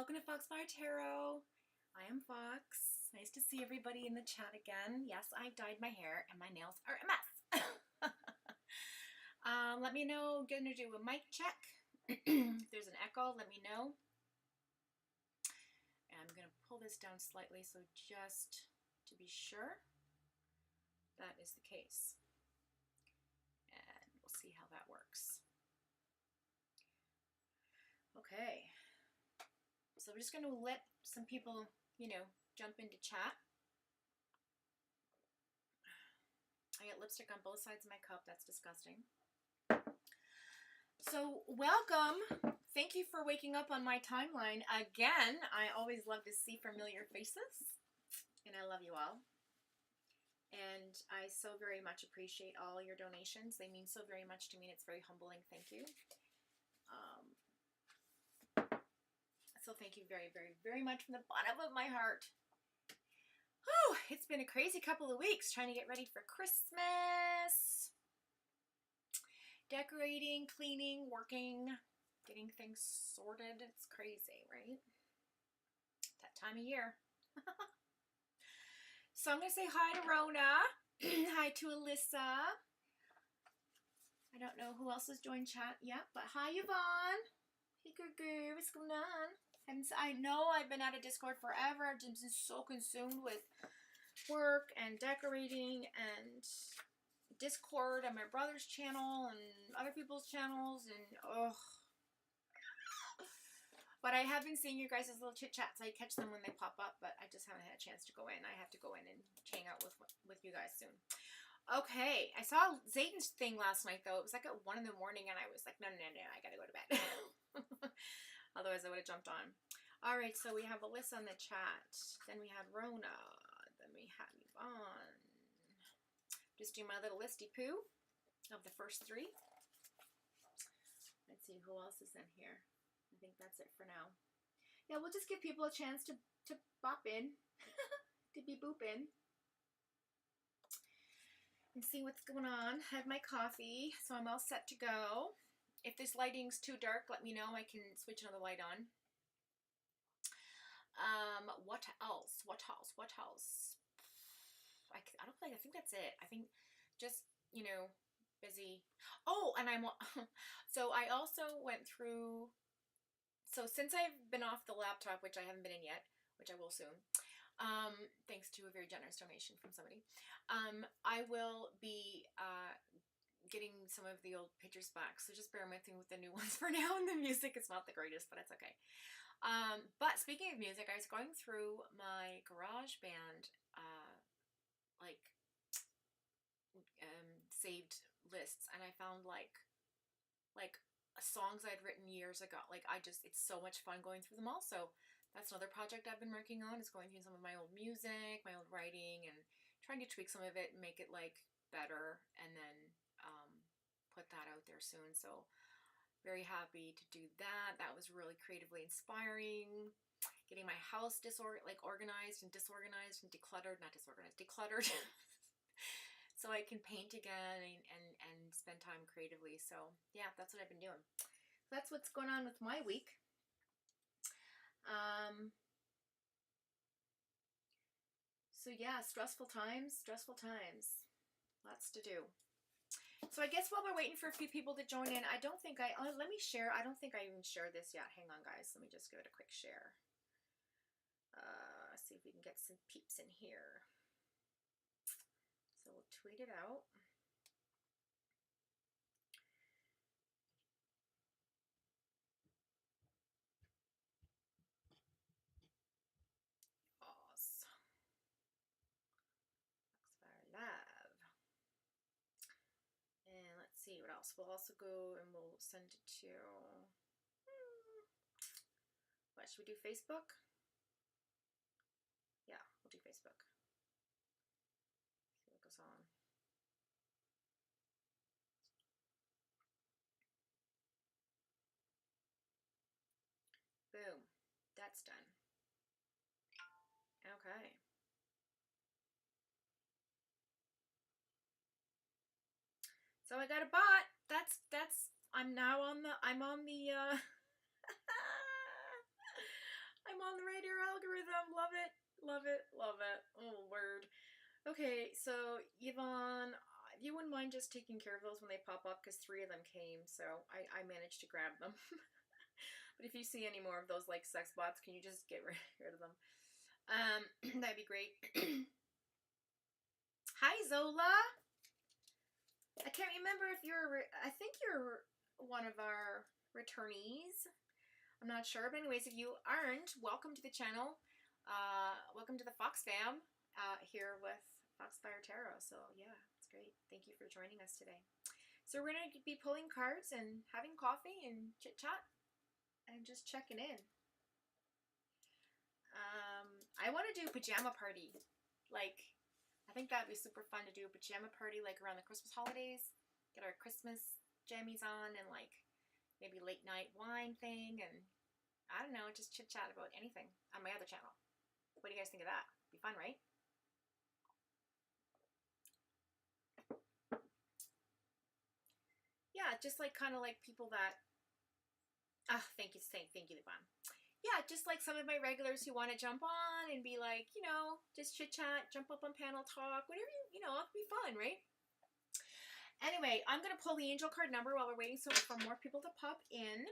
Welcome to Foxfire Tarot. I am Fox. Nice to see everybody in the chat again. Yes, I dyed my hair and my nails are a mess. Let me know. Gonna do a mic check. If there's an echo, let me know. And I'm gonna pull this down slightly so just to be sure that is the case. And we'll see how that works. Okay. So we're just going to let some people, jump into chat. I got lipstick on both sides of my cup. That's disgusting. So welcome. Thank you for waking up on my timeline again. I always love to see familiar faces. And I love you all. And I so very much appreciate all your donations. They mean so very much to me. It's very humbling. Thank you. So thank you very, very, very much from the bottom of my heart. Whew, it's been a crazy couple of weeks trying to get ready for Christmas. Decorating, cleaning, working, getting things sorted. It's crazy, right? That time of year. So I'm going to say hi to Rona. Hi to Alyssa. I don't know who else has joined chat yet, but hi Yvonne. Hey Goo, what's going on? I know I've been out of Discord forever. I've been so consumed with work and decorating and Discord and my brother's channel and other people's channels and But I have been seeing you guys' little chit chats. I catch them when they pop up, but I just haven't had a chance to go in. I have to go in and hang out with you guys soon. Okay, I saw Zayden's thing last night though. It was like at 1 in the morning and I was like, no, I gotta go to bed. Otherwise I would have jumped on. All right, so we have Alyssa in the chat. Then we had Rona. Then we had Yvonne. Just do my little listy poo of the first 3. Let's see who else is in here. I think that's it for now. Yeah, we'll just give people a chance to bop in, to be booping. And see what's going on. I have my coffee, so I'm all set to go. If this lighting's too dark, let me know. I can switch another light on. What else? I think that's it. I think just, busy. Oh, and so I also went through, so since I've been off the laptop, which I haven't been in yet, which I will soon, thanks to a very generous donation from somebody, I will be getting some of the old pictures back, so just bear with me with the new ones for now, and the music is not the greatest, but it's okay. But speaking of music, I was going through my GarageBand saved lists, and I found like songs I'd written years ago. It's so much fun going through them all. So that's another project I've been working on, is going through some of my old music, my old writing, and trying to tweak some of it and make it better, and then put that out there soon. So very happy to do that. That was really creatively inspiring. Getting my house organized and disorganized and decluttered, not disorganized, decluttered. So I can paint again and spend time creatively. So yeah, that's what I've been doing. That's what's going on with my week. So yeah, stressful times. Lots to do. So I guess while we're waiting for a few people to join in, I don't think let me share. I don't think I even shared this yet. Hang on, guys. Let me just give it a quick share. See if we can get some peeps in here. So we'll tweet it out. Foxfire Live. And let's see what else. We'll also go and we'll send it to, what, should we do Facebook? Yeah, we'll do Facebook. See what goes on. Boom. That's done. Okay. So I got a bot. I'm on the I'm on the radio algorithm. Love it. Love it. Love it. Oh, word. Okay, so Yvonne, if you wouldn't mind just taking care of those when they pop up, because 3 of them came, so I managed to grab them. But if you see any more of those like sex bots, can you just get rid of them? That'd be great. Hi, Zola. I can't remember if I think you're one of our returnees. I'm not sure, but anyways, if you aren't, welcome to the channel. Welcome to the Fox fam here with Foxfire Tarot. So yeah, it's great. Thank you for joining us today. So we're going to be pulling cards and having coffee and chit chat and just checking in. I want to do a pajama party. Like, I think that'd be super fun to do a pajama party like around the Christmas holidays. Get our Christmas jammies on and like maybe late night wine thing, and I don't know, just chit chat about anything on my other channel. What do you guys think of that? Be fun, right? Yeah, just like kind of like people that, thank you, Yvonne. Yeah, just like some of my regulars who want to jump on and be like, you know, just chit chat, jump up on panel talk, whatever, you know, it'll be fun, right? Anyway, I'm going to pull the angel card number while we're waiting for more people to pop in.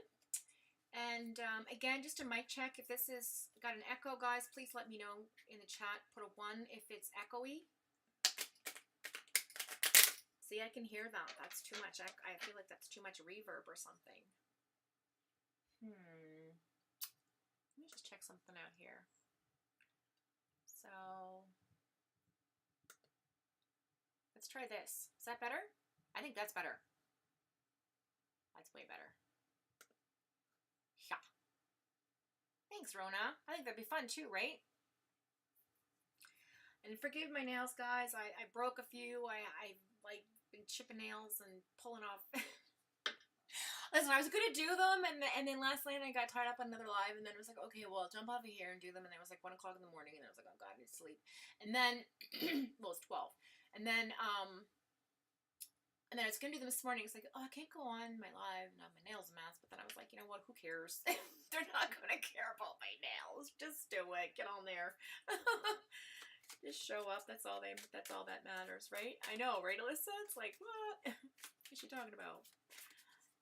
And again, just a mic check. If this is got an echo, guys, please let me know in the chat. Put a 1 if it's echoey. See, I can hear that. That's too much. I feel like that's too much reverb or something. Let me just check something out here. So let's try this. Is that better? I think that's better. That's way better. Yeah. Thanks, Rona. I think that'd be fun too, right? And forgive my nails, guys. I broke a few. I like been chipping nails and pulling off. Listen, I was going to do them, and then last night I got tied up on another live, and then it was like, okay, well, I'll jump off of here and do them, and then it was like 1 o'clock in the morning, and I was like, oh, God, I need to sleep. And then, well, it's 12. And then I was going to do them this morning. It's like, oh, I can't go on my live and have my nails a mess. But then I was like, you know what? Who cares? They're not going to care about my nails. Just do it. Get on there. Just show up. That's all that matters, right? I know, right, Alyssa? It's like, what? What's she talking about?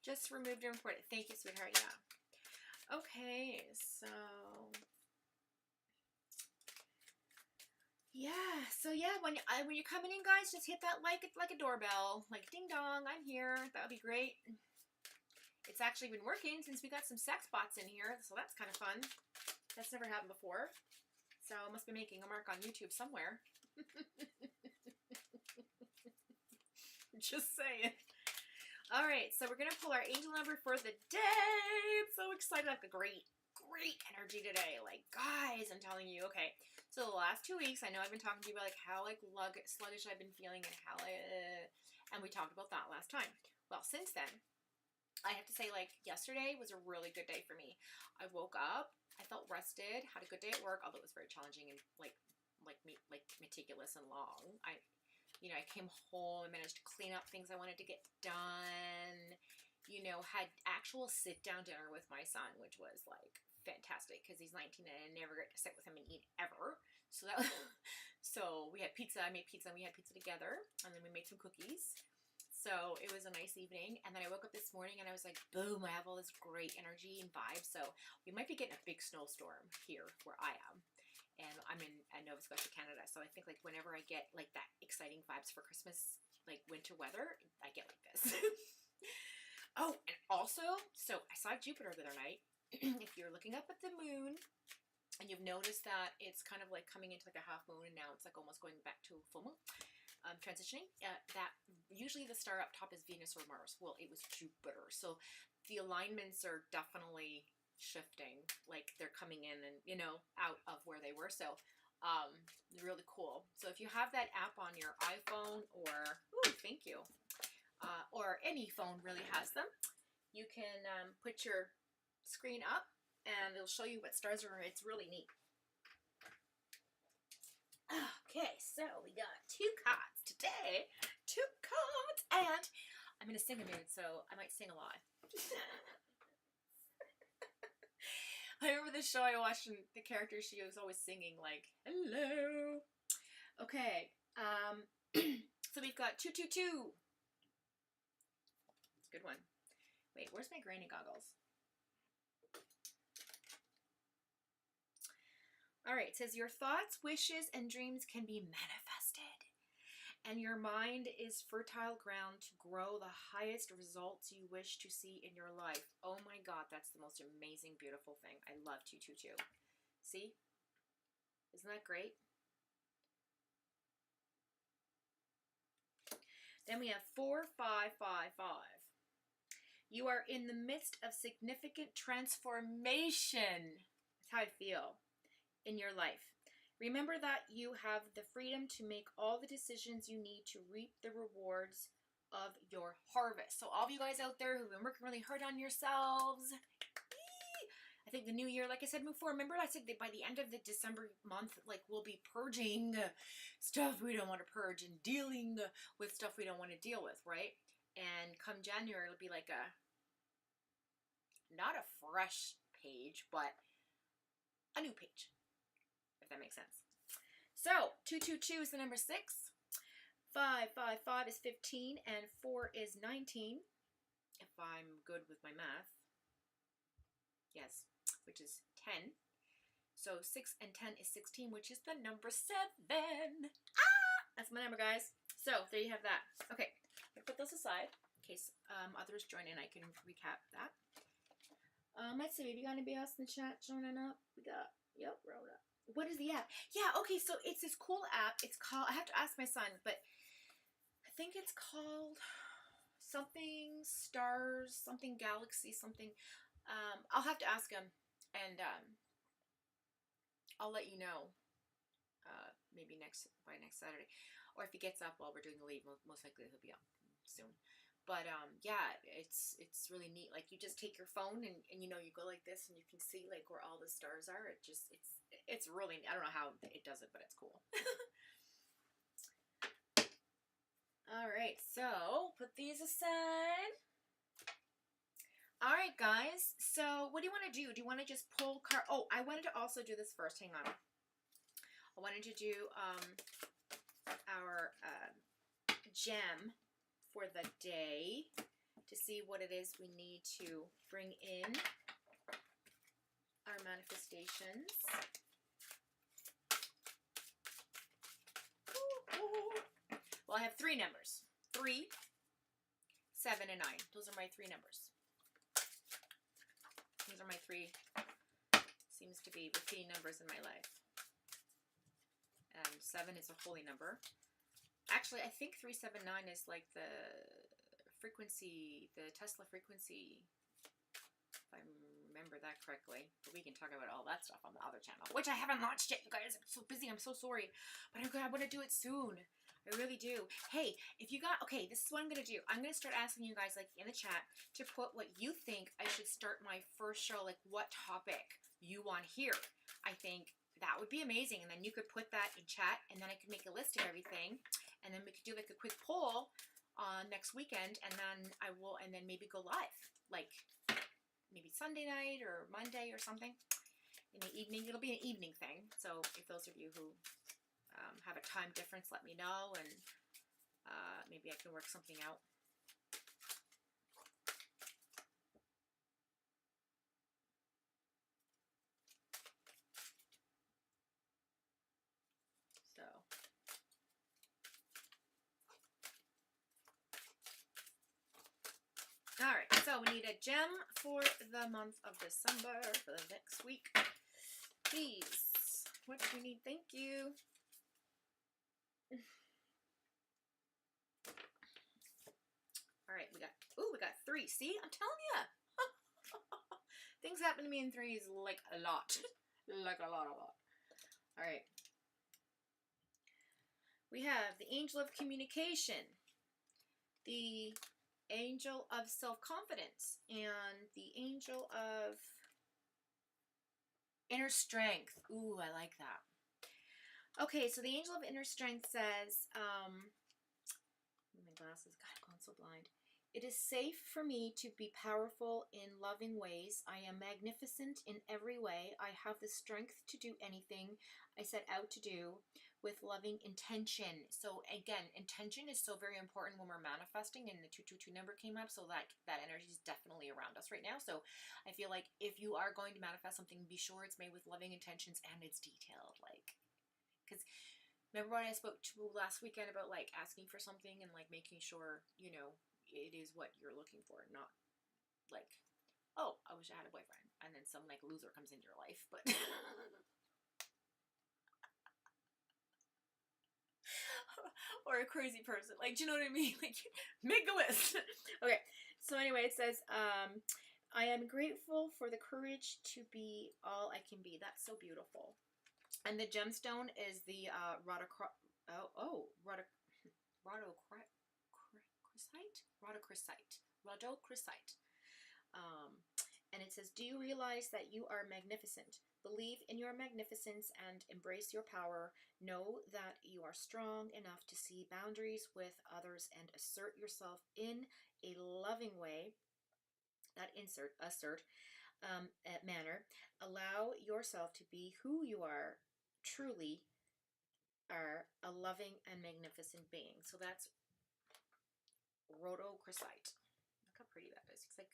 Just removed and reported. Thank you, sweetheart. Yeah. Okay, so yeah, when you're coming in, guys, just hit that like a doorbell, like ding dong, I'm here. That would be great. It's actually been working since we got some sex bots in here, so that's kind of fun. That's never happened before. So I must be making a mark on YouTube somewhere. Just saying. All right, so we're going to pull our angel number for the day. I'm so excited. I have a great energy today. Like, guys, I'm telling you. Okay, so the last 2 weeks, I know I've been talking to you about like how like sluggish I've been feeling and how and we talked about that last time. Well, since then, I have to say, like, yesterday was a really good day for me. I woke up, I felt rested, had a good day at work, although it was very challenging and like meticulous and long. I came home and managed to clean up things I wanted to get done. You know, had actual sit-down dinner with my son, which was, like, fantastic because he's 19 and I never get to sit with him and eat ever. So so we had pizza. I made pizza and we had pizza together. And then we made some cookies. So it was a nice evening. And then I woke up this morning and I was like, boom, I have all this great energy and vibe. So we might be getting a big snowstorm here where I am. And I'm in Nova Scotia, Canada. So I think like whenever I get like that exciting vibes for Christmas, like winter weather, I get like this. Oh, and also, so I saw Jupiter the other night. If you're looking up at the moon and you've noticed that it's kind of like coming into like a half moon and now it's like almost going back to full moon, transitioning, that usually the star up top is Venus or Mars. Well, it was Jupiter. So the alignments are definitely shifting, like they're coming in and, you know, out of where they were. So really cool. So if you have that app on your iPhone or, ooh, thank you, or any phone really has them, you can put your screen up and it'll show you what stars are. It's really neat. Okay, so we got 2 cards today. 2 cards, and I'm in a sing mood, so I might sing a lot. I remember the show I watched, and the character, she was always singing like, hello. Okay. So we've got 222. It's a good one. Wait, where's my granny goggles? All right, it says your thoughts, wishes, and dreams can be manifested, and your mind is fertile ground to grow the highest results you wish to see in your life. Oh my God, that's the most amazing, beautiful thing. I love 222. See? Isn't that great? Then we have 4555. You are in the midst of significant transformation. That's how I feel in your life. Remember that you have the freedom to make all the decisions you need to reap the rewards of your harvest. So all of you guys out there who've been working really hard on yourselves, I think the new year, like I said before, remember I said that by the end of the December month, like we'll be purging stuff we don't want to purge and dealing with stuff we don't want to deal with, right? And come January, it'll be like not a fresh page, but a new page, if that makes sense. So 222 is the number 6. 555 is 15, and 4 is 19, if I'm good with my math. Yes, which is 10. So 6 and 10 is 16, which is the number 7. That's my number, guys. So there you have that. Okay, I'm gonna put those aside in case others join in. I can recap that. Let's see, maybe got anybody else in the chat joining up? We got, yep, Rhoda. What is the app? Yeah, okay, so it's this cool app. It's called, I have to ask my son, but I think it's called something stars, something galaxy, something. I'll have to ask him, and I'll let you know. Maybe by next Saturday, or if he gets up while we're doing the leave, most likely he'll be up soon. But yeah, it's really neat. Like you just take your phone and you know, you go like this and you can see like where all the stars are. It's really, I don't know how it does it, but it's cool. All right, so put these aside. All right, guys. So what do you want to do? Do you want to just pull card? Oh, I wanted to also do this first. Hang on. I wanted to do our gem for the day to see what it is we need to bring in our manifestations. Well, I have 3 numbers. 3, 7, and 9. Those are my 3 numbers. These are my 3, seems to be repeating numbers in my life. And 7 is a holy number. Actually, I think 379 is like the frequency, the Tesla frequency, if I remember that correctly. But we can talk about all that stuff on the other channel, which I haven't launched yet, you guys. I'm so busy. I'm so sorry. But I want to do it soon. I really do. Hey, if you got, okay, this is what I'm going to do. I'm going to start asking you guys, like, in the chat to put what you think I should start my first show, like, what topic you want here. I think that would be amazing. And then you could put that in chat, and then I could make a list of everything. And then we could do, like, a quick poll on next weekend, and then I will, and then maybe go live, like, maybe Sunday night or Monday or something in the evening. It'll be an evening thing. So if those of you who have a time difference, let me know, and maybe I can work something out. So all right, so we need a gem for the month of December for the next week. Please, what do we need? Thank you. All right, we got 3. See, I'm telling you. Things happen to me in 3s like a lot. Like a lot. All right. We have the Angel of Communication, the Angel of Self-Confidence, and the Angel of Inner Strength. Ooh, I like that. Okay, so the Angel of Inner Strength says, my glasses, God, I'm going so blind. It is safe for me to be powerful in loving ways. I am magnificent in every way. I have the strength to do anything I set out to do with loving intention. So again, intention is so very important when we're manifesting, and the 222 number came up, so that energy is definitely around us right now. So I feel like if you are going to manifest something, be sure it's made with loving intentions and it's detailed. Like, because remember when I spoke to last weekend about like asking for something and like making sure, you know, it is what you're looking for, not like, oh, I wish I had a boyfriend, and then some like loser comes into your life. But or a crazy person, like, do you know what I mean? Like, make a list. Okay, so anyway, it says I am grateful for the courage to be all I can be. That's so beautiful. And the gemstone is the rhodochrosite. And it says, do you realize that you are magnificent? Believe in your magnificence and embrace your power. Know that you are strong enough to see boundaries with others and assert yourself in a loving way. That assert manner. Allow yourself to be who you are, truly are a loving and magnificent being. So that's rhodochrosite. Look how pretty that is. It's like,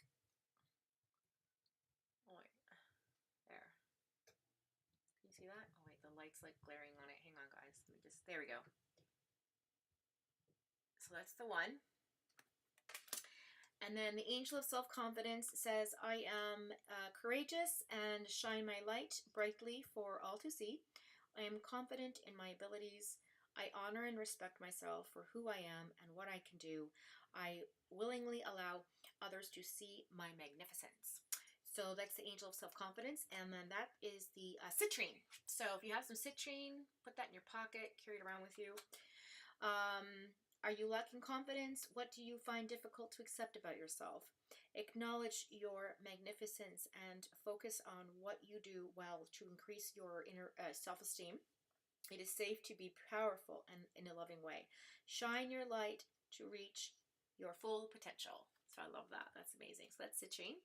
oh wait, there. Can you see that? Oh wait, the light's like glaring on it. Hang on, guys. Let me just, there we go. So that's the one. And then the angel of self-confidence says, I am courageous and shine my light brightly for all to see. I am confident in my abilities. I honor and respect myself for who I am and what I can do. I willingly allow others to see my magnificence. So that's the angel of self-confidence. And then that is the citrine. So if you have some citrine, put that in your pocket, carry it around with you. Are you lacking confidence? What do you find difficult to accept about yourself? Acknowledge your magnificence and focus on what you do well to increase your inner self-esteem. It is safe to be powerful and in a loving way. Shine your light to reach your full potential. So I love that. That's amazing. So that's citrine.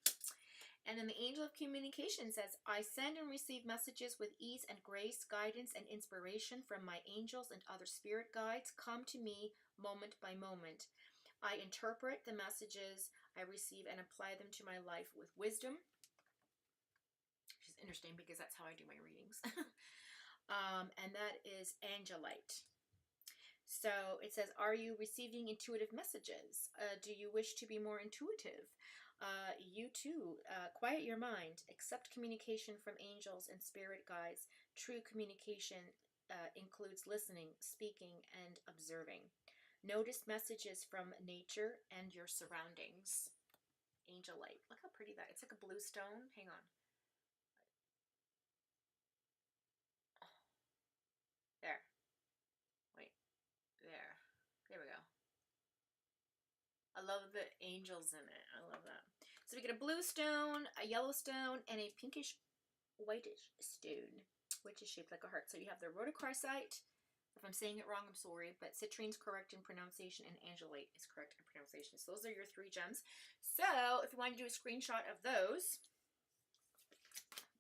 And then the angel of communication says, I send and receive messages with ease and grace, guidance and inspiration from my angels and other spirit guides come to me moment by moment. I interpret the messages I receive and apply them to my life with wisdom. Which is interesting because that's how I do my readings. And that is angelite. So it says, are you receiving intuitive messages? Do you wish to be more intuitive? You too, quiet your mind, accept communication from angels and spirit guides. True communication includes listening, speaking, and observing. Notice messages from nature and your surroundings. Angel light. Look how pretty that is. It's like a blue stone. Hang on. There. Wait. There. There we go. I love the angels in it. I love that. So we get a blue stone, a yellow stone, and a pinkish whitish stone, which is shaped like a heart. So you have the rhodochrosite. If I'm saying it wrong, I'm sorry, but citrine's correct in pronunciation and angelite is correct in pronunciation. So those are your 3 gems. So if you want to do a screenshot of those,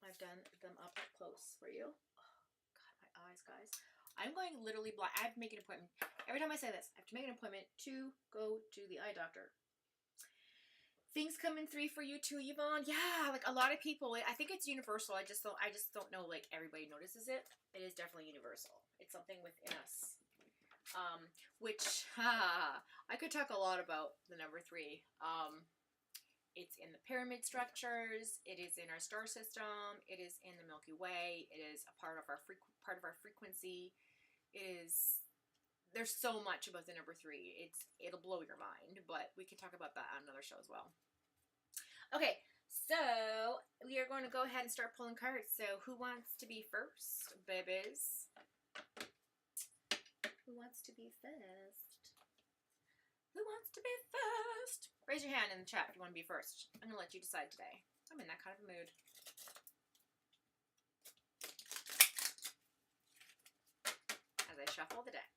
I've done them up close for you. Oh, God, my eyes, guys. I'm going literally blind. I have to make an appointment. Every time I say this, I have to make an appointment to go to the eye doctor. Things come in 3 for you too, Yvonne. Yeah, like a lot of people. I think it's universal. I just don't know. Like everybody notices it. It is definitely universal. It's something within us. Which I could talk a lot about the number 3. It's in the pyramid structures. It is in our star system. It is in the Milky Way. It is a part of our frequency. It is. There's so much about the number 3. It'll blow your mind, but we can talk about that on another show as well. Okay, so we are going to go ahead and start pulling cards. So who wants to be first, babies? Who wants to be first? Who wants to be first? Raise your hand in the chat if you want to be first. I'm going to let you decide today. I'm in that kind of a mood. As I shuffle the deck.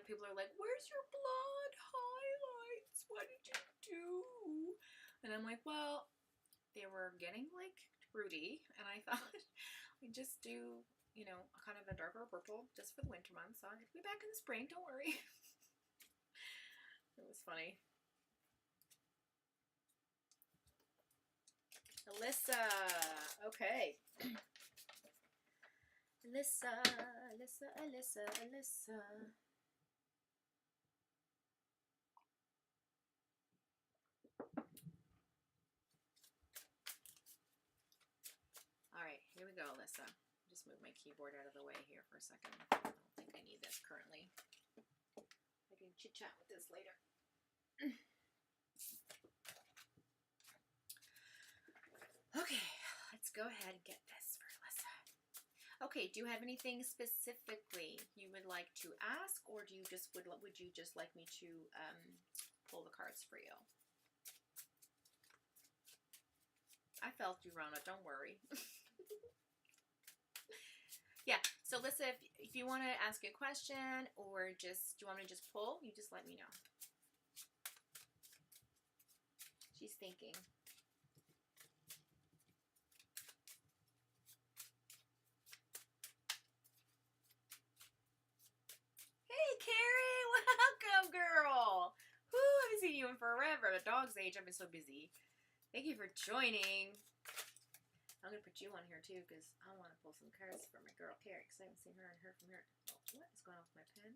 of people are like, where's your blonde highlights? What did you do? And I'm like, well, they were getting like fruity, and I thought I'd just do, you know, a kind of a darker purple just for the winter months. So I'll be back in the spring, don't worry. It was funny. Alyssa, okay. Alyssa. All right, here we go, Alyssa. Just move my keyboard out of the way here for a second. I don't think I need this currently. I can chit chat with this later. Okay, let's go ahead and get this for Alyssa. Okay, do you have anything specifically you would like to ask, or do you just would you just like me to pull the cards for you? I felt you, Rona. Don't worry. Yeah, so Alyssa, if you want to ask a question or just, do you want me to just pull? You just let me know. She's thinking. Hey, Carrie! Welcome, girl! Whoo, I haven't seen you in forever. The dog's age, I've been so busy. Thank you for joining. I'm going to put you on here, too, because I want to pull some cards for my girl, Carrie, because I haven't seen her and heard from her. Oh, what is going on with my pen?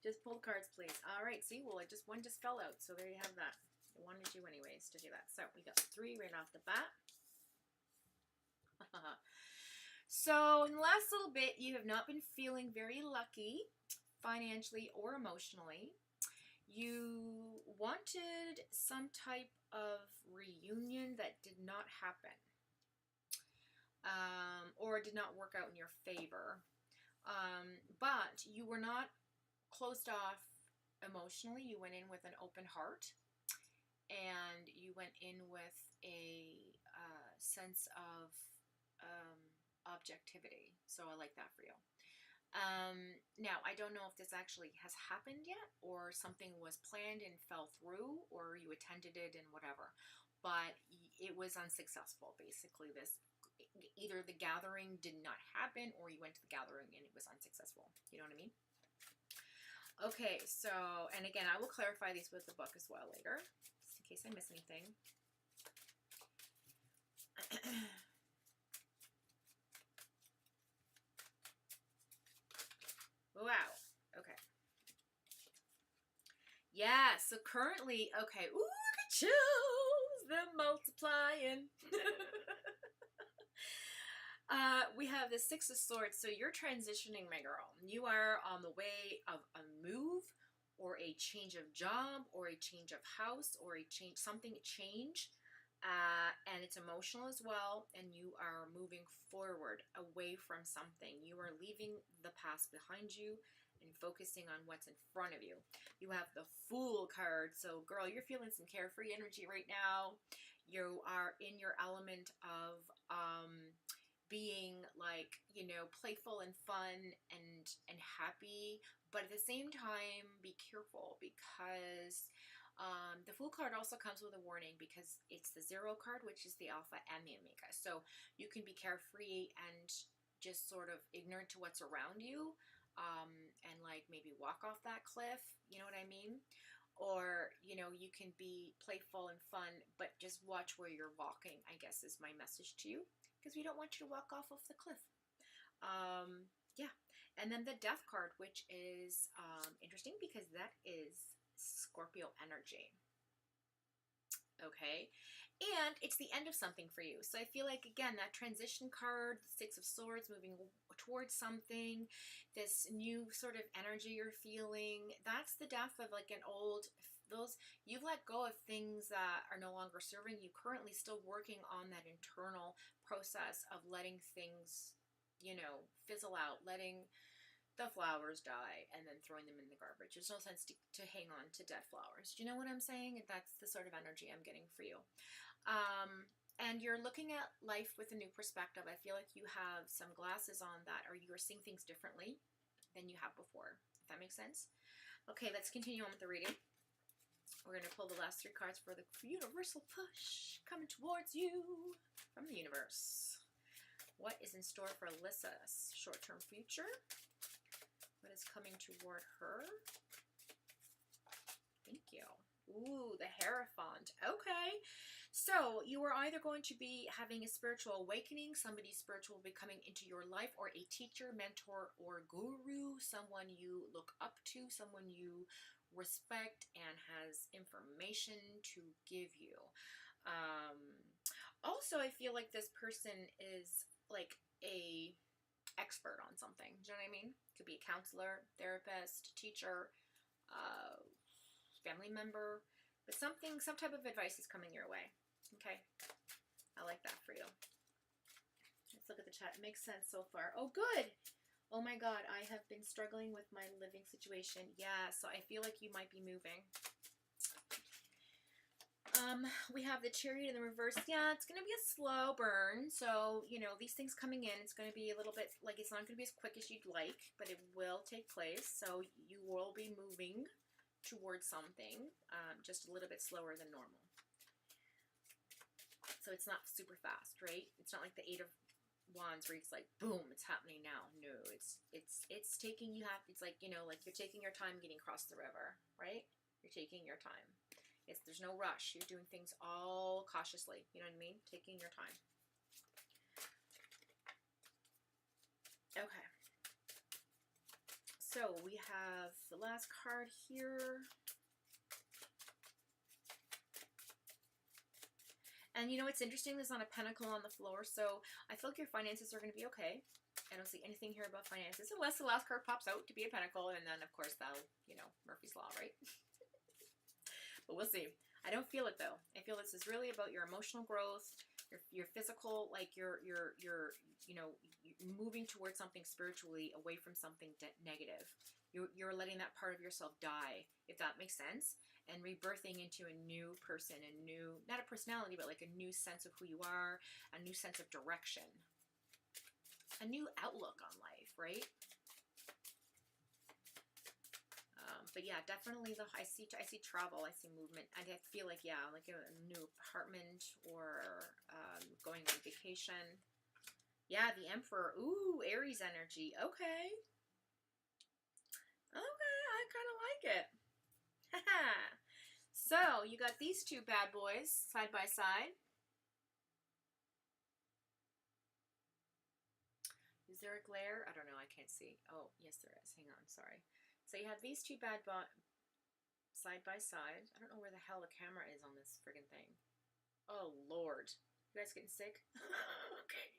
Just pull the cards, please. All right, see, well, one just fell out, so there you have that. I wanted you anyways to do that. So we got 3 right off the bat. So in the last little bit, you have not been feeling very lucky, financially or emotionally. You wanted some type of reunion that did not happen, or did not work out in your favor. But you were not closed off emotionally. You went in with an open heart, and you went in with a sense of objectivity. So I like that for you. Now, I don't know if this actually has happened yet, or something was planned and fell through, or you attended it and whatever, but it was unsuccessful. Basically, either the gathering did not happen, or you went to the gathering and it was unsuccessful. You know what I mean? Okay, so, and again, I will clarify these with the book as well later, just in case I miss anything. Wow. Okay. Yeah, so currently, okay. Ooh, look at you. They're multiplying. We have the 6 of Swords. So you're transitioning, my girl. You are on the way of a move, or a change of job, or a change of house, or a change, something change. And it's emotional as well, and you are moving forward away from something. You are leaving the past behind you and focusing on what's in front of you. You have the Fool card, so girl, you're feeling some carefree energy right now. You are in your element of being, like, you know, playful and fun and happy, but at the same time, be careful, because the Fool card also comes with a warning, because it's the 0 card, which is the Alpha and the Omega. So you can be carefree and just sort of ignorant to what's around you, and like maybe walk off that cliff, you know what I mean? Or, you know, you can be playful and fun, but just watch where you're walking, I guess is my message to you, because we don't want you to walk off the cliff. Yeah. And then the Death card, which is interesting, because that is Scorpio energy. Okay, and it's the end of something for you. So I feel like, again, that transition card, the 6 of Swords, moving towards something, this new sort of energy you're feeling, that's the death of like an old, you've let go of things that are no longer serving you. Currently still working on that internal process of letting things, you know, fizzle out, letting the flowers die, and then throwing them in the garbage. There's no sense to hang on to dead flowers. Do you know what I'm saying? That's the sort of energy I'm getting for you. And you're looking at life with a new perspective. I feel like you have some glasses on that, or you're seeing things differently than you have before, if that makes sense. Okay, let's continue on with the reading. We're going to pull the last 3 cards for the universal push coming towards you from the universe. What is in store for Alyssa's short-term future? What is coming toward her? Thank you. Ooh, the Hierophant. Okay. So you are either going to be having a spiritual awakening, somebody spiritual will be coming into your life, or a teacher, mentor, or guru, someone you look up to, someone you respect and has information to give you. Also, I feel like this person is like a expert on something. Do you know what I mean? Could be a counselor, therapist, teacher, family member, but some type of advice is coming your way. Okay, I like that for you. Let's look at the chat. It makes sense so far. Oh, good. Oh my God, I have been struggling with my living situation. Yeah, so I feel like you might be moving. We have the Chariot in the reverse. Yeah, it's going to be a slow burn. So, you know, these things coming in, it's going to be a little bit, like, it's not going to be as quick as you'd like, but it will take place. So you will be moving towards something, just a little bit slower than normal. So it's not super fast, right? It's not like the 8 of Wands where it's like, boom, it's happening now. No, it's taking, it's like, you know, like you're taking your time getting across the river, right? You're taking your time. There's no rush. You're doing things all cautiously. You know what I mean? Taking your time. Okay. So we have the last card here. And you know, it's interesting, there's not a pentacle on the floor, so I feel like your finances are going to be okay. I don't see anything here about finances, unless the last card pops out to be a pentacle, and then, of course, that'll, you know, Murphy's Law, right? But we'll see. I don't feel it, though. I feel this is really about your emotional growth, your physical, like you're you know, moving towards something spiritually, away from something negative. You're letting that part of yourself die, if that makes sense, and rebirthing into a new person, a new, not a personality, but like a new sense of who you are, a new sense of direction, a new outlook on life, right? But yeah, definitely I see travel, I see movement. I feel like, yeah, like a new apartment or going on vacation. Yeah, the Emperor. Ooh, Aries energy. Okay. Okay, I kind of like it. Haha. So, you got these two bad boys side by side. Is there a glare? I don't know, I can't see. Oh, yes there is. Hang on, sorry. So you have these two bad boys side by side. I don't know where the hell the camera is on this friggin' thing. Oh, Lord. You guys getting sick? Okay.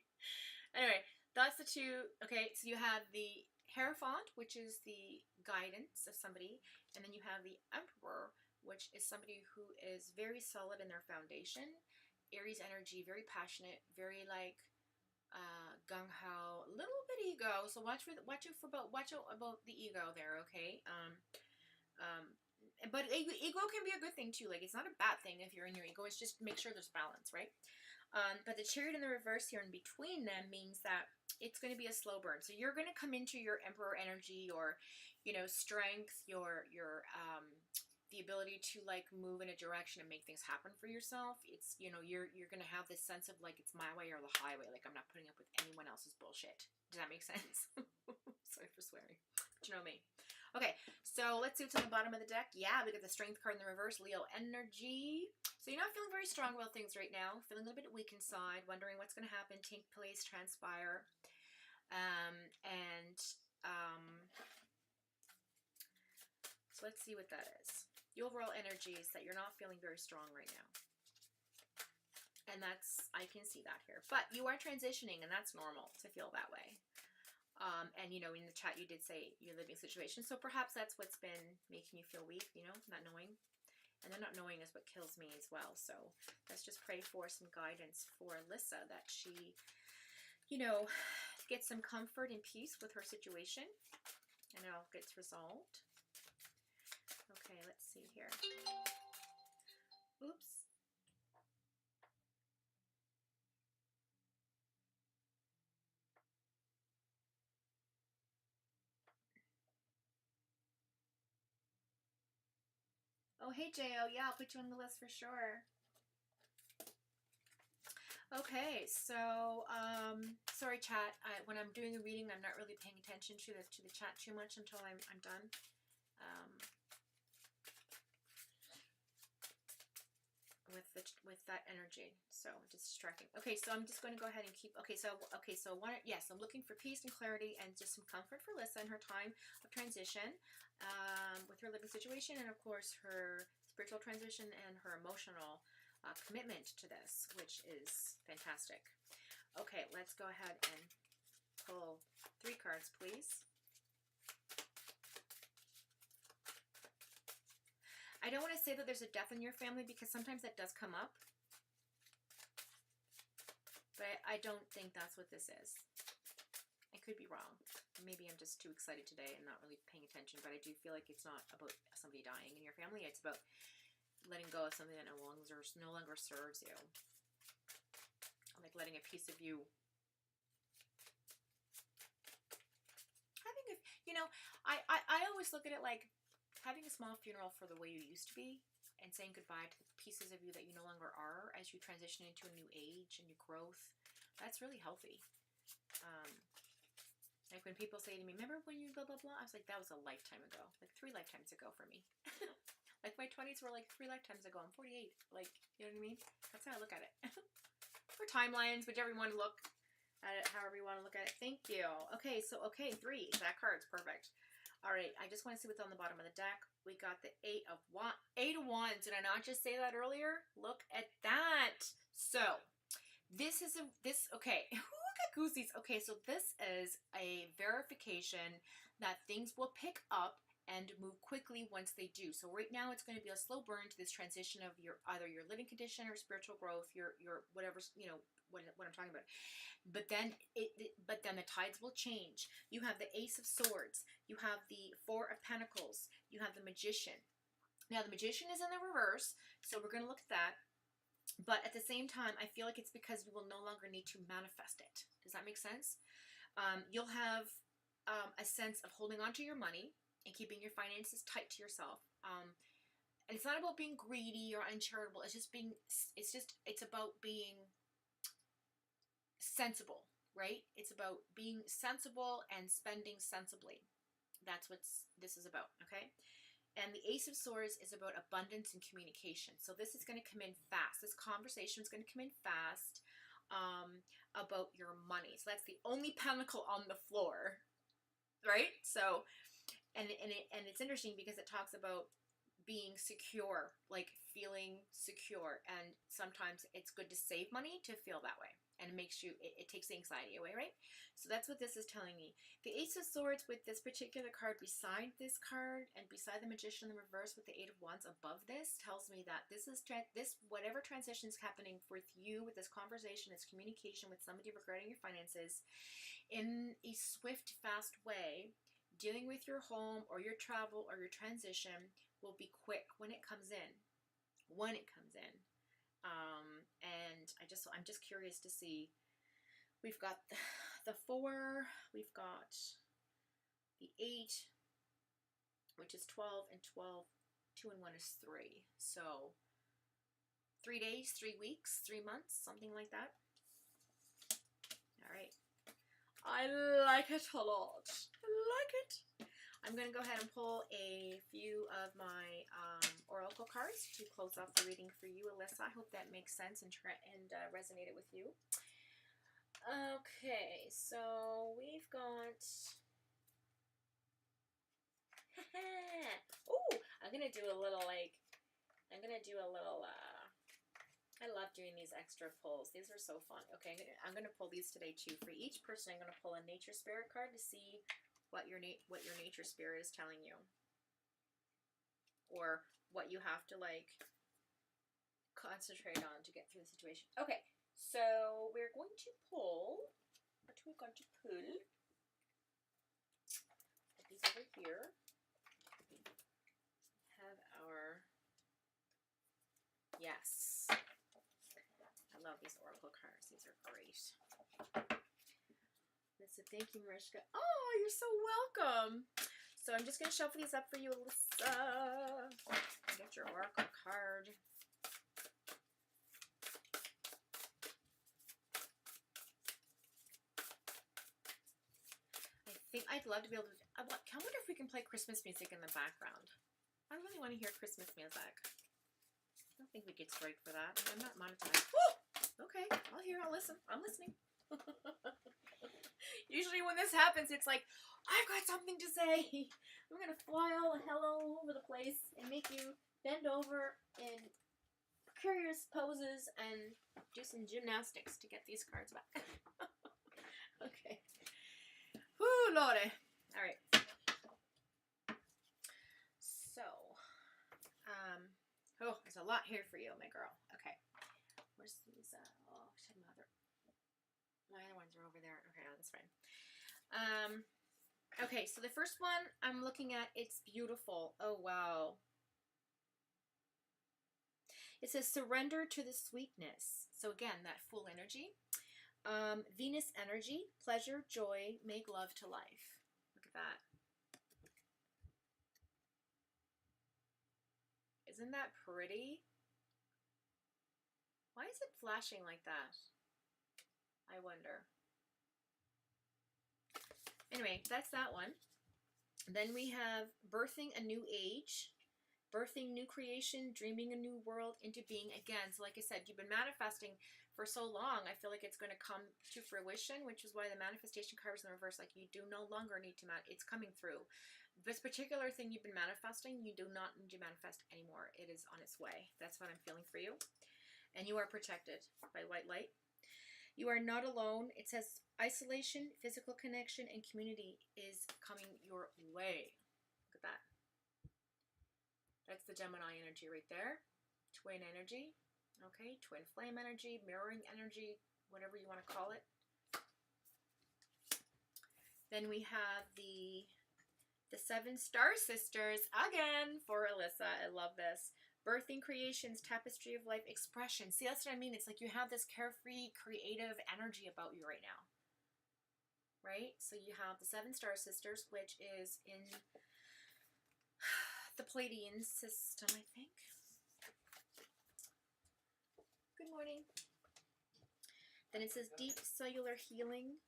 Anyway, that's the two. Okay, so you have the Hierophant, which is the guidance of somebody, and then you have the Emperor, which is somebody who is very solid in their foundation. Aries energy, very passionate, very like gung-ho, little bit ego. So watch out about the ego there, okay? But ego can be a good thing too. Like, it's not a bad thing if you're in your ego. It's just make sure there's balance, right? But the Chariot in the reverse here in between them means that it's going to be a slow burn. So you're going to come into your Emperor energy, your, you know, strength, your the ability to like move in a direction and make things happen for yourself. It's, you know, you're going to have this sense of like, it's my way or the highway. Like, I'm not putting up with anyone else's bullshit. Does that make sense? Sorry for swearing. But you know me. Okay, so let's see what's on the bottom of the deck. Yeah, we got the Strength card in the reverse, Leo energy. So you're not feeling very strong about things right now. Feeling a little bit weak inside, wondering what's going to happen, take place, transpire. So let's see what that is. The overall energy is that you're not feeling very strong right now. And that's, I can see that here. But you are transitioning, and that's normal to feel that way. And, you know, in the chat you did say your living situation. So perhaps that's what's been making you feel weak, you know, not knowing. And then not knowing is what kills me as well. So let's just pray for some guidance for Alyssa, that she, you know, gets some comfort and peace with her situation. And it all gets resolved. Okay, let's see here. Oops. Oh, hey, Jo. Yeah, I'll put you on the list for sure. Okay, so, sorry, chat. When I'm doing a reading, I'm not really paying attention to the chat too much until I'm done. With that energy, so distracting. Okay, so I'm just going to go ahead and keep. Okay, so yes, I'm looking for peace and clarity and just some comfort for Lissa in her time of transition, with her living situation, and of course her spiritual transition and her emotional commitment to this, which is fantastic. Okay, let's go ahead and pull 3 cards, please. I don't want to say that there's a death in your family because sometimes that does come up. But I don't think that's what this is. I could be wrong. Maybe I'm just too excited today and not really paying attention. But I do feel like it's not about somebody dying in your family. It's about letting go of something that no longer serves you. Like letting a piece of you. I think I always look at it like having a small funeral for the way you used to be and saying goodbye to the pieces of you that you no longer are as you transition into a new age and new growth. That's really healthy. Like when people say to me, remember when you blah, blah, blah? I was like, that was a lifetime ago. Like 3 lifetimes ago for me. Like my 20s were like 3 lifetimes ago. I'm 48. Like, you know what I mean? That's how I look at it. Or timelines, whichever you want to look at it, however you want to look at it. Thank you. Okay, so, 3. That card's perfect. All right, I just want to see what's on the bottom of the deck. We got the 8 of Wands. Did I not just say that earlier? Look at that. So, okay. Look at goosies. Okay, so this is a verification that things will pick up and move quickly once they do. So right now it's going to be a slow burn to this transition of either your living condition or spiritual growth, your whatever, what I'm talking about. But then the tides will change. You have the Ace of Swords. You have the 4 of Pentacles. You have the Magician. Now the Magician is in the reverse, so we're going to look at that. But at the same time, I feel like it's because you will no longer need to manifest it. Does that make sense? You'll have a sense of holding on to your money and keeping your finances tight to yourself. And it's not about being greedy or uncharitable. It's about being sensible, right? It's about being sensible and spending sensibly. That's what this is about, okay? And the Ace of Swords is about abundance and communication. So this is going to come in fast. This conversation is going to come in fast about your money. So that's the only pentacle on the floor, right? So, and it's interesting because it talks about being secure, like feeling secure. And sometimes it's good to save money to feel that way. And it makes it takes the anxiety away, right? So that's what this is telling me. The Ace of Swords with this particular card beside this card and beside the Magician in the reverse with the 8 of Wands above this tells me that this whatever transition is happening with you, with this conversation, this communication with somebody regarding your finances in a swift, fast way, dealing with your home or your travel or your transition will be quick when it comes in. When it comes in. And I'm just curious to see. We've got the 4, we've got the 8, which is 12, and 12, 2 and 1 is 3. So 3 days, 3 weeks, 3 months, something like that. All right. I like it a lot. I like it. I'm going to go ahead and pull a few of my oracle cards to close off the reading for you, Alyssa. I hope that makes sense and resonated with you. Okay, so we've got... Ooh, I'm going to do a little, I love doing these extra pulls. These are so fun. Okay, I'm going to pull these today, too. For each person, I'm going to pull a nature spirit card to see what your nature spirit is telling you, or what you have to concentrate on to get through the situation. Okay, so we're going to pull. What we're going to pull? Put these over here. We have our yes. I love these oracle cards. These are great. Thank you, Mariska. Oh, you're so welcome. So I'm just going to shuffle these up for you, Alyssa. Get your oracle card. I think I'd love to be able to... I wonder if we can play Christmas music in the background. I really want to hear Christmas music. I don't think we get straight for that. I'm not monetized. Woo! Okay, I'll hear, I'll listen. I'm listening. Usually when this happens, it's like, I've got something to say. I'm going to fly all hell all over the place and make you bend over in curious poses and do some gymnastics to get these cards back. Okay. Whoo, lordy. All right. So, oh, there's a lot here for you, my girl. Okay. Where's these? Oh, my other ones are over there. Okay, no, that's fine. Okay, so the first one I'm looking at, it's beautiful. Oh, wow. It says surrender to the sweetness. So again, that full energy. Venus energy, pleasure, joy, make love to life. Look at that. Isn't that pretty? Why is it flashing like that? I wonder. Anyway, that's that one. Then we have birthing a new age, birthing new creation, dreaming a new world into being again. So like I said, you've been manifesting for so long. I feel like it's going to come to fruition, which is why the manifestation card is in reverse. Like you do no longer need to it's coming through. This particular thing you've been manifesting, you do not need to manifest anymore. It is on its way. That's what I'm feeling for you. And you are protected by white light. You are not alone. It says isolation, physical connection, and community is coming your way. Look at that. That's the Gemini energy right there. Twin energy. Okay, twin flame energy, mirroring energy, whatever you want to call it. Then we have the 7 star sisters again for Alyssa. I love this. Birthing creations, tapestry of life, expression. See, that's what I mean. It's like you have this carefree, creative energy about you right now. Right? So you have the 7 star sisters, which is in the Pleiadian system, I think. Good morning. Then it says deep cellular healing,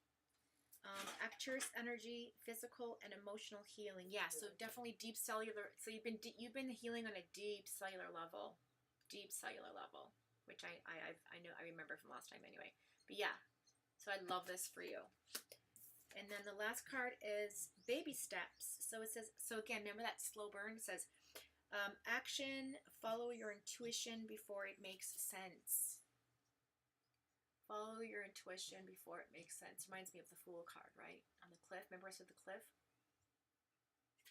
Acturus energy, physical and emotional healing. Yeah, so definitely deep cellular. So you've been healing on a deep cellular level, which I know, I remember from last time anyway. But yeah, so I love this for you. And then the last card is baby steps. So it says, so again, remember that slow burn? It says action, follow your intuition before it makes sense. Follow your intuition before it makes sense. Reminds me of the Fool card, right? On the cliff. Remember I said the cliff?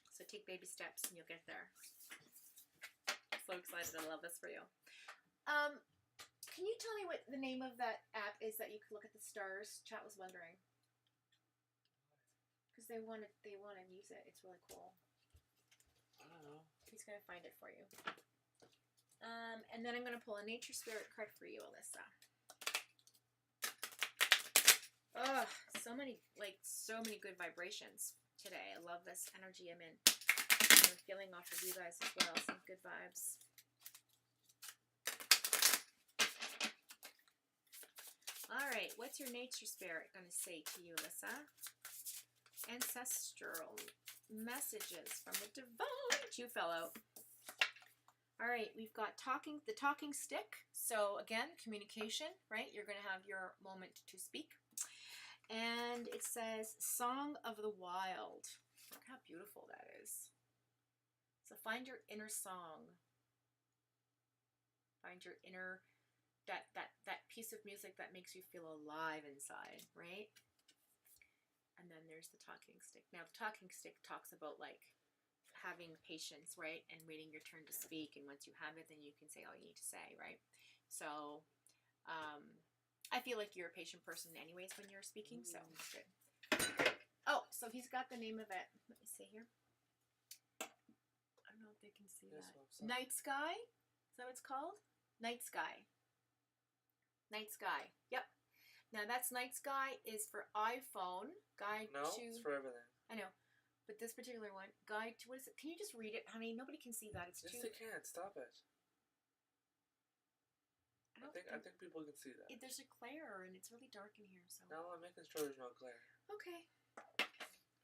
So take baby steps and you'll get there. I'm so excited. I love this for you. Can you tell me what the name of that app is that you can look at the stars? Chat was wondering. Because they want to use it. It's really cool. I don't know. He's going to find it for you. And then I'm going to pull a nature spirit card for you, Alyssa. Oh, so many good vibrations today. I love this energy I'm in. I'm feeling off of you guys as well. Some good vibes. All right, what's your nature spirit going to say to you, Alyssa? Ancestral messages from the divine. You fell out. All right, we've got the talking stick. So again, communication, right? You're going to have your moment to speak. And it says Song of the Wild. Look how beautiful that is. So find your inner song. Find your inner, that piece of music that makes you feel alive inside, right? And then there's the talking stick. Now the talking stick talks about like having patience, right? And waiting your turn to speak. And once you have it, then you can say all you need to say, right? So, I feel like you're a patient person anyways when you're speaking, so good. Oh, so he's got the name of it. Let me see here. I don't know if they can see that. Night Sky? Is that what it's called? Night Sky. Night Sky. Yep. Now that's Night Sky is for iPhone. Guide to... it's for everything. I know. But this particular one, guide to, what is it? Can you just read it, honey? Nobody can see that. It's yes, too... they can. Stop it. I think people can see that. There's a glare, and it's really dark in here, so... No, I'm making sure there's no glare. Okay.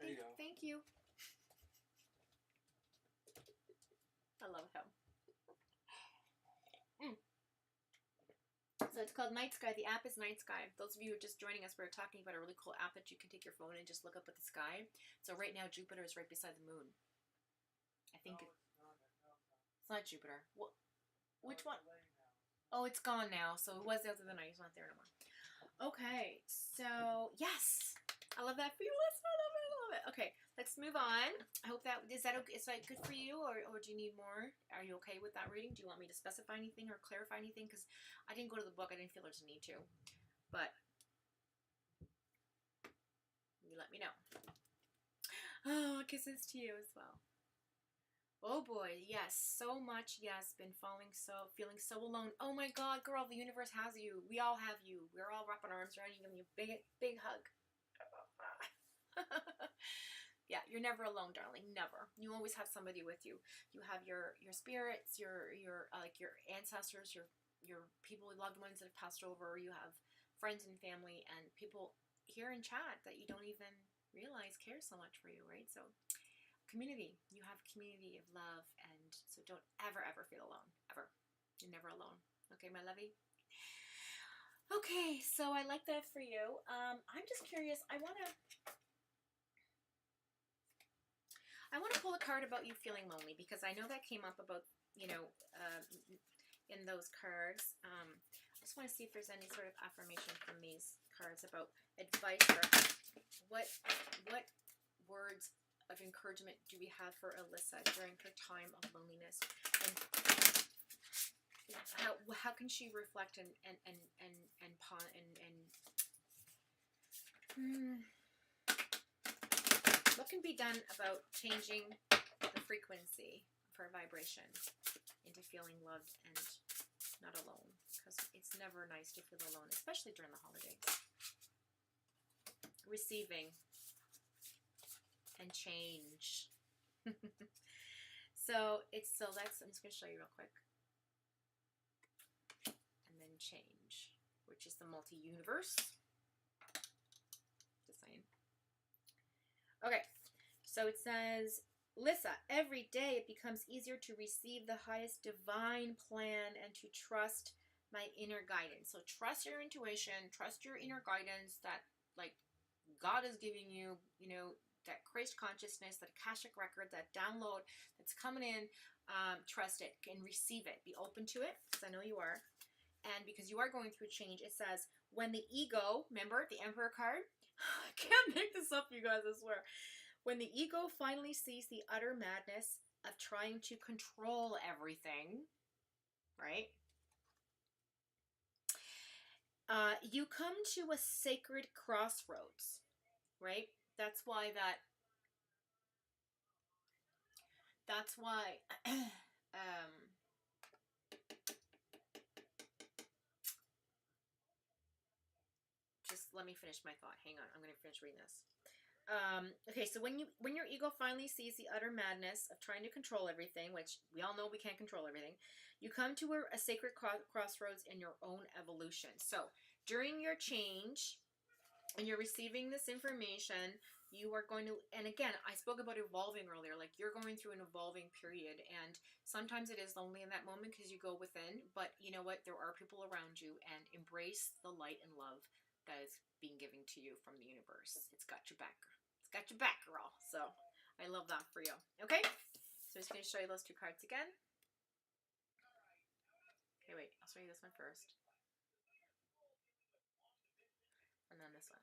There you go. Thank you. I love him. So it's called Night Sky. The app is Night Sky. Those of you who are just joining us, we're talking about a really cool app that you can take your phone and just look up at the sky. So right now, Jupiter is right beside the moon. I think it's not Jupiter. Well, which one? Oh, it's gone now. So it was the other night. It's not there anymore. Okay, so yes, I love that for you. I love it. Okay, let's move on. I hope that is that okay? Is that good for you, or do you need more? Are you okay with that reading? Do you want me to specify anything or clarify anything? Because I didn't go to the book. I didn't feel there's a need to, but you let me know. Oh, kisses to you as well. Oh boy, yes, so much, yes, been feeling so alone. Oh my God, girl, the universe has you. We all have you. We're all wrapping our arms around you, giving you a big hug. Yeah, you're never alone, darling, never. You always have somebody with you. You have your spirits, your like your ancestors, your people, loved ones that have passed over. You have friends and family and people here in chat that you don't even realize care so much for you, right? So community, you have community of love, and so don't ever feel alone, ever. You're never alone. Okay, my lovey? Okay, so I like that for you. I'm just curious. I want to pull a card about you feeling lonely, because I know that came up about, you know, in those cards. I just want to see if there's any sort of affirmation from these cards about advice, or what words of encouragement do we have for Alyssa during her time of loneliness, and how can she reflect and what can be done about changing the frequency of her vibration into feeling loved and not alone, because it's never nice to feel alone, especially during the holidays. Receiving and change. So that's, I'm just going to show you real quick. And then change, which is the multi-universe. Just saying. Okay, so it says, Lissa, every day it becomes easier to receive the highest divine plan and to trust my inner guidance. So trust your intuition, trust your inner guidance that, like, God is giving you, you know, that Christ consciousness, that Akashic record, that download that's coming in. Trust it and receive it. Be open to it, because I know you are. And because you are going through change, it says, when the ego, remember the Emperor card? I can't make this up, you guys, I swear. When the ego finally sees the utter madness of trying to control everything, right? You come to a sacred crossroads, right? That's why just let me finish my thought. Hang on, I'm going to finish reading this. Okay, so when your ego finally sees the utter madness of trying to control everything, which we all know we can't control everything, you come to a sacred crossroads in your own evolution. So during your change, and you're receiving this information, you are going to, and again, I spoke about evolving earlier, like you're going through an evolving period, and sometimes it is lonely in that moment because you go within, but you know what, there are people around you, and embrace the light and love that is being given to you from the universe. It's got your back. It's got your back, girl. So I love that for you. Okay? So I'm just going to show you those two cards again. Okay, wait. I'll show you this one first. And then this one.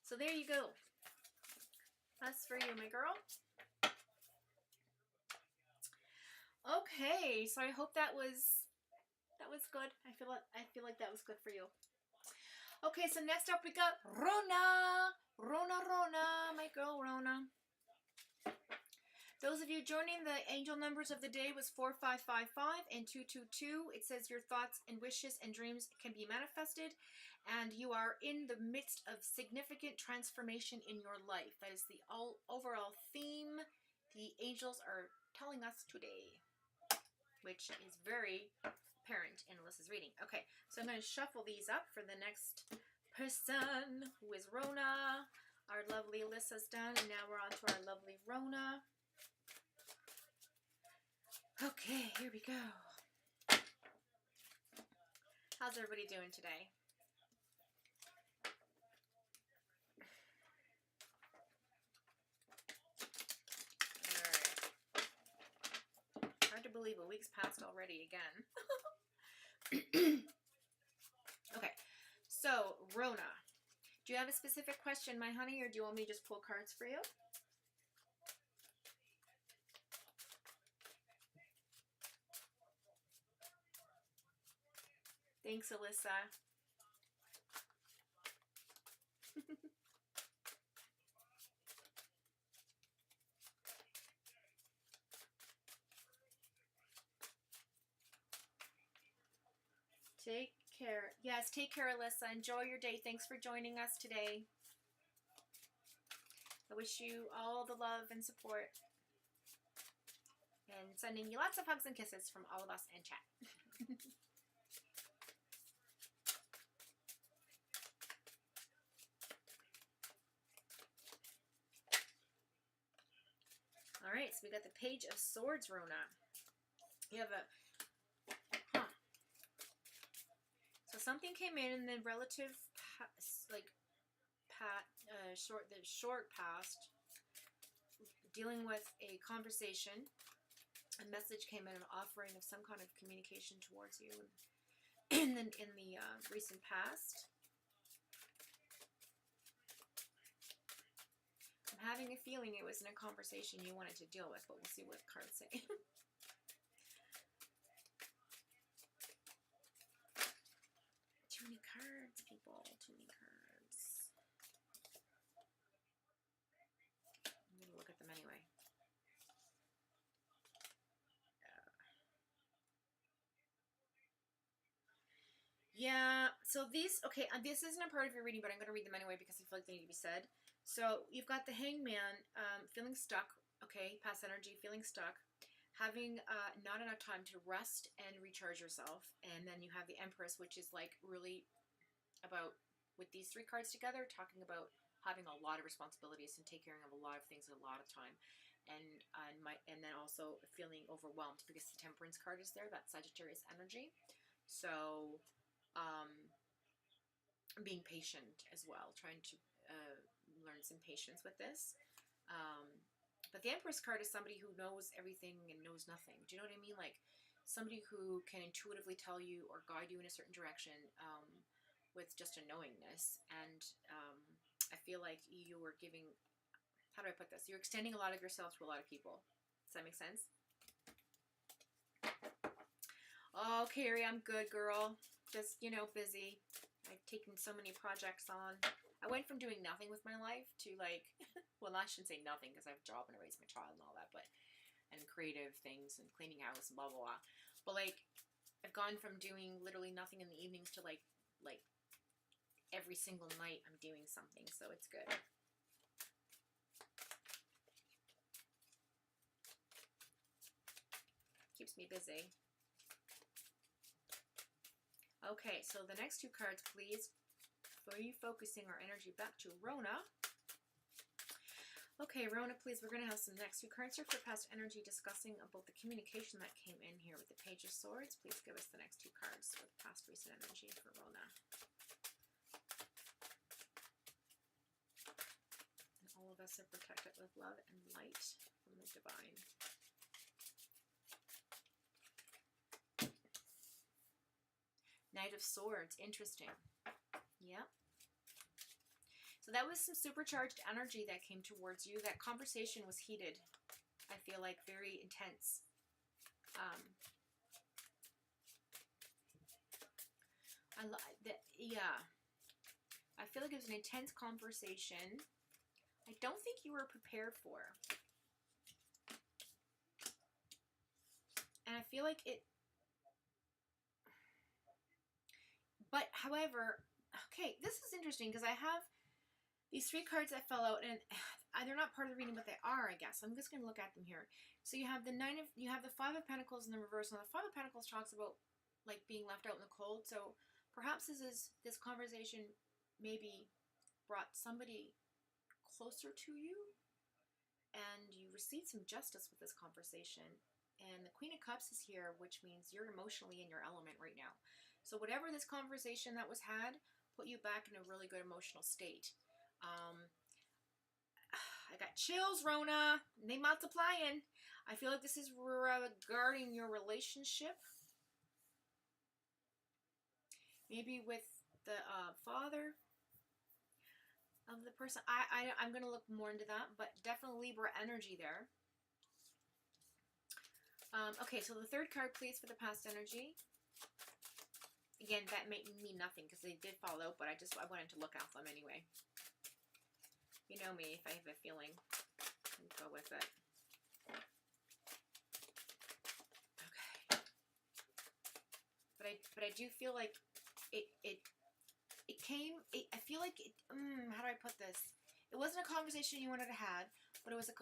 So there you go. That's for you, my girl. Okay, so I hope that was good. I feel like that was good for you. Okay, so next up we got Rona, my girl Rona. Those of you joining, the angel numbers of the day was 4555 and 222. It says your thoughts and wishes and dreams can be manifested, and you are in the midst of significant transformation in your life. That is the overall theme the angels are telling us today, which is very apparent in Alyssa's reading. Okay, so I'm going to shuffle these up for the next person, who is Rona. Our lovely Alyssa's done, and now we're on to our lovely Rona. Okay, here we go. How's everybody doing today? Alright. Hard to believe a week's passed already again. Okay, so Rona, do you have a specific question, my honey, or do you want me to just pull cards for you? Thanks, Alyssa. Take care. Yes, take care, Alyssa. Enjoy your day. Thanks for joining us today. I wish you all the love and support. And sending you lots of hugs and kisses from all of us in chat. All right, so we got the Page of Swords, Rona. You have a... So something came in the relative, short past, dealing with a conversation. A message came in, an offering of some kind of communication towards you in the recent past. I'm having a feeling it was in a conversation you wanted to deal with, but we'll see what cards say. Too many cards, people. Too many cards. I'm going to look at them anyway. Yeah, so these, okay, this isn't a part of your reading, but I'm going to read them anyway because I feel like they need to be said. So you've got the Hangman, feeling stuck, okay, past energy, feeling stuck, having not enough time to rest and recharge yourself. And then you have the Empress, which is like really about, with these three cards together, talking about having a lot of responsibilities and taking care of a lot of things at a lot of time. And then also feeling overwhelmed because the Temperance card is there, that Sagittarius energy. So being patient as well, trying to learn some patience with this. But the Empress card is somebody who knows everything and knows nothing. Do you know what I mean? Like somebody who can intuitively tell you or guide you in a certain direction with just a knowingness. And I feel like you were giving, how do I put this? You're extending a lot of yourself to a lot of people. Does that make sense? Oh, Carrie, I'm good, girl. Just, you know, busy. I've taken so many projects on. I went from doing nothing with my life to like, well, I shouldn't say nothing because I have a job and I raise my child and all that, but, and creative things and cleaning house and blah, blah, blah. But like, I've gone from doing literally nothing in the evenings to like every single night I'm doing something, so it's good. Keeps me busy. Okay, so the next two cards, please. Refocusing our energy back to Rona. Okay, Rona, please, we're going to have some next two cards here for past energy discussing about the communication that came in here with the Page of Swords. Please give us the next two cards for the past recent energy for Rona. And all of us are protected with love and light from the divine. Knight of Swords, interesting. Yep. So that was some supercharged energy that came towards you. That conversation was heated. I feel like very intense. Yeah. I feel like it was an intense conversation. I don't think you were prepared for. And I feel like it... But, however... Okay, this is interesting because I have these 3 cards that fell out, and they're not part of the reading, but they are, I guess. I'm just going to look at them here. So you have the Five of Pentacles in the reverse, and the Five of Pentacles talks about like being left out in the cold. So perhaps this conversation maybe brought somebody closer to you, and you received some justice with this conversation. And the Queen of Cups is here, which means you're emotionally in your element right now. So whatever this conversation that was had put you back in a really good emotional state. I got chills, Rona. They multiplying. I feel like this is regarding your relationship. Maybe with the father of the person. I'm going to look more into that, but definitely Libra energy there. Okay, so the 3rd card, please, for the past energy. Again, that may mean nothing because they did fall out, but I wanted to look at them anyway. You know me, if I have a feeling, I'll go with it. Okay. But I do feel like it came, I feel like how do I put this? It wasn't a conversation you wanted to have, but it was a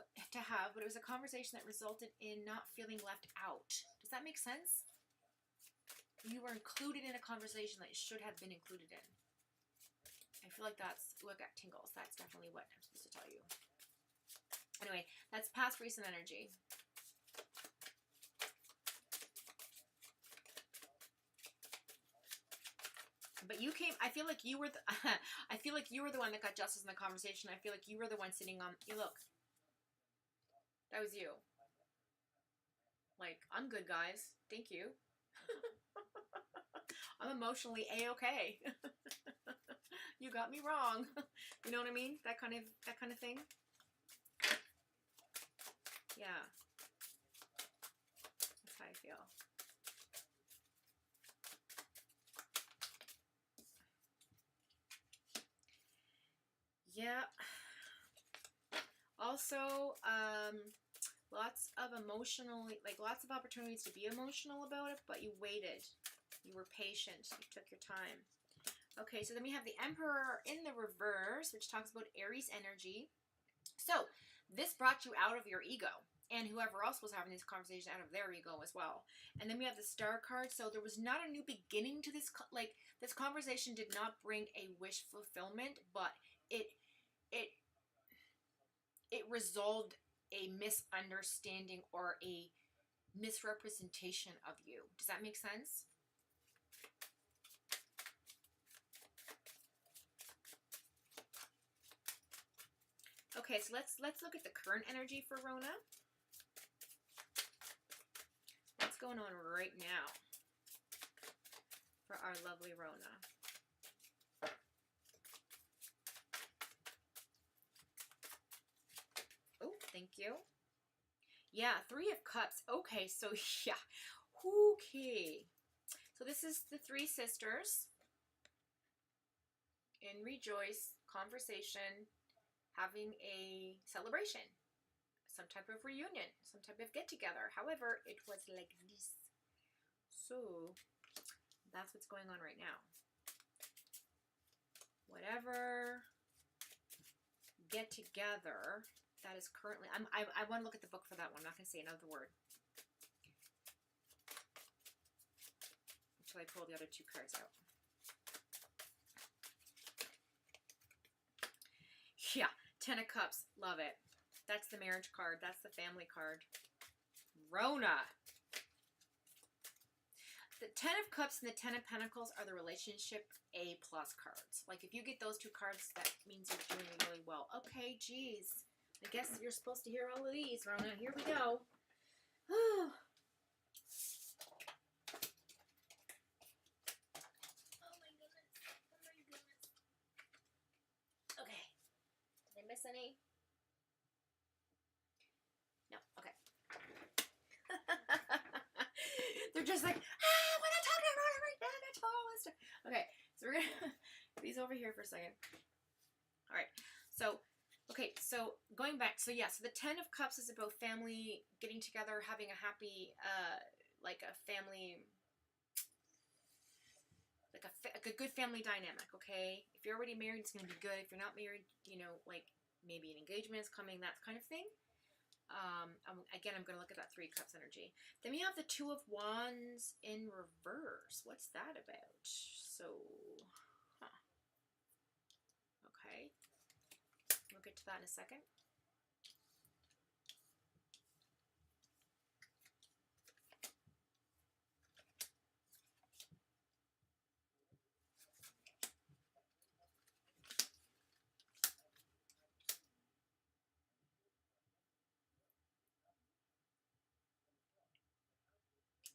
conversation that resulted in not feeling left out. Does that make sense? You were included in a conversation that you should have been included in. I feel like that's, look, I got tingles. That's definitely what I'm supposed to tell you. Anyway, that's past recent energy. But you came, I feel like you were the, I feel like you were the one that got justice in the conversation. I feel like you were the one sitting on, you look. That was you. Like, I'm good, guys. Thank you. I'm emotionally A-okay. You got me wrong. You know what I mean? That kind of thing. Yeah. That's how I feel. Yeah. Also, lots of lots of opportunities to be emotional about it, but you waited. You were patient. You took your time. Okay, so then we have the Emperor in the reverse, which talks about Aries energy. So this brought you out of your ego, and whoever else was having this conversation out of their ego as well. And then we have the Star card. So there was not a new beginning to this. Like, this conversation did not bring a wish fulfillment, but it resolved a misunderstanding or a misrepresentation of you. Does that make sense? Okay, so let's look at the current energy for Rona. What's going on right now for our lovely Rona? Oh, thank you. Yeah, 3 of Cups. Okay, so yeah. Okay. So this is the 3 sisters in Rejoice conversation, having a celebration, some type of reunion, some type of get-together. However, it was like this. So that's what's going on right now. Whatever get-together that is currently... I want to look at the book for that one. I'm not going to say another word until I pull the other 2 cards out. Yeah, 10 of Cups. Love it. That's the marriage card. That's the family card. Rona. The 10 of Cups and the 10 of Pentacles are the relationship A+ cards. Like, if you get those 2 cards, that means you're doing really well. Okay, geez. I guess you're supposed to hear all of these, Rona. Here we go. Oh. Did I miss any? No. Okay. They're just like, we're not talking about it right now. That's all. Okay, so we're gonna put these over here for a second. All right. So, okay. So going back. So yeah. So the 10 of Cups is about family getting together, having a happy like a family, like a good family dynamic, okay? If you're already married, it's going to be good. If you're not married, you know, like maybe an engagement is coming, that kind of thing. Again, I'm going to look at that 3 Cups energy. Then we have the 2 of Wands in reverse. What's that about? So, okay. We'll get to that in a second.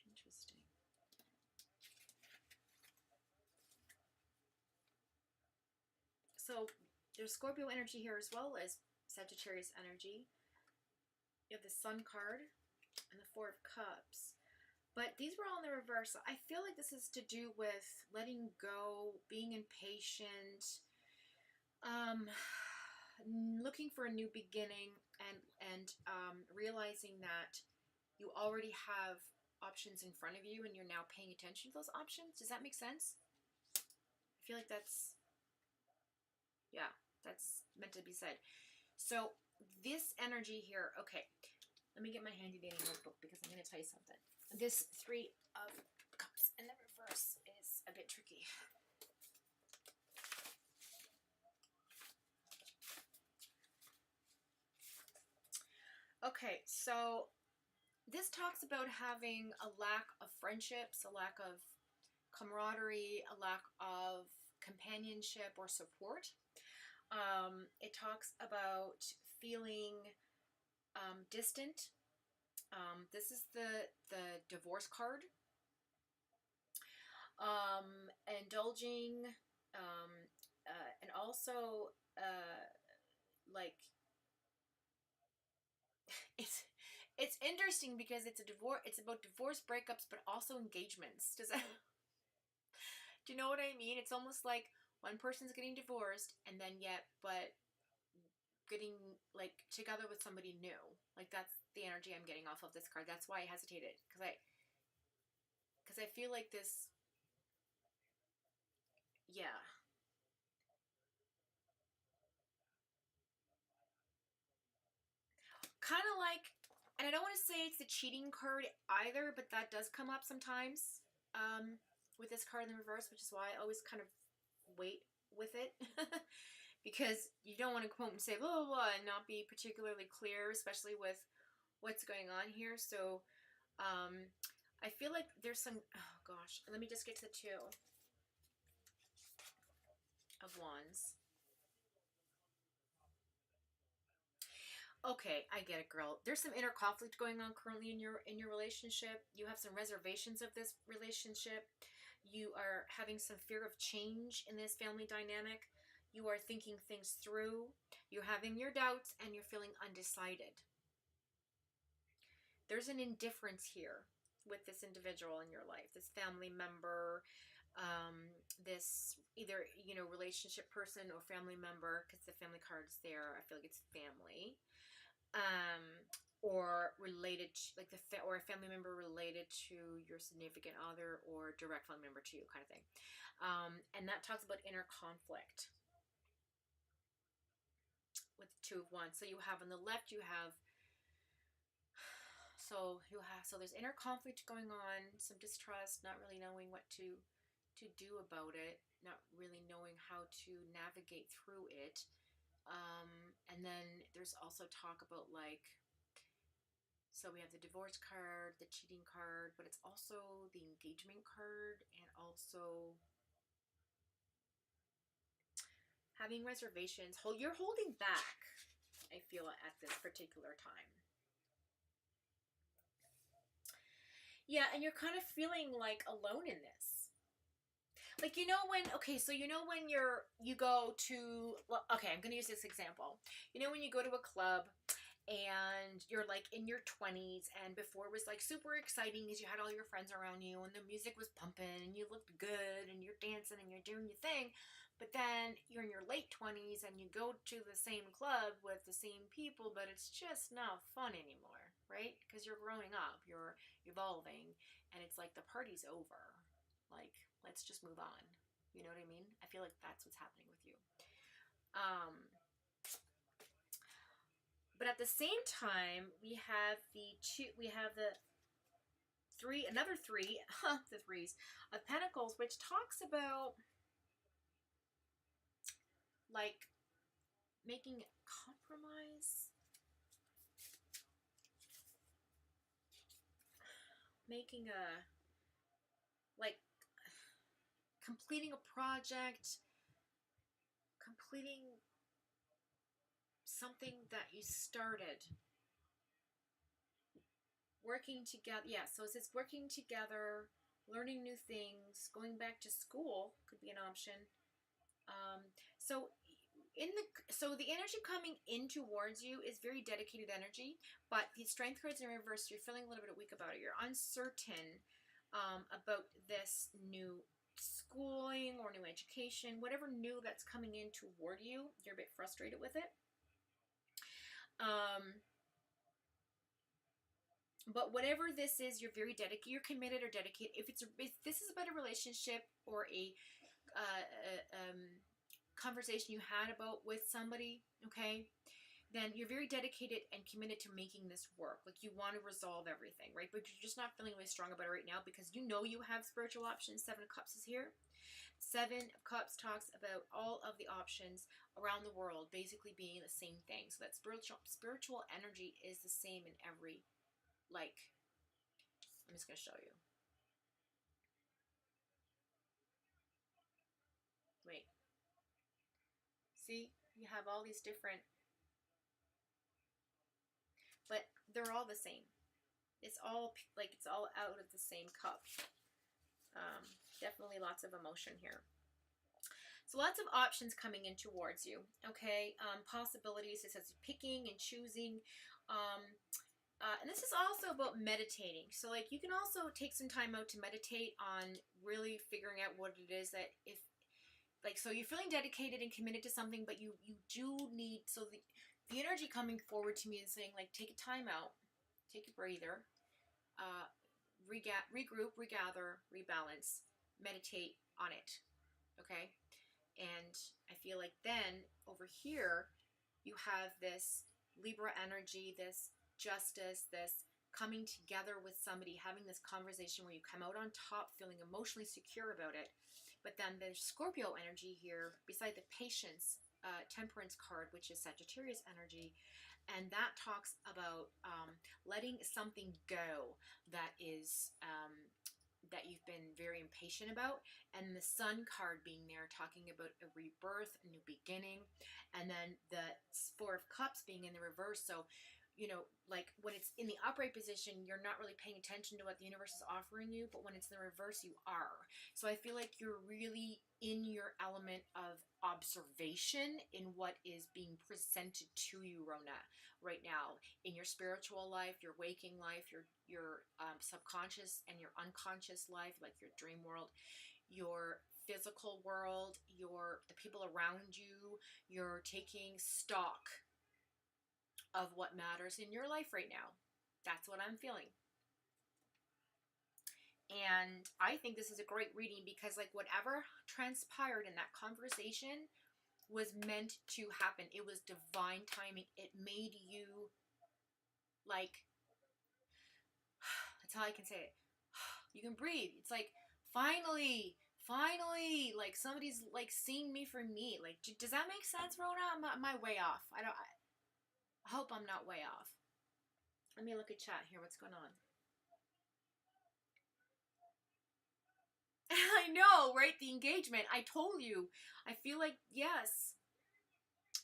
Interesting. So there's Scorpio energy here as well as Sagittarius energy. You have the Sun card and the 4 of Cups. But these were all in the reverse. I feel like this is to do with letting go, being impatient, looking for a new beginning, and realizing that you already have options in front of you and you're now paying attention to those options. Does that make sense? I feel like that's, yeah, that's meant to be said. So this energy here, okay, let me get my handy dandy notebook because I'm going to tell you something. This 3 of Cups in the reverse is a bit tricky. Okay, so this talks about having a lack of friendships, a lack of camaraderie, a lack of companionship or support. It talks about feeling distant. This is the divorce card. Indulging, and also like it's interesting because it's a divorce. It's about divorce breakups, but also engagements. Does that? Do you know what I mean? It's almost like one person's getting divorced, and then but getting like together with somebody new. Like that's the energy I'm getting off of this card. That's why I hesitated because I feel like this. Yeah. Kind of like, and I don't want to say it's the cheating card either, but that does come up sometimes with this card in the reverse, which is why I always kind of wait with it. Because you don't want to come home and say blah, blah, blah, and not be particularly clear, especially with what's going on here. So I feel like there's some, oh gosh, let me just get to the 2 of Wands. Okay, I get it, girl. There's some inner conflict going on currently in your relationship. You have some reservations of this relationship. You are having some fear of change in this family dynamic. You are thinking things through. You're having your doubts and you're feeling undecided. There's an indifference here with this individual in your life, this family member, this either, you know, relationship person or family member, because the family card is there. I feel like it's family. Or related to, like or a family member related to your significant other or direct family member to you, kind of thing. And that talks about inner conflict with the 2 of Wands. So you have on the left, you have so there's inner conflict going on, some distrust, not really knowing what to do about it, not really knowing how to navigate through it. And then there's also talk about like, so we have the divorce card, the cheating card, but it's also the engagement card and also having reservations. You're holding back, I feel, at this particular time. Yeah, and you're kind of feeling like alone in this. Like, you know when, okay, so you know when you go to, well, okay, I'm going to use this example. You know when you go to a club and you're like in your 20s and before it was like super exciting because you had all your friends around you and the music was pumping and you looked good and you're dancing and you're doing your thing, but then you're in your late 20s and you go to the same club with the same people, but it's just not fun anymore. right? Because you're growing up, you're evolving, and it's like the party's over. Like, let's just move on. You know what I mean? I feel like that's what's happening with you. But at the same time, we have the another three, the threes of Pentacles, which talks about like making a compromise, making a, like, completing a project, completing something that you started, working together. Yeah, so it says working together, learning new things, going back to school could be an option. So the energy coming in towards you is very dedicated energy, but the strength card's in reverse. You're feeling a little bit weak about it. You're uncertain about this new schooling or new education, whatever new that's coming in toward you. You're a bit frustrated with it. But whatever this is, you're very dedicated. You're committed or dedicated. If this is about a relationship or a conversation you had about with somebody, okay, then you're very dedicated and committed to making this work. Like, you want to resolve everything, right? But you're just not feeling really strong about it right now because you know you have spiritual options. 7 of Cups is here. 7 of Cups talks about all of the options around the world basically being the same thing. So that spiritual energy is the same in every, like, I'm just going to show you. Wait. See? You have all these different, but they're all the same. It's all like, it's all out of the same cup. Definitely lots of emotion here. So lots of options coming in towards you. Okay, possibilities. It says picking and choosing. And this is also about meditating. So, like, you can also take some time out to meditate on really figuring out what it is that, if, like, so you're feeling dedicated and committed to something, but you do need, so the energy coming forward to me is saying, like, take a time out, take a breather, regroup, regather, rebalance, meditate on it, okay? And I feel like then over here you have this Libra energy, this justice, this coming together with somebody, having this conversation where you come out on top, feeling emotionally secure about it. But then there's Scorpio energy here beside the patience, temperance card, which is Sagittarius energy. And that talks about letting something go that is that you've been very impatient about, and the Sun card being there talking about a rebirth, a new beginning, and then the 4 of Cups being in the reverse. So, you know, like, when it's in the upright position, you're not really paying attention to what the universe is offering you, but when it's in the reverse, you are. So I feel like you're really in your element of observation in what is being presented to you, Rona, right now, in your spiritual life, your waking life, your subconscious and your unconscious life, like your dream world, your physical world, the people around you. You're taking stock of what matters in your life right now. That's what I'm feeling. And I think this is a great reading because, like, whatever transpired in that conversation was meant to happen. It was divine timing. It made you, like, that's how I can say it. You can breathe. It's like, finally, like, somebody's, like, seeing me for me. Like, does that make sense, Rona? Am I way off? I hope I'm not way off. Let me look at chat here. What's going on? I know, right? The engagement. I told you. I feel like, yes.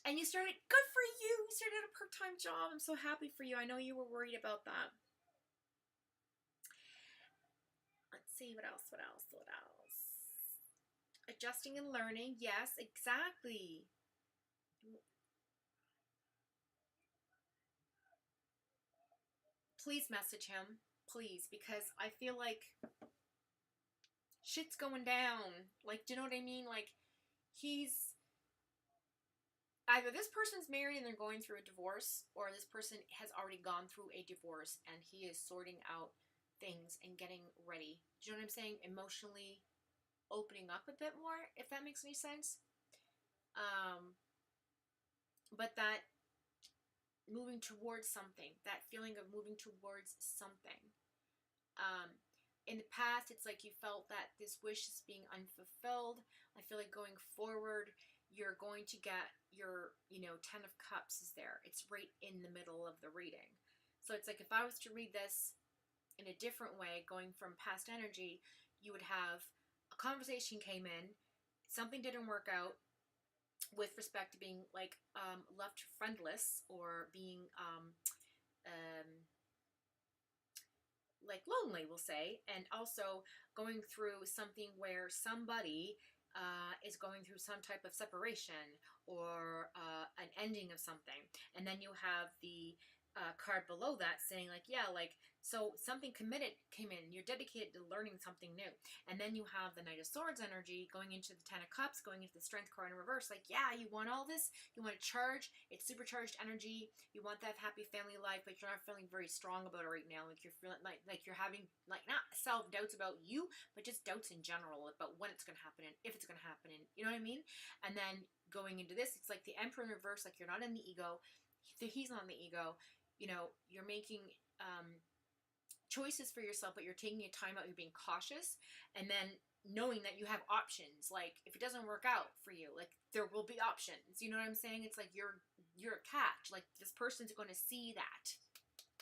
And you started, good for you. You started a part-time job. I'm so happy for you. I know you were worried about that. Let's see, what else? Adjusting and learning. Yes, exactly. Please message him. Please, because I feel like shit's going down. Like, do you know what I mean? Like, he's either this person's married and they're going through a divorce, or this person has already gone through a divorce and he is sorting out things and getting ready. Do you know what I'm saying? Emotionally opening up a bit more, if that makes any sense. But that moving towards something, that feeling of moving towards something. In the past, it's like you felt that this wish is being unfulfilled. I feel like going forward, you're going to get your, 10 of Cups is there. It's right in the middle of the reading. So it's like if I was to read this in a different way, going from past energy, you would have a conversation came in, something didn't work out with respect to being like left friendless or being like lonely, we'll say, and also going through something where somebody is going through some type of separation or an ending of something, and then you have the card below that saying like, yeah, like, so something committed came in, you're dedicated to learning something new. And then you have the Knight of Swords energy going into the 10 of Cups, going into the Strength card in reverse. Like, yeah, you want all this, you want to charge, it's supercharged energy, you want that happy family life, but you're not feeling very strong about it right now. Like you're feeling like you're having like not self-doubts about you, but just doubts in general about when it's going to happen and if it's going to happen, and you know what I mean? And then going into this, it's like the Emperor in reverse, like you're not in the ego, he's not in the ego. You're making choices for yourself, but you're taking a time out, you're being cautious, and then knowing that you have options. Like, if it doesn't work out for you, like, there will be options. You know what I'm saying? It's like you're a catch. Like, this person's going to see that,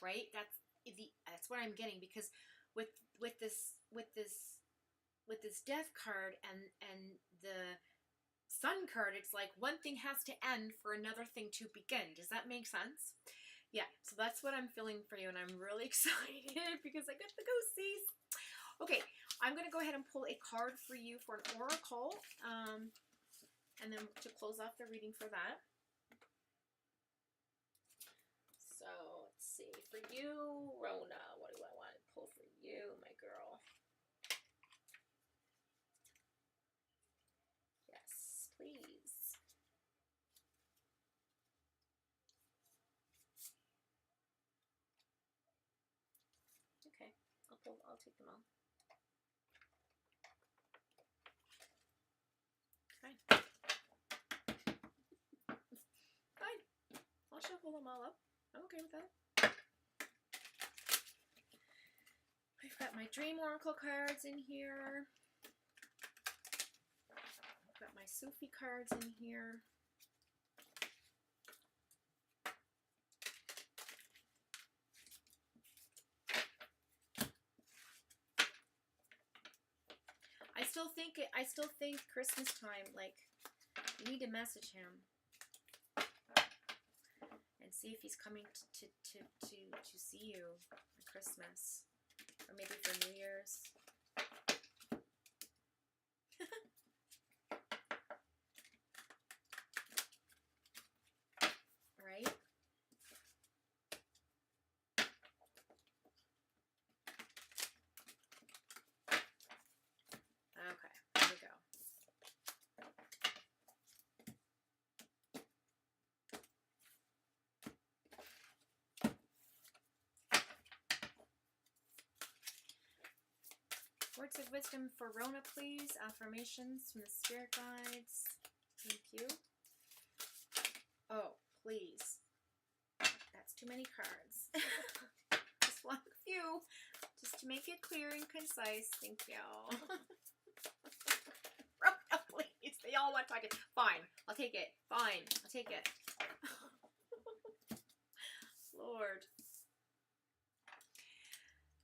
right? That's what I'm getting, because with this Death card and the Sun card, it's like one thing has to end for another thing to begin. Does that make sense? Yeah, so that's what I'm feeling for you, and I'm really excited because I get to go see. Okay, I'm going to go ahead and pull a card for you for an oracle, and then to close off the reading for that. So, let's see. For you, Rona, what do I want to pull for you, my girl? Yes, please. Okay, I'll take them all. Fine. Fine. I'll shuffle them all up. I'm okay with that. I've got my Dream Oracle cards in here. I've got my Sufi cards in here. I still think Christmas time, like, you need to message him and see if he's coming to see you at Christmas, or maybe for New Year's. Right? Okay, here we go. Words of wisdom for Rona, please. Affirmations from the spirit guides. Thank you. Oh, please. That's too many cards. Just want a few, just to make it clear and concise. Thank you. Rona, please. They all want to talk. Fine. I'll take it. Fine. I'll take it. Lord.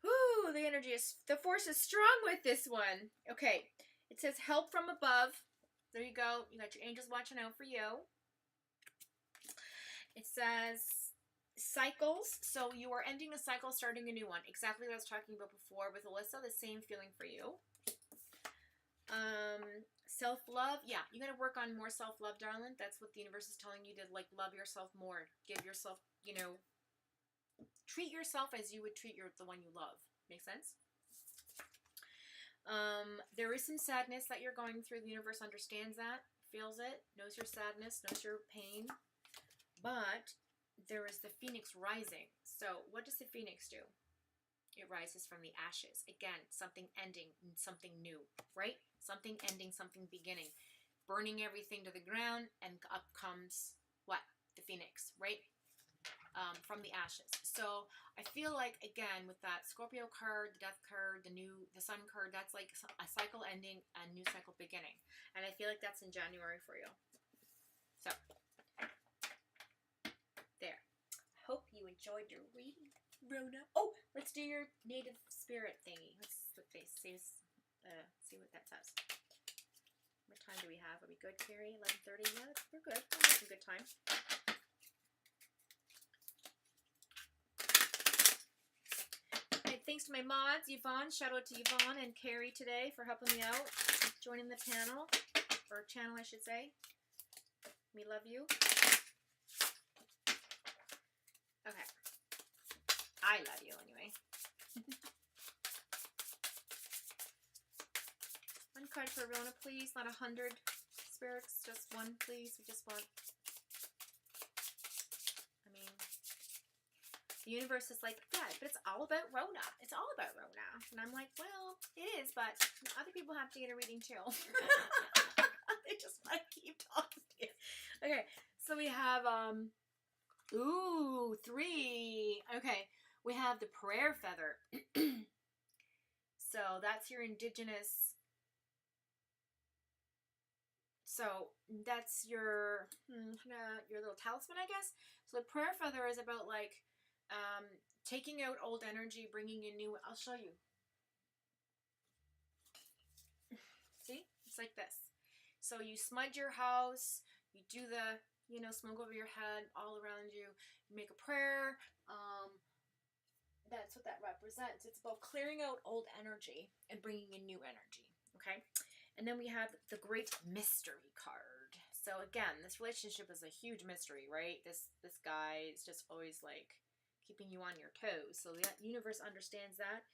Ooh, the force is strong with this one. Okay, it says help from above. There you go. You got your angels watching out for you. It says cycles. So you are ending a cycle, starting a new one. Exactly what I was talking about before with Alyssa. The same feeling for you. Self-love. Yeah, you got to work on more self-love, darling. That's what the universe is telling you, to like love yourself more. Give yourself, treat yourself as you would treat the one you love. Make sense? There is some sadness that you're going through. The universe understands that, feels it, knows your sadness, knows your pain. But there is the phoenix rising. So what does the phoenix do? It rises from the ashes. Again, something ending, something new, right? Something ending, something beginning. Burning everything to the ground, and up comes what? The phoenix, right? From the ashes. So I feel like, again, with that Scorpio card, the death card, the sun card, that's like a cycle ending, a new cycle beginning. And I feel like that's in January for you. So, there. I hope you enjoyed your reading, Rona. Oh, let's do your native spirit thingy. Let's see what that says. What time do we have? Are we good, Carrie? 11:30? Yeah, we're good. We're having a good time. Thanks to my mods, Yvonne. Shout out to Yvonne and Carrie today for helping me out, joining the panel, or channel, I should say. We love you. Okay. I love you anyway. One card for Rona, please. Not 100 spirits, just one, please. We just want... The universe is like, yeah, but it's all about Rona. It's all about Rona. And I'm like, well, it is, but other people have to get a reading too. They just want to keep talking to you. Okay, so we have, 3. Okay, we have the prayer feather. So that's your indigenous, so that's your little talisman, I guess. So the prayer feather is about like, taking out old energy, bringing in new. I'll show you. See? It's like this. So you smudge your house, you do the, smoke over your head, all around you. You make a prayer. That's what that represents. It's about clearing out old energy and bringing in new energy. Okay? And then we have the Great Mystery card. So again, this relationship is a huge mystery, right? This guy is just always like keeping you on your toes. So the universe understands that.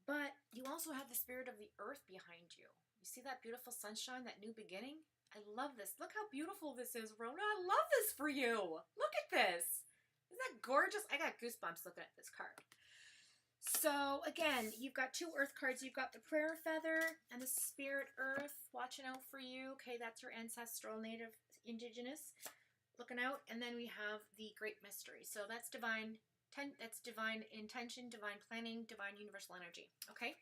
But you also have the spirit of the earth behind you. You see that beautiful sunshine, that new beginning? I love this. Look how beautiful this is, Rona. I love this for you. Look at this. Isn't that gorgeous? I got goosebumps looking at this card. So again, you've got 2 earth cards. You've got the prayer feather and the spirit earth watching out for you. Okay, that's your ancestral, native, indigenous looking out. And then we have the great mystery. So that's divine. That's divine intention, divine planning, divine universal energy. Okay?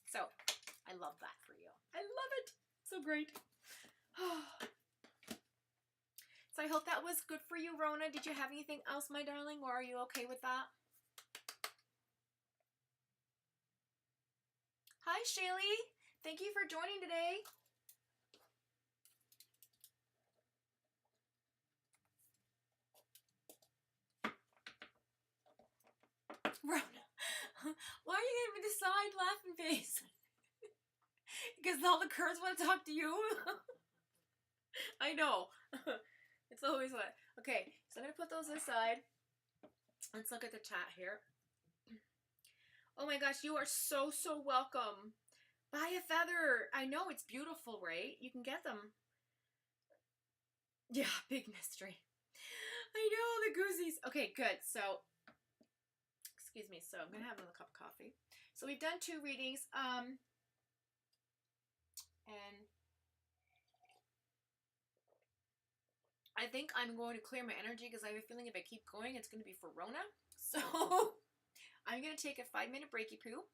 So, I love that for you. I love it. So great. So I hope that was good for you, Rona. Did you have anything else, my darling, or are you okay with that? Hi, Shaylee. Thank you for joining today. Rona, why are you giving me the side laughing face? Because all the cards want to talk to you? I know. It's always what. Okay, so I'm going to put those aside. Let's look at the chat here. Oh my gosh, you are so, so welcome. Buy a feather. I know, it's beautiful, right? You can get them. Yeah, big mystery. I know, the goozies. Okay, good. So... Excuse me, so I'm going to have another cup of coffee. So we've done 2 readings, and I think I'm going to clear my energy because I have a feeling if I keep going, it's going to be for Rona. So I'm going to take a 5-minute breaky poo,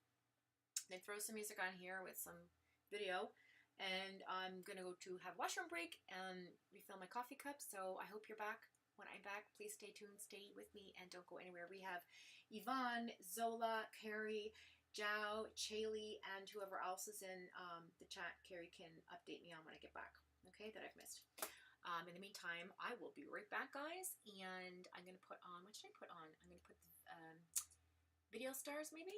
then throw some music on here with some video, and I'm going to go to have a washroom break and refill my coffee cup. So I hope you're back. When I'm back, please stay tuned, stay with me, and don't go anywhere. We have Yvonne, Zola, Carrie, Jao, Chaley, and whoever else is in the chat. Carrie can update me on when I get back, okay, that I've missed. In the meantime, I will be right back, guys, and I'm going to put on, what should I put on? I'm going to put video stars, maybe?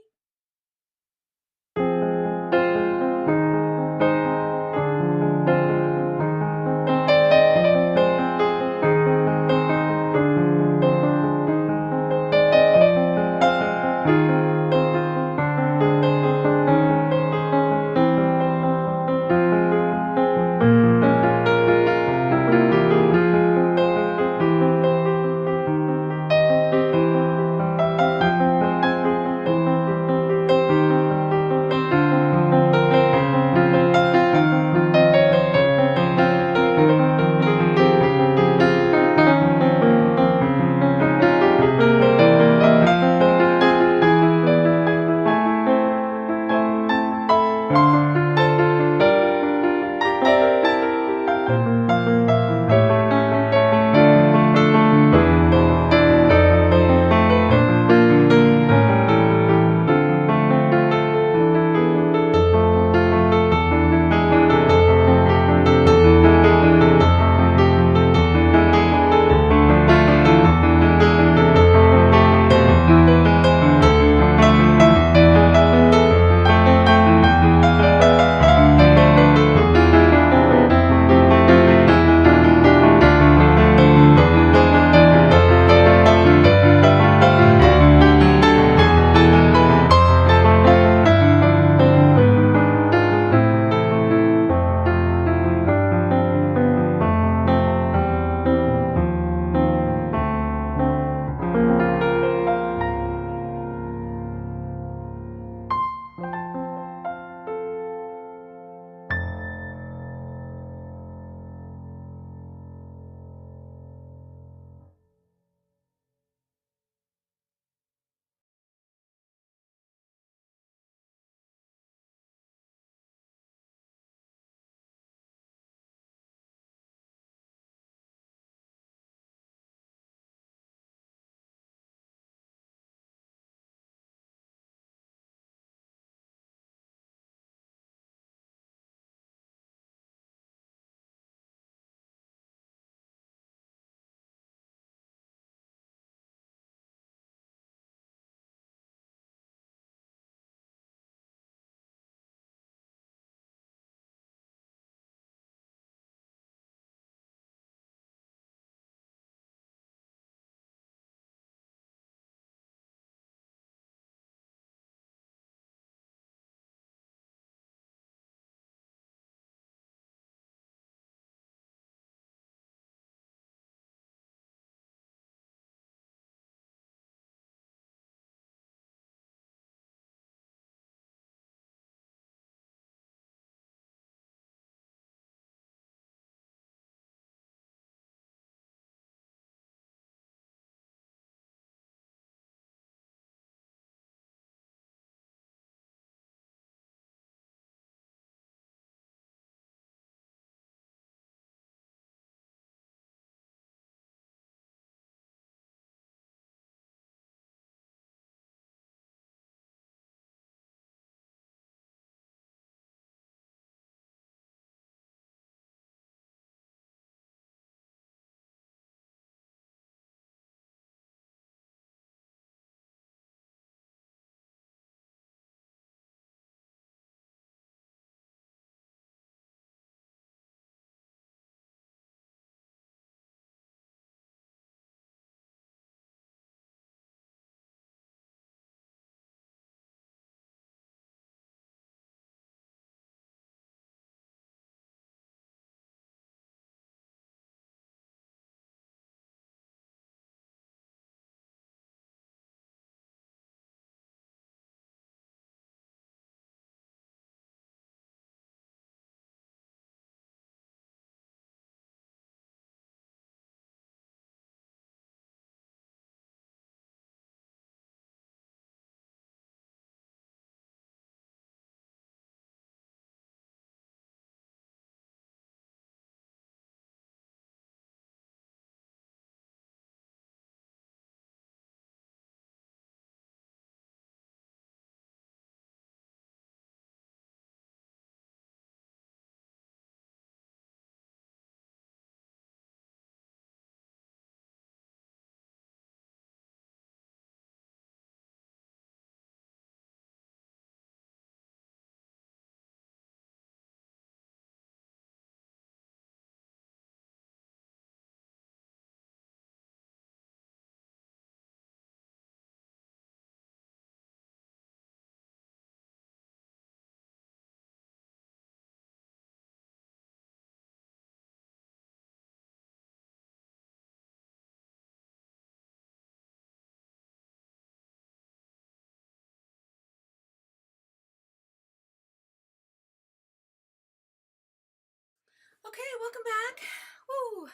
Okay, welcome back. Woo!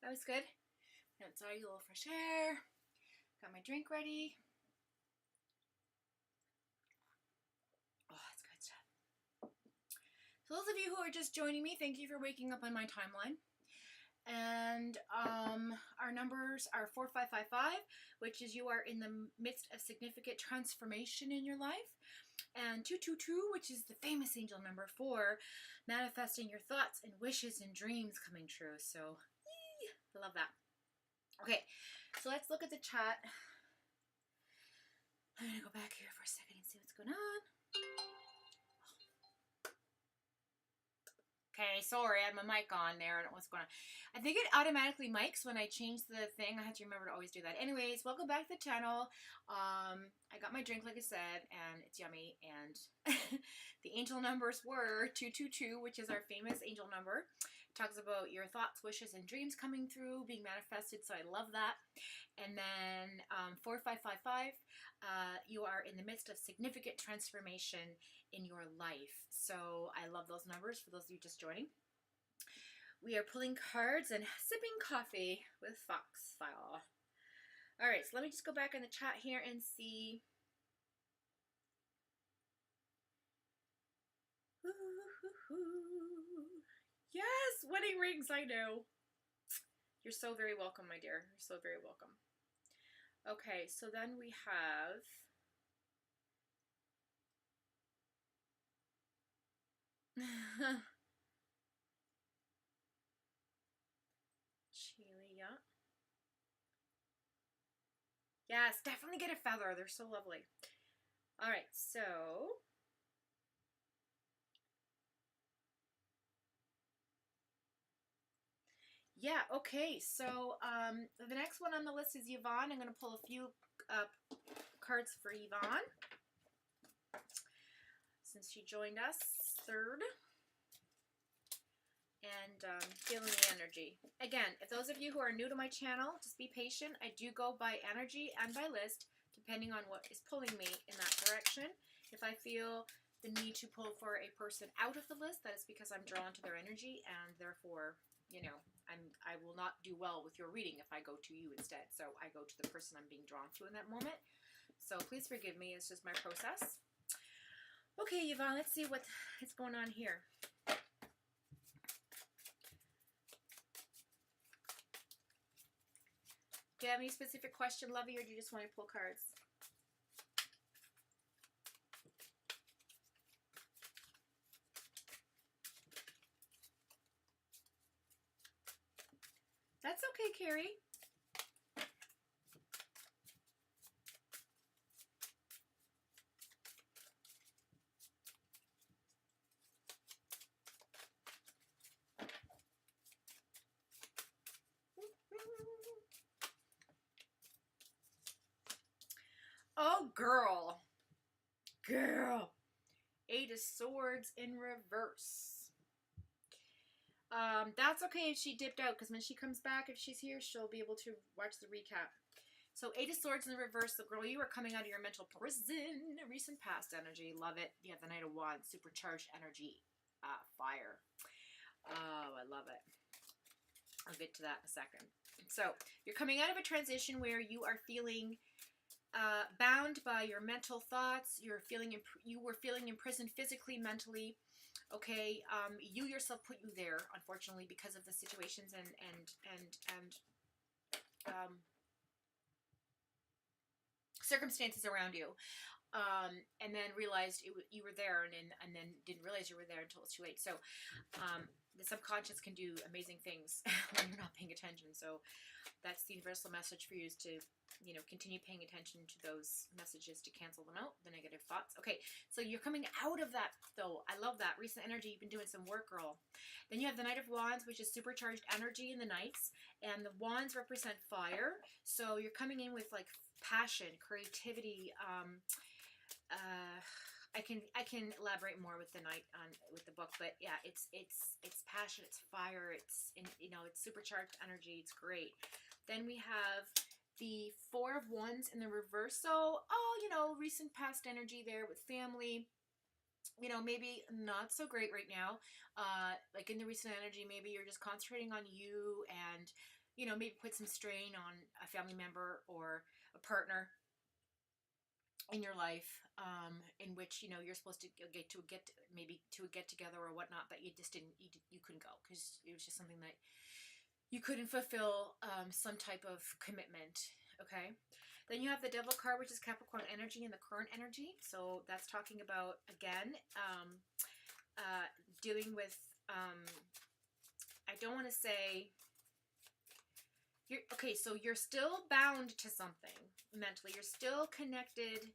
That was good. Outside, a little fresh air. Got my drink ready. Oh, that's good stuff. So those of you who are just joining me, thank you for waking up on my timeline. And our numbers are 4555, which is you are in the midst of significant transformation in your life. And 222, which is the famous angel number for manifesting your thoughts and wishes and dreams coming true. So, I love that. Okay, so let's look at the chat. I'm going to go back here for a second and see what's going on. Okay, sorry, I had my mic on there. I don't know what's going on. I think it automatically mics when I change the thing. I have to remember to always do that. Anyways, welcome back to the channel. I got my drink, like I said, and it's yummy. And the angel numbers were 222, which is our famous angel number. It talks about your thoughts, wishes, and dreams coming through, being manifested, so I love that. And then 4555, you are in the midst of significant transformation in your life. So I love those numbers for those of you just joining. We are pulling cards and sipping coffee with Foxfire. All right, so let me just go back in the chat here and see. Yes, wedding rings, I know. You're so very welcome, my dear. You're so very welcome. Okay, so then we have Chile, yeah. Yes, definitely get a feather. They're so lovely. All right, so yeah, okay. So the next one on the list is Yvonne. I'm going to pull a few cards for Yvonne since she joined us third. And feeling the energy. Again, if those of you who are new to my channel, just be patient. I do go by energy and by list, depending on what is pulling me in that direction. If I feel the need to pull for a person out of the list, that is because I'm drawn to their energy, and therefore, you know, I will not do well with your reading if I go to you instead. So I go to the person I'm being drawn to in that moment. So please forgive me. It's just my process. Okay, Yvonne, let's see what is going on here. Do you have any specific question, Lovey, or do you just want to pull cards? That's okay, Carrie. Oh, girl. Girl. Eight of Swords in reverse. That's okay if she dipped out, because when she comes back, if she's here, she'll be able to watch the recap. So Eight of Swords in the reverse. The girl, you are coming out of your mental prison. Recent past energy. Love it. You have the Knight of Wands. Supercharged energy. Fire. Oh, I love it. I'll get to that in a second. So you're coming out of a transition where you are feeling bound by your mental thoughts. You were feeling imprisoned physically, mentally. Okay, you yourself put you there, unfortunately, because of the situations and circumstances around you. And then realized you were there, and then didn't realize you were there until it's too late. So the subconscious can do amazing things when you're not paying attention. So that's the universal message for you, is to, you know, continue paying attention to those messages to cancel them out, the negative thoughts. Okay, so you're coming out of that, though. I love that. Recent energy, you've been doing some work, girl. Then you have the Knight of Wands, which is supercharged energy in the Knights, and the Wands represent fire. So you're coming in with, like, passion, creativity. I can elaborate more with the Knight with the book, but yeah, it's passion, it's fire, it's supercharged energy. It's great. Then we have the Four of Wands in the reverse. So, recent past energy there with family. you know, maybe not so great right now. Like in the recent energy, maybe you're just concentrating on you and, you know, maybe put some strain on a family member or a partner in your life, in which, you know, you're supposed to get maybe to a get together or whatnot, but you just didn't, you couldn't go because it was just something that you couldn't fulfill, some type of commitment. Okay. Then you have the Devil card, which is Capricorn energy and the current energy. So that's talking about, again, dealing with, I don't want to say, okay, so you're still bound to something mentally. You're still connected,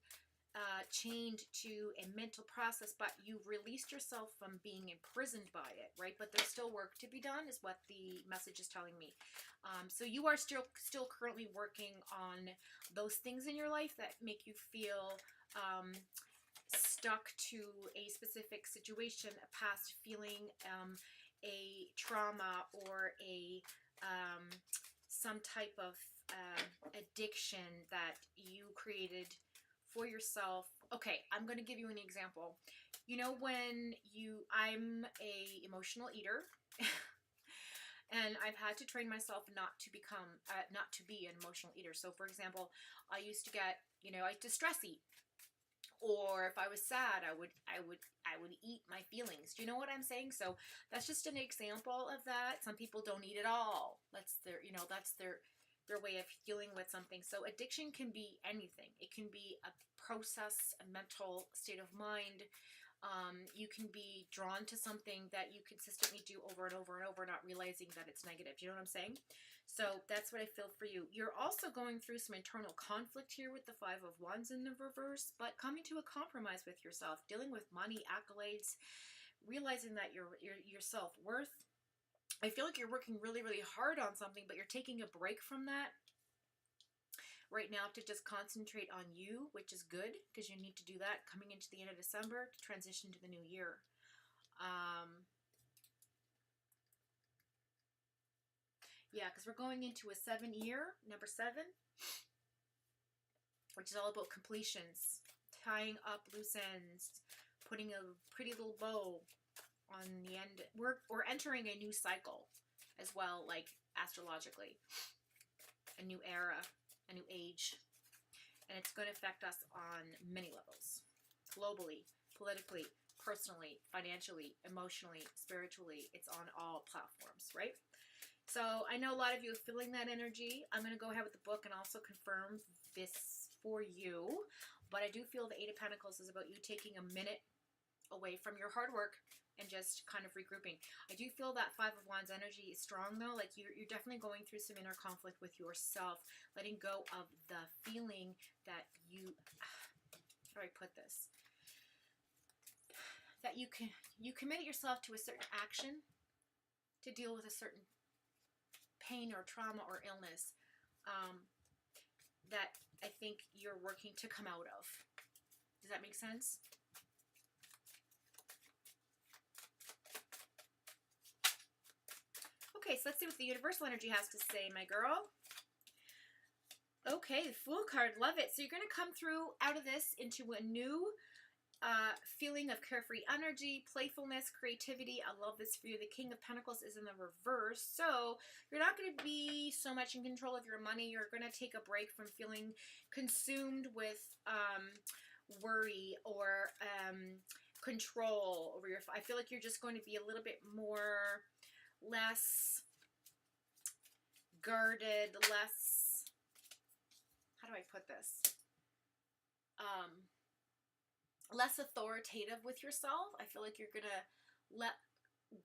chained to a mental process, but you've released yourself from being imprisoned by it, right? But there's still work to be done, is what the message is telling me. So you are still currently working on those things in your life that make you feel stuck to a specific situation, a past feeling, a trauma, or a some type of addiction that you created for yourself. Okay, I'm going to give you an example. You know, when I'm a emotional eater, and I've had to train myself not to be an emotional eater. So, for example, I used to get, you know, I used to stress eat, or if I was sad, I would eat my feelings. Do you know what I'm saying? So that's just an example of that. Some people don't eat at all. That's their way of dealing with something. So addiction can be anything. It can be a process, a mental state of mind. You can be drawn to something that you consistently do over and over and over, not realizing that it's negative. Do you know what I'm saying? So that's what I feel for you. You're also going through some internal conflict here with the Five of Wands in the reverse, but coming to a compromise with yourself, dealing with money, accolades, realizing that your self-worth. I feel like you're working really, really hard on something, but you're taking a break from that right now to just concentrate on you, which is good because you need to do that coming into the end of December to transition to the new year. Yeah, because we're going into a 7-year, number 7, which is all about completions, tying up loose ends, putting a pretty little bow on the end. We're entering a new cycle as well, like astrologically, a new era, a new age, and it's going to affect us on many levels, globally, politically, personally, financially, emotionally, spiritually. It's on all platforms, right? So I know a lot of you are feeling that energy. I'm going to go ahead with the book and also confirm this for you, but I do feel the Eight of Pentacles is about you taking a minute away from your hard work and just kind of regrouping. I do feel that Five of Wands energy is strong though. Like you're definitely going through some inner conflict with yourself, letting go of the feeling that you, how do I put this? That you committed yourself to a certain action to deal with a certain pain or trauma or illness, that I think you're working to come out of. Does that make sense? Okay, so let's see what the universal energy has to say, my girl. Okay, the Fool card, love it. So you're going to come through out of this into a new feeling of carefree energy, playfulness, creativity. I love this for you. The King of Pentacles is in the reverse. So you're not going to be so much in control of your money. You're going to take a break from feeling consumed with worry or control over your... I feel like you're just going to be a little bit more... less guarded, less, how do I put this? Less authoritative with yourself. I feel like you're gonna let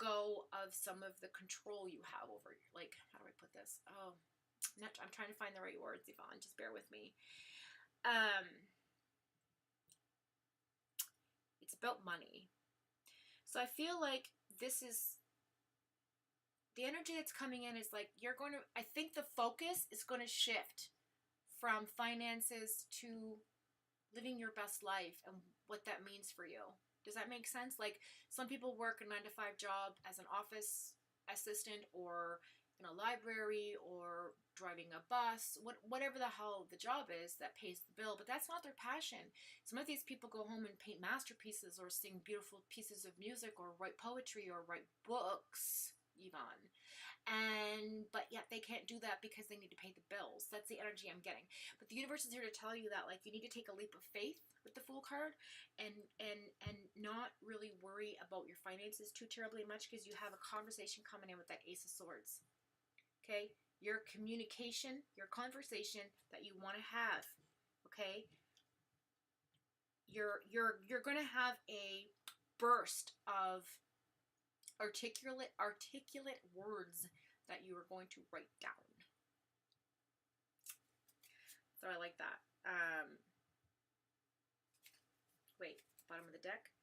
go of some of the control you have over, like, how do I put this? Oh, I'm trying to find the right words, Yvonne. Just bear with me. It's about money. So I feel like this is the energy that's coming in is like you're going to, I think the focus is going to shift from finances to living your best life and what that means for you. Does that make sense? Like some people work a 9-to-5 job as an office assistant or in a library or driving a bus, whatever the hell the job is that pays the bill, but that's not their passion. Some of these people go home and paint masterpieces or sing beautiful pieces of music or write poetry or write books, Yvonne. But yet they can't do that because they need to pay the bills. That's the energy I'm getting. But the universe is here to tell you that, like, you need to take a leap of faith with the Fool card and not really worry about your finances too terribly much, because you have a conversation coming in with that Ace of Swords. Okay? Your communication, your conversation that you want to have. Okay? You're going to have a burst of articulate words that you are going to write down. So I like that. Wait, bottom of the deck.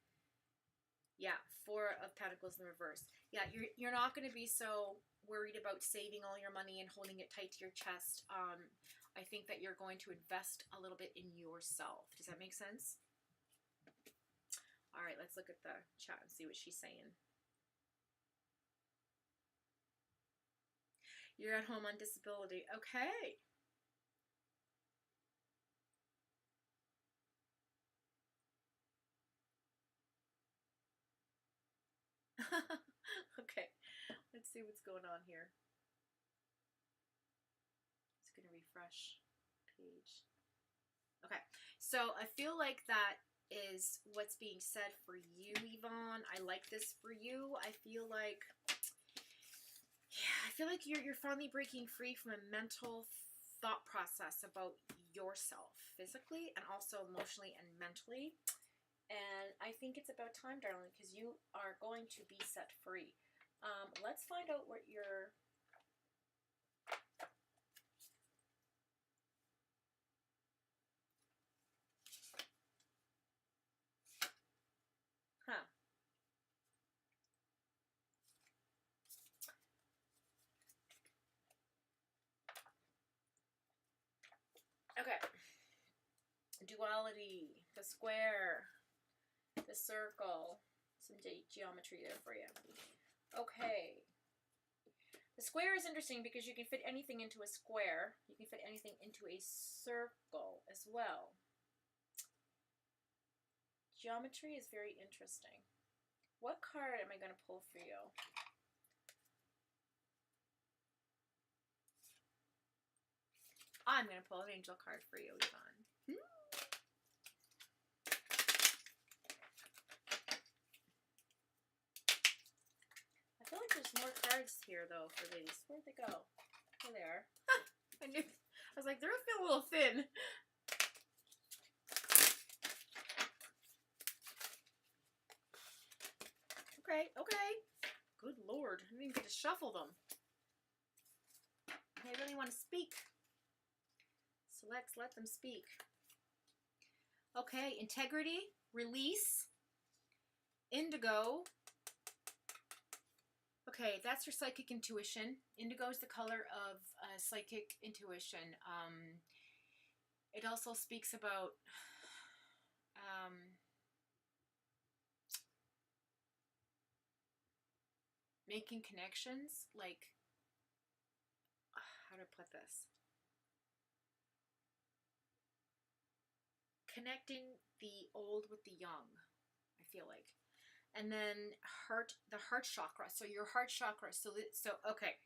Yeah, Four of Pentacles in reverse. Yeah, you're not going to be so worried about saving all your money and holding it tight to your chest. I think that you're going to invest a little bit in yourself. Does that make sense? All right, let's look at the chat and see what she's saying. You're at home on disability. Okay. Okay. Let's see what's going on here. Just going to refresh page. Okay. So I feel like that is what's being said for you, Yvonne. I like this for you. I feel like you're finally breaking free from a mental thought process about yourself, physically and also emotionally and mentally. And I think it's about time, darling, because you are going to be set free. Let's find out what your... Huh. Okay. Duality, the square, the circle, some geometry there for you. Okay. The square is interesting because you can fit anything into a square. You can fit anything into a circle as well. Geometry is very interesting. What card am I going to pull for you? I'm going to pull an angel card for you, Yvonne. I feel like there's more cards here, though, for these. Where'd they go? Here they are. I knew. I was like, they're a little thin. Okay, okay. Good Lord. I didn't even get to shuffle them. I really want to speak. So let's let them speak. Okay, integrity, release, indigo. Okay, that's your psychic intuition. Indigo is the color of psychic intuition. It also speaks about making connections, like, how do I put this? Connecting the old with the young, I feel like. And then the heart chakra. So your heart chakra. So okay.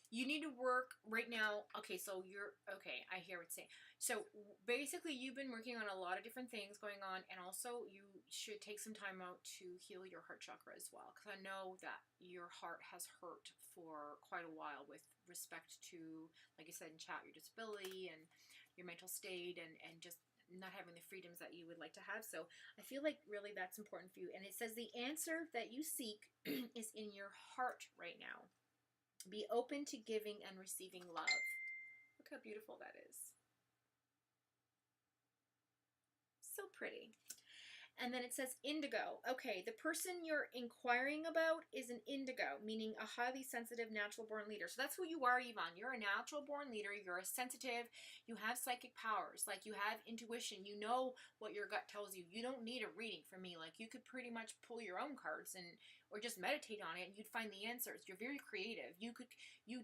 You need to work right now. Okay, so okay, I hear what it's saying. So basically you've been working on a lot of different things going on, and also you should take some time out to heal your heart chakra as well, because I know that your heart has hurt for quite a while with respect to, like I said in chat, your disability and your mental state and just not having the freedoms that you would like to have. So I feel like really that's important for you. And it says the answer that you seek is in your heart right now. Be open to giving and receiving love. Look how beautiful that is. So pretty. And then it says indigo. Okay, the person you're inquiring about is an indigo, meaning a highly sensitive natural-born leader. So that's who you are, Yvonne. You're a natural-born leader. You're a sensitive. You have psychic powers. Like, you have intuition. You know what your gut tells you. You don't need a reading from me. Like, you could pretty much pull your own cards or just meditate on it, and you'd find the answers. You're very creative. You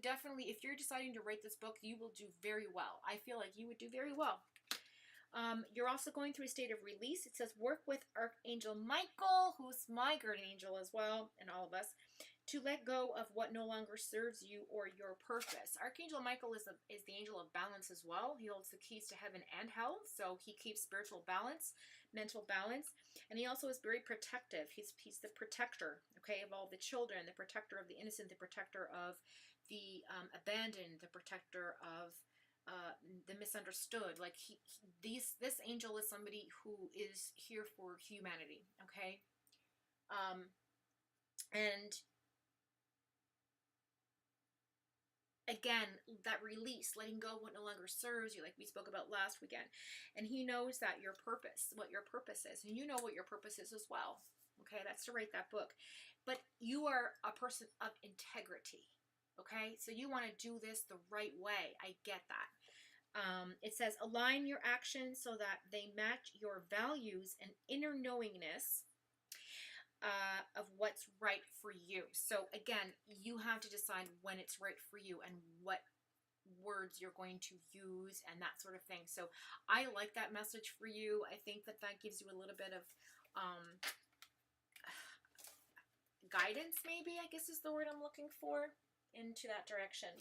definitely, if you're deciding to write this book, you will do very well. I feel like you would do very well. You're also going through a state of release. It says work with Archangel Michael, who's my guardian angel as well, and all of us, to let go of what no longer serves you or your purpose. Archangel Michael is the angel of balance as well. He holds the keys to heaven and hell, so he keeps spiritual balance, mental balance, and he also is very protective. He's the protector, okay, of all the children, the protector of the innocent, the protector of the abandoned, the protector of the misunderstood. Like, this angel is somebody who is here for humanity, okay? And again, that release, letting go of what no longer serves you, like we spoke about last weekend. And he knows that your purpose, what your purpose is, and you know what your purpose is as well, okay? That's to write that book. But you are a person of integrity, okay? So you want to do this the right way. I get that. It says, align your actions so that they match your values and inner knowingness of what's right for you. So again, you have to decide when it's right for you and what words you're going to use and that sort of thing. So I like that message for you. I think that gives you a little bit of guidance, maybe, I guess is the word I'm looking for, into that direction.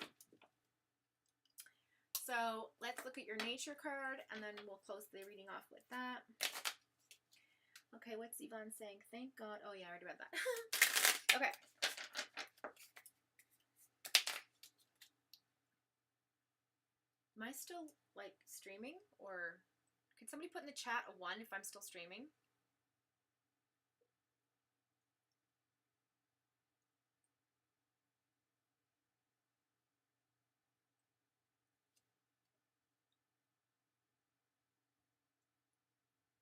So let's look at your nature card, and then we'll close the reading off with that. Okay, what's Yvonne saying? Thank God. Oh, yeah, I already read that. Okay. Am I still, like, streaming? Or can somebody put in the chat a 1 if I'm still streaming?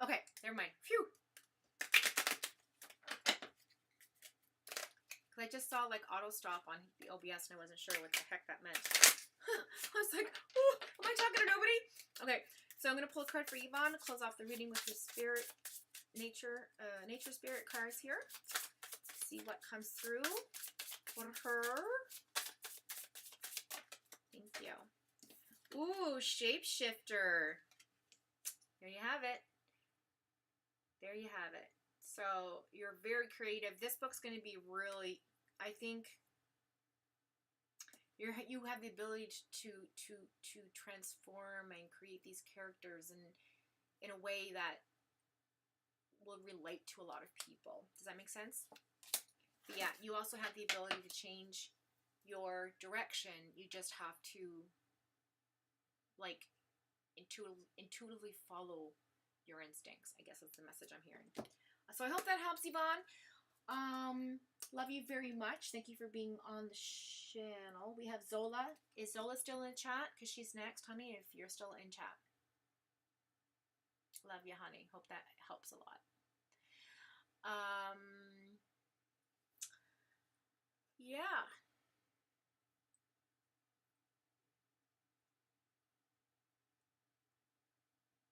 Okay, never mind. Phew. Because I just saw, like, auto stop on the OBS and I wasn't sure what the heck that meant. I was like, oh, am I talking to nobody? Okay, so I'm going to pull a card for Yvonne, close off the reading with the spirit, nature spirit cards here. See what comes through for her. Thank you. Ooh, shapeshifter. There you have it. There you have it. So you're very creative. This book's going to be really, I think, you have the ability to transform and create these characters in a way that will relate to a lot of people. Does that make sense? But yeah, you also have the ability to change your direction. You just have to, like, intuitively follow your instincts, I guess that's the message I'm hearing. So I hope that helps, Yvonne. Love you very much. Thank you for being on the channel. We have Zola. Is Zola still in chat? Because she's next, honey, if you're still in chat. Love you, honey. Hope that helps a lot. Yeah.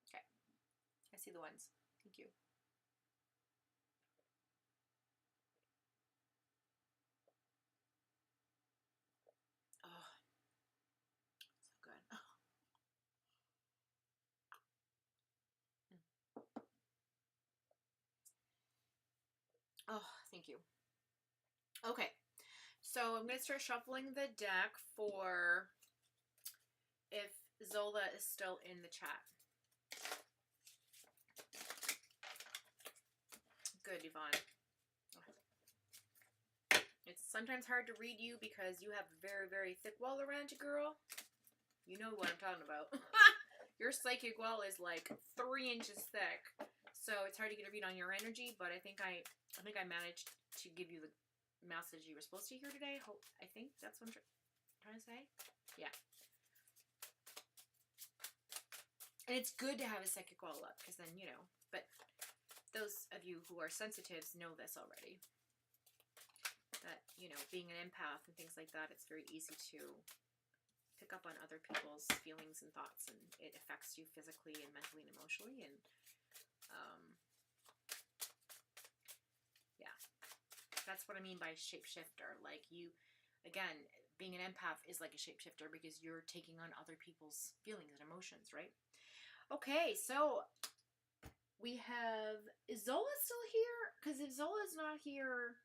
Okay. I see the ones. Thank you. Oh, so good. Oh, thank you. Okay. So I'm going to start shuffling the deck for if Zola is still in the chat. Good, Yvonne. It's sometimes hard to read you because you have a very, very thick wall around you, girl. You know what I'm talking about. Your psychic wall is like 3 inches thick. So it's hard to get a read on your energy, but I think I managed to give you the message you were supposed to hear today. I think that's what I'm trying to say. Yeah. And it's good to have a psychic wall up because then, you know, but those of you who are sensitives know this already. That, you know, being an empath and things like that, it's very easy to pick up on other people's feelings and thoughts, and it affects you physically and mentally and emotionally. And yeah, that's what I mean by shapeshifter. Like, you, again, being an empath is like a shapeshifter because you're taking on other people's feelings and emotions, right? Okay, so we have, is Zola still here? Because if Zola's not here,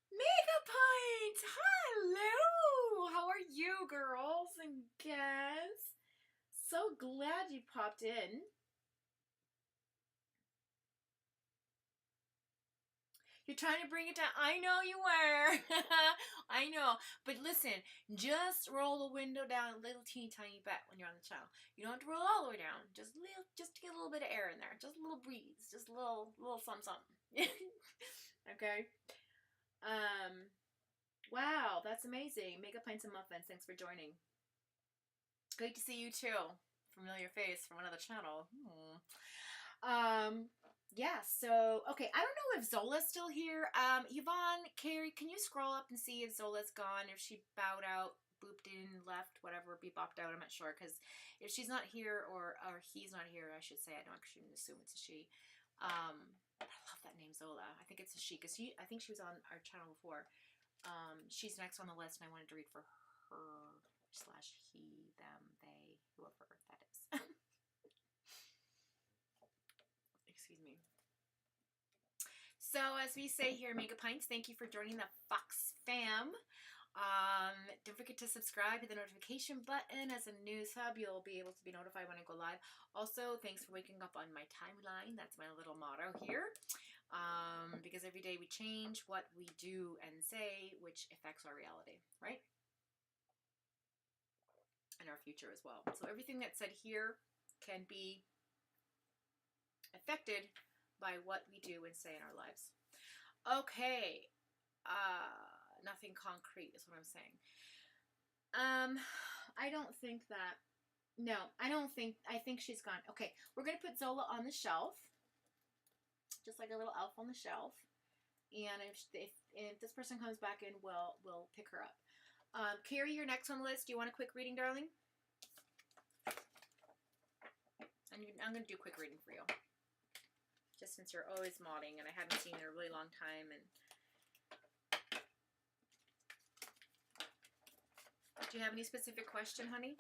Megapint! Hello! How are you, girls and guys? So glad you popped in. You're trying to bring it down. I know you were. I know. But listen, just roll the window down a little teeny tiny bit when you're on the channel. You don't have to roll all the way down. Just to get a little bit of air in there. Just a little breeze. Just a little something. Okay. Wow, that's amazing. Mega Pints and Muffins, thanks for joining. Great to see you too. Familiar face from another channel. Yeah, so, okay, I don't know if Zola's still here. Yvonne, Carrie, can you scroll up and see if Zola's gone, if she bowed out, booped in, left, whatever, bopped out, I'm not sure, because if she's not here, or he's not here, I should say, I don't actually assume it's a she. I love that name, Zola. I think it's a she, because I think she was on our channel before. She's next on the list, and I wanted to read for her / he, them, they, whoever that is. Excuse me. So, as we say here, Mega Pints, thank you for joining the Fox fam. Don't forget to subscribe, hit the notification button. As a new sub, you'll be able to be notified when I go live. Also, thanks for waking up on my timeline. That's my little motto here. Because every day we change what we do and say, which affects our reality, right? And our future as well. So everything that's said here can be affected by what we do and say in our lives. Okay. Nothing concrete is what I'm saying. I don't think that, no, I think she's gone. Okay, we're going to put Zola on the shelf. Just like a little elf on the shelf. And if this person comes back in, we'll pick her up. Carrie, you're next on the list. Do you want a quick reading, darling? I'm going to do a quick reading for you. Just since you're always modding, and I haven't seen you in a really long time. And do you have any specific question, honey?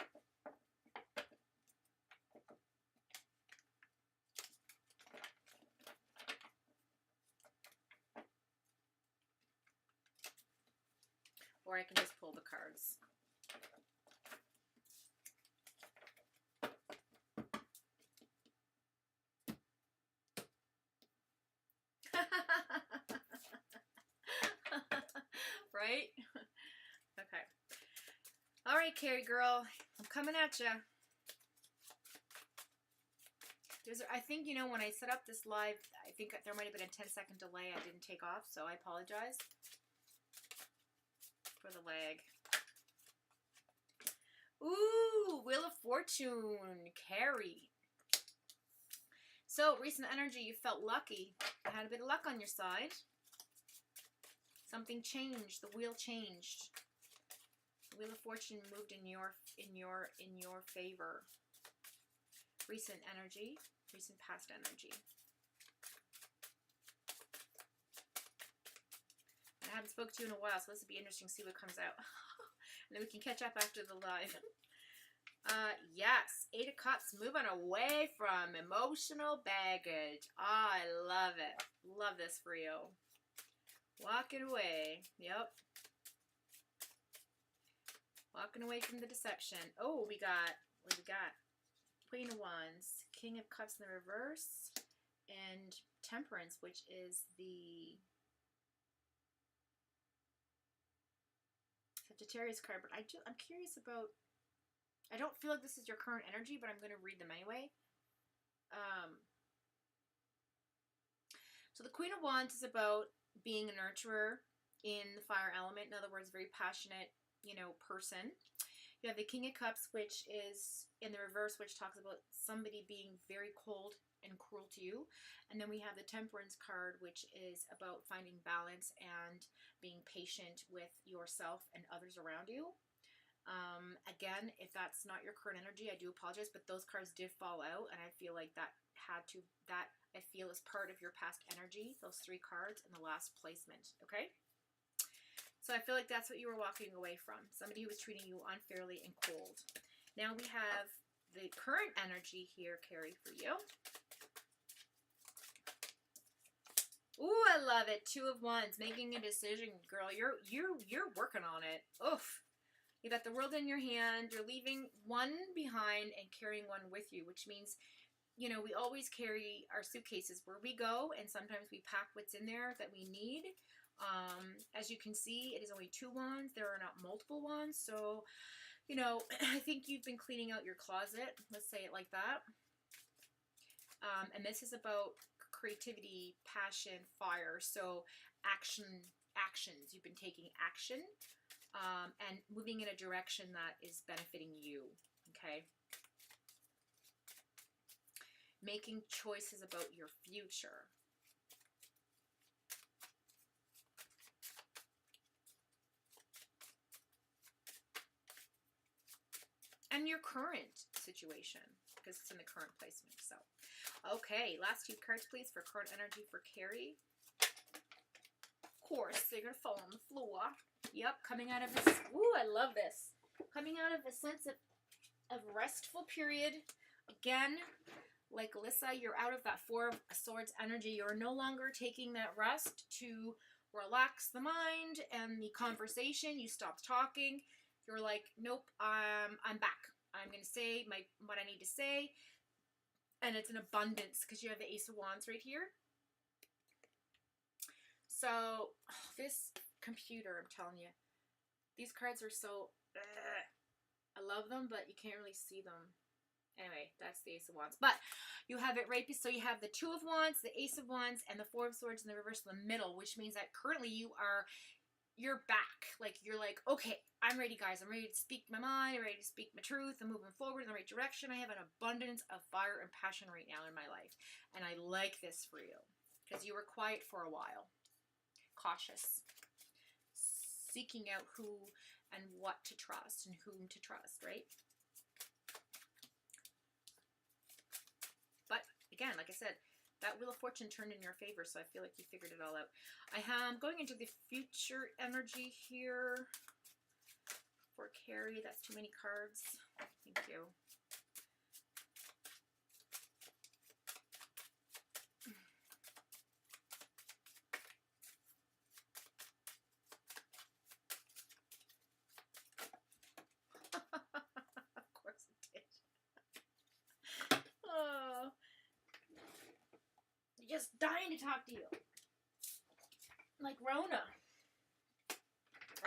Or I can just pull the cards. Right? Okay. All right, Carrie girl. I'm coming at you. I think, you know, when I set up this live, I think there might have been a 10-second delay. I didn't take off, so I apologize for the lag. Ooh, Wheel of Fortune, Carrie. So, recent energy, you felt lucky. You had a bit of luck on your side. Something changed. The wheel changed. The Wheel of Fortune moved in your favor. Recent energy, recent past energy. I haven't spoken to you in a while, so this will be interesting to see what comes out. And then we can catch up after the live. Yes, 8 of Cups, moving away from emotional baggage. I love it. Love this for you. Walking away. Yep. Walking away from the deception. Oh, what do we got? Queen of Wands, King of Cups in the reverse, and Temperance, which is the Sagittarius card. But I'm curious about, I don't feel like this is your current energy, but I'm going to read them anyway. So the Queen of Wands is about being a nurturer in the fire element. In other words, very passionate, you know, person. You have the King of Cups, which is in the reverse, which talks about somebody being very cold and cruel to you. And then we have the Temperance card, which is about finding balance and being patient with yourself and others around you. Again, if that's not your current energy, I do apologize, but those cards did fall out, and I feel like that I feel is part of your past energy, those 3 cards in the last placement, okay? So I feel like that's what you were walking away from, somebody who was treating you unfairly and cold. Now we have the current energy here, Carrie, for you. Ooh, I love it. 2 of Wands, making a decision, girl. You're working on it. Oof. You got the world in your hand. You're leaving one behind and carrying one with you, which means, you know, we always carry our suitcases where we go, and sometimes we pack what's in there that we need. As you can see, it is only 2 wands. There are not multiple wands. So, you know, I think you've been cleaning out your closet. Let's say it like that. And this is about creativity, passion, fire. So actions. You've been taking action. And moving in a direction that is benefiting you, okay? Making choices about your future. And your current situation, because it's in the current placement. So, okay, last 2 cards, please, for current energy for Carrie. Of course, they're going to fall on the floor. Yep, coming out of this. Ooh, I love this. Coming out of a sense of restful period. Again, like Alyssa, you're out of that 4 of Swords energy. You're no longer taking that rest to relax the mind and the conversation. You stopped talking. You're like, nope, I'm back. I'm going to say what I need to say. And it's an abundance because you have the Ace of Wands right here. So, this computer, I'm telling you, these cards are so, I love them, but you can't really see them. Anyway, that's the Ace of Wands. But you have it right, so you have the 2 of Wands, the Ace of Wands, and the 4 of Swords in the reverse in the middle, which means that currently you're back. Like, you're like, okay, I'm ready, guys. I'm ready to speak my mind. I'm ready to speak my truth. I'm moving forward in the right direction. I have an abundance of fire and passion right now in my life. And I like this for you because you were quiet for a while. Cautious. Seeking out who and what to trust and whom to trust, right? But again, like I said, that Wheel of Fortune turned in your favor, so I feel like you figured it all out. I am going into the future energy here for Carrie. That's too many cards. Thank you. Of course it did. Oh. Just dying to talk to you. Like Rona.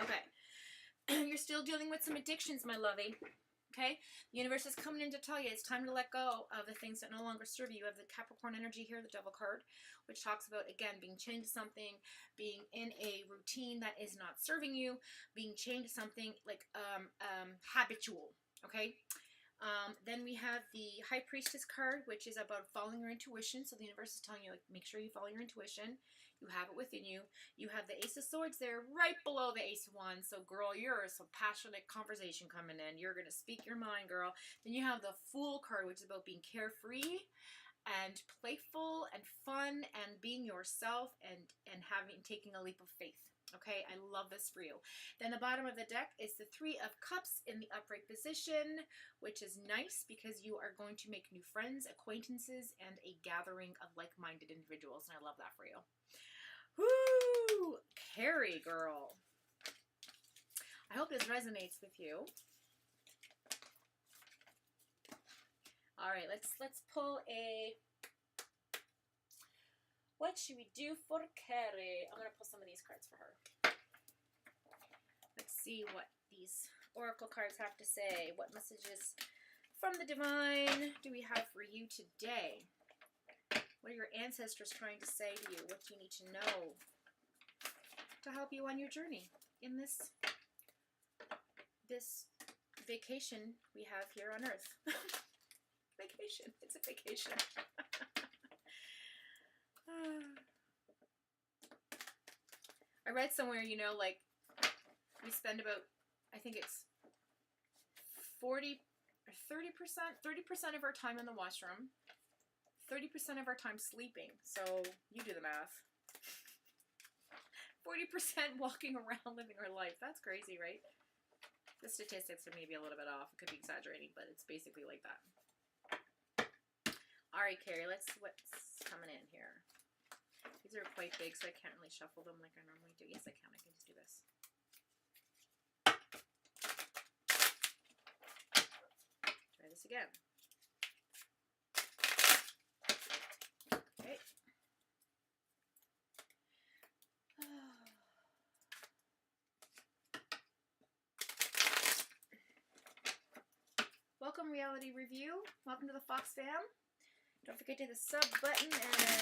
Okay. You're still dealing with some addictions, my lovey. Okay? The universe is coming in to tell you it's time to let go of the things that no longer serve you. You have the Capricorn energy here, the Devil card, which talks about, again, being chained to something, being in a routine that is not serving you, being chained to something like habitual. Okay? Then we have the High Priestess card, which is about following your intuition. So the universe is telling you, like, make sure you follow your intuition. You have it within you. You have the Ace of Swords there right below the Ace of Wands. So, girl, you're some passionate conversation coming in. You're going to speak your mind, girl. Then you have the Fool card, which is about being carefree and playful and fun and being yourself and taking a leap of faith. Okay, I love this for you. Then the bottom of the deck is the 3 of Cups in the upright position, which is nice because you are going to make new friends, acquaintances, and a gathering of like-minded individuals, and I love that for you. Woo! Carrie, girl. I hope this resonates with you. All right, let's pull a... What should we do for Carrie? I'm going to pull some of these cards for her. Let's see what these oracle cards have to say. What messages from the divine do we have for you today? What are your ancestors trying to say to you? What do you need to know to help you on your journey in this vacation we have here on Earth. Vacation. It's a vacation. I read somewhere, you know, like we spend about, I think it's 40 or 30% of our time in the washroom, 30% of our time sleeping. So you do the math. 40% walking around living our life. That's crazy, right? The statistics are maybe a little bit off. It could be exaggerating, but it's basically like that. All right, Carrie, let's see what's coming in here. These are quite big, so I can't really shuffle them like I normally do. Yes, I can. I can just do this. Try this again. Okay. Welcome, Reality Review. Welcome to the Fox fam. Don't forget to hit the sub button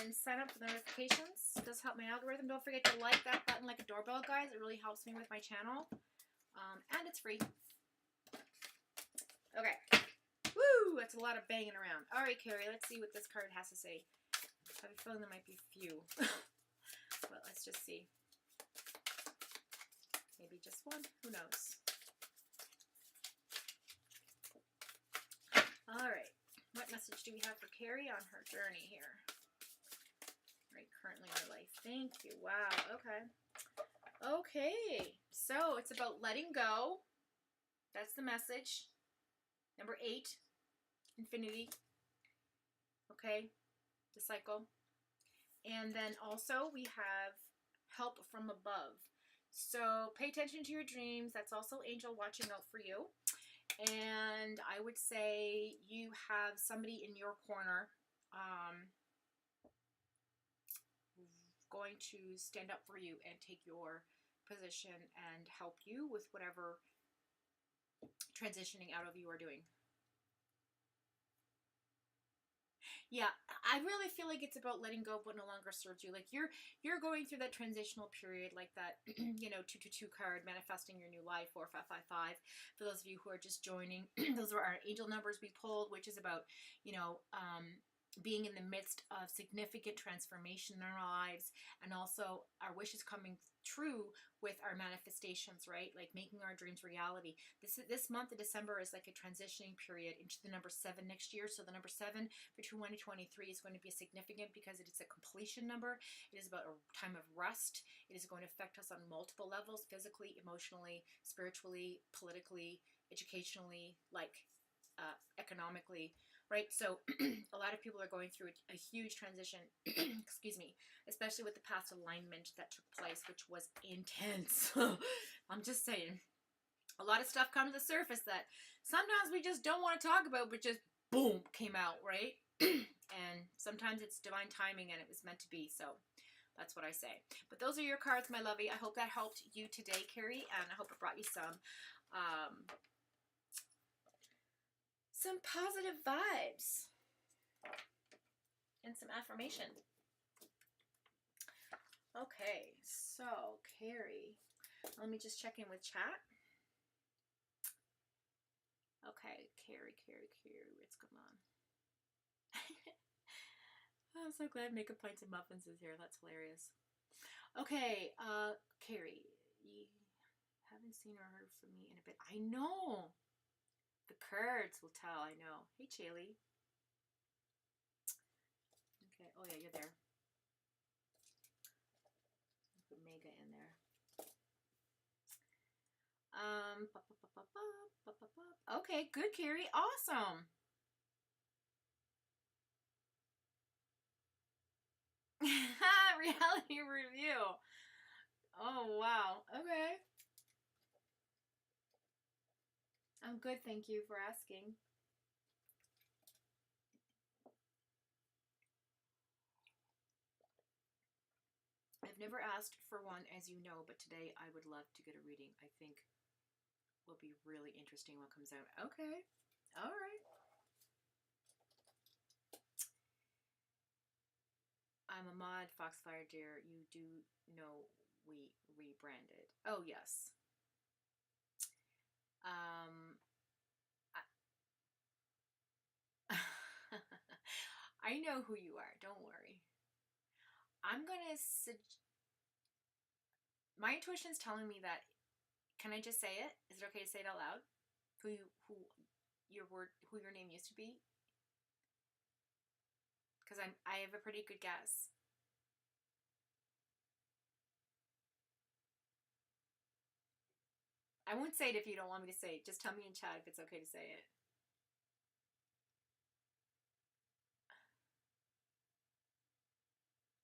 and sign up for the notifications. It does help my algorithm. Don't forget to like that button like a doorbell, guys. It really helps me with my channel. And it's free. Okay. Woo! That's a lot of banging around. All right, Carrie, let's see what this card has to say. I have a feeling there might be a few. But let's just see. Maybe just one. Who knows? All right. What message do we have for Carrie on her journey here? Right, currently in her life. Thank you. Wow. Okay. Okay. So it's about letting go. That's the message. Number 8. Infinity. Okay. The cycle. And then also we have help from above. So pay attention to your dreams. That's also angel watching out for you. And I would say you have somebody in your corner going to stand up for you and take your position and help you with whatever transitioning out of you are doing. Yeah, I really feel like it's about letting go of what no longer serves you. Like you're going through that transitional period, like that, you know, 222 card, manifesting your new life, 4555. For those of you who are just joining, those are our angel numbers we pulled, which is about, you know, being in the midst of significant transformation in our lives, and also our wishes coming true with our manifestations, right? Like making our dreams reality. This month of December is like a transitioning period into the number 7 next year. So the number 7 for 2023 is going to be significant because it is a completion number. It is about a time of rest. It is going to affect us on multiple levels: physically, emotionally, spiritually, politically, educationally, like economically, right? So a lot of people are going through a huge transition, excuse me, especially with the past alignment that took place, which was intense. I'm just saying, a lot of stuff comes to the surface that sometimes we just don't want to talk about, but just boom, came out, right? And sometimes it's divine timing and it was meant to be. So that's what I say. But those are your cards, my lovey. I hope that helped you today, Carrie, and I hope it brought you some positive vibes and some affirmation. Okay, so Carrie, let me just check in with chat. Okay, Carrie, what's going on? I'm so glad Makeup Pints and Muffins is here. That's hilarious. Okay, Carrie, you haven't seen or heard from me in a bit. I know. The cards will tell, I know. Hey, Chaley. Okay, oh yeah, you're there. Put Mega in there. Okay, good, Carrie. Awesome. Reality review. Oh, wow. Okay. I'm good, thank you for asking. I've never asked for one, as you know, but today I would love to get a reading. I think will be really interesting what comes out. Okay. All right. I'm a mod, Foxfire dear. You do know we rebranded. Oh, yes. I know who you are. Don't worry. I'm gonna my intuition's telling me that. Can I just say it? Is it okay to say it out loud? Who your name used to be? Because I have a pretty good guess. I won't say it if you don't want me to say it. Just tell me in chat if it's okay to say it.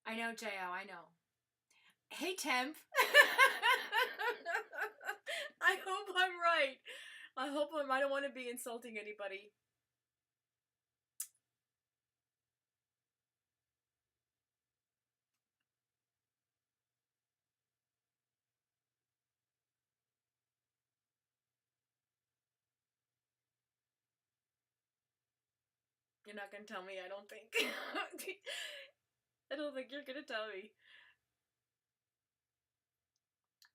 I know, J.O., I know. Hey, Temp. I hope I'm right. I don't want to be insulting anybody. You're not going to tell me, I don't think. I don't think you're going to tell me.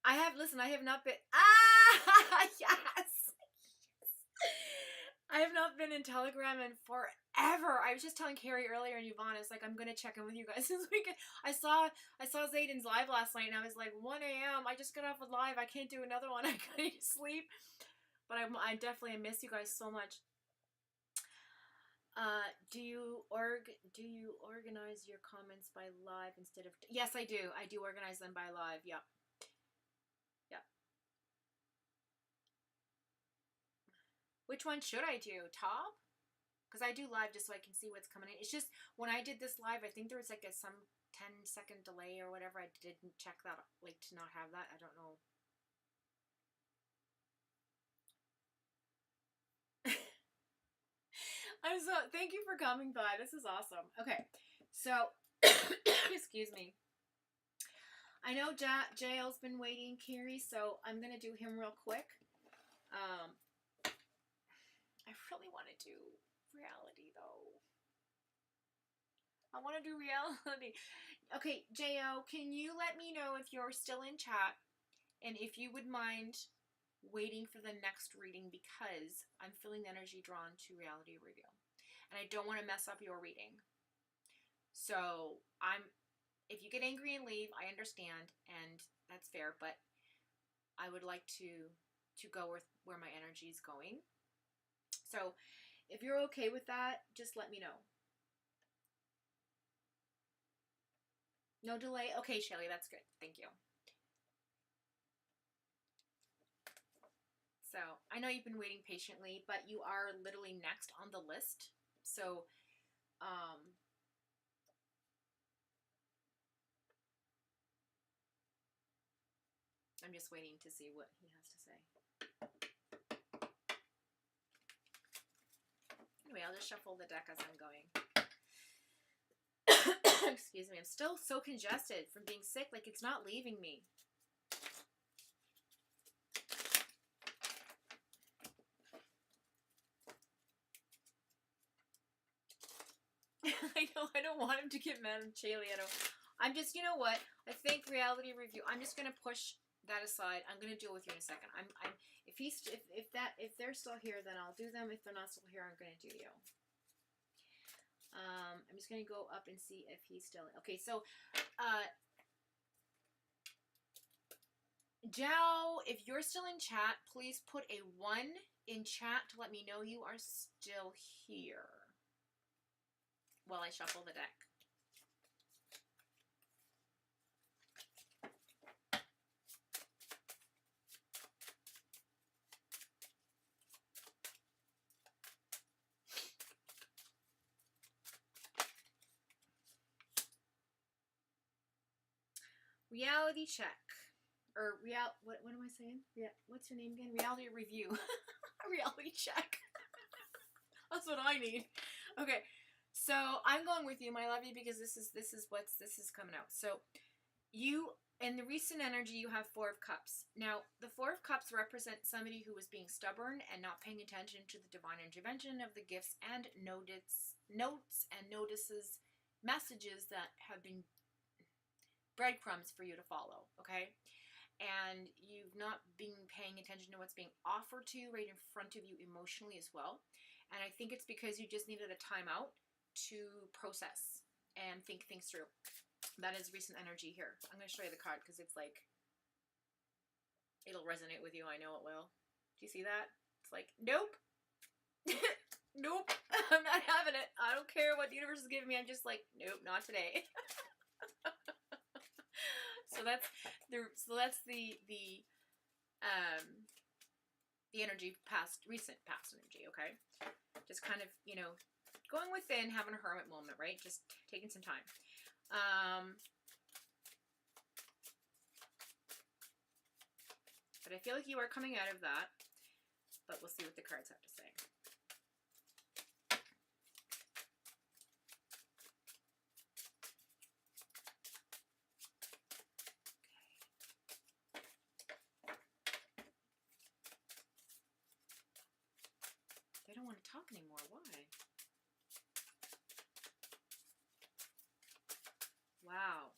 I have not been... Yes! I have not been in Telegram in forever. I was just telling Carrie earlier and Yvonne, I was like, I'm going to check in with you guys this weekend. I saw Zayden's live last night and I was like, 1 a.m. I just got off a live. I can't do another one. I gotta sleep. But I definitely miss you guys so much. Do you organize your comments by live instead of... Yes, I do. I do organize them by live. Yep. Yep. Which one should I do? Top? Because I do live just so I can see what's coming in. It's just, when I did this live, I think there was like some 10-second delay or whatever. I didn't check that, like, to not have that. I don't know. Thank you for coming by. This is awesome. Okay, so, excuse me. I know JL's been waiting, Carrie, so I'm going to do him real quick. I really want to do reality, though. I want to do reality. Okay, JL, can you let me know if you're still in chat and if you would mind waiting for the next reading, because I'm feeling the energy drawn to reality reveal. And I don't want to mess up your reading. So if you get angry and leave, I understand, and that's fair, but I would like to go with where my energy is going. So if you're okay with that, just let me know. No delay? Okay, Shelly, that's good. Thank you. So I know you've been waiting patiently, but you are literally next on the list. So, I'm just waiting to see what he has to say. Anyway, I'll just shuffle the deck as I'm going. Excuse me, I'm still so congested from being sick, like it's not leaving me. I know, I don't want him to get mad at Chaley. I'm just, you know what? I think reality review, I'm just going to push that aside. I'm going to deal with you in a second. If they're still here, then I'll do them. If they're not still here, I'm going to do you. I'm just going to go up and see if he's still... Okay, so, Jao, if you're still in chat, please put a 1 in chat to let me know you are still here while I shuffle the deck. Reality check. Or what am I saying? What's your name again? Reality review. Reality check. That's what I need. Okay. So I'm going with you, my lovey, because this is coming out. So you, in the recent energy, you have 4 of Cups. Now, the 4 of Cups represent somebody who was being stubborn and not paying attention to the divine intervention of the gifts and notes and notices, messages that have been breadcrumbs for you to follow, okay? And you've not been paying attention to what's being offered to you right in front of you emotionally as well. And I think it's because you just needed a timeout to process and think things through. That is recent energy here. I'm going to show you the card because it's like, it'll resonate with you. I know it will. Do you see that? It's like, nope. Nope. I'm not having it. I don't care what the universe is giving me. I'm just like, nope, not today. So that's the energy recent past energy, okay? Just kind of, you know, going within, having a hermit moment, right? Just taking some time. But I feel like you are coming out of that. But we'll see what the cards have to say. They don't want to talk anymore. Why? Wow.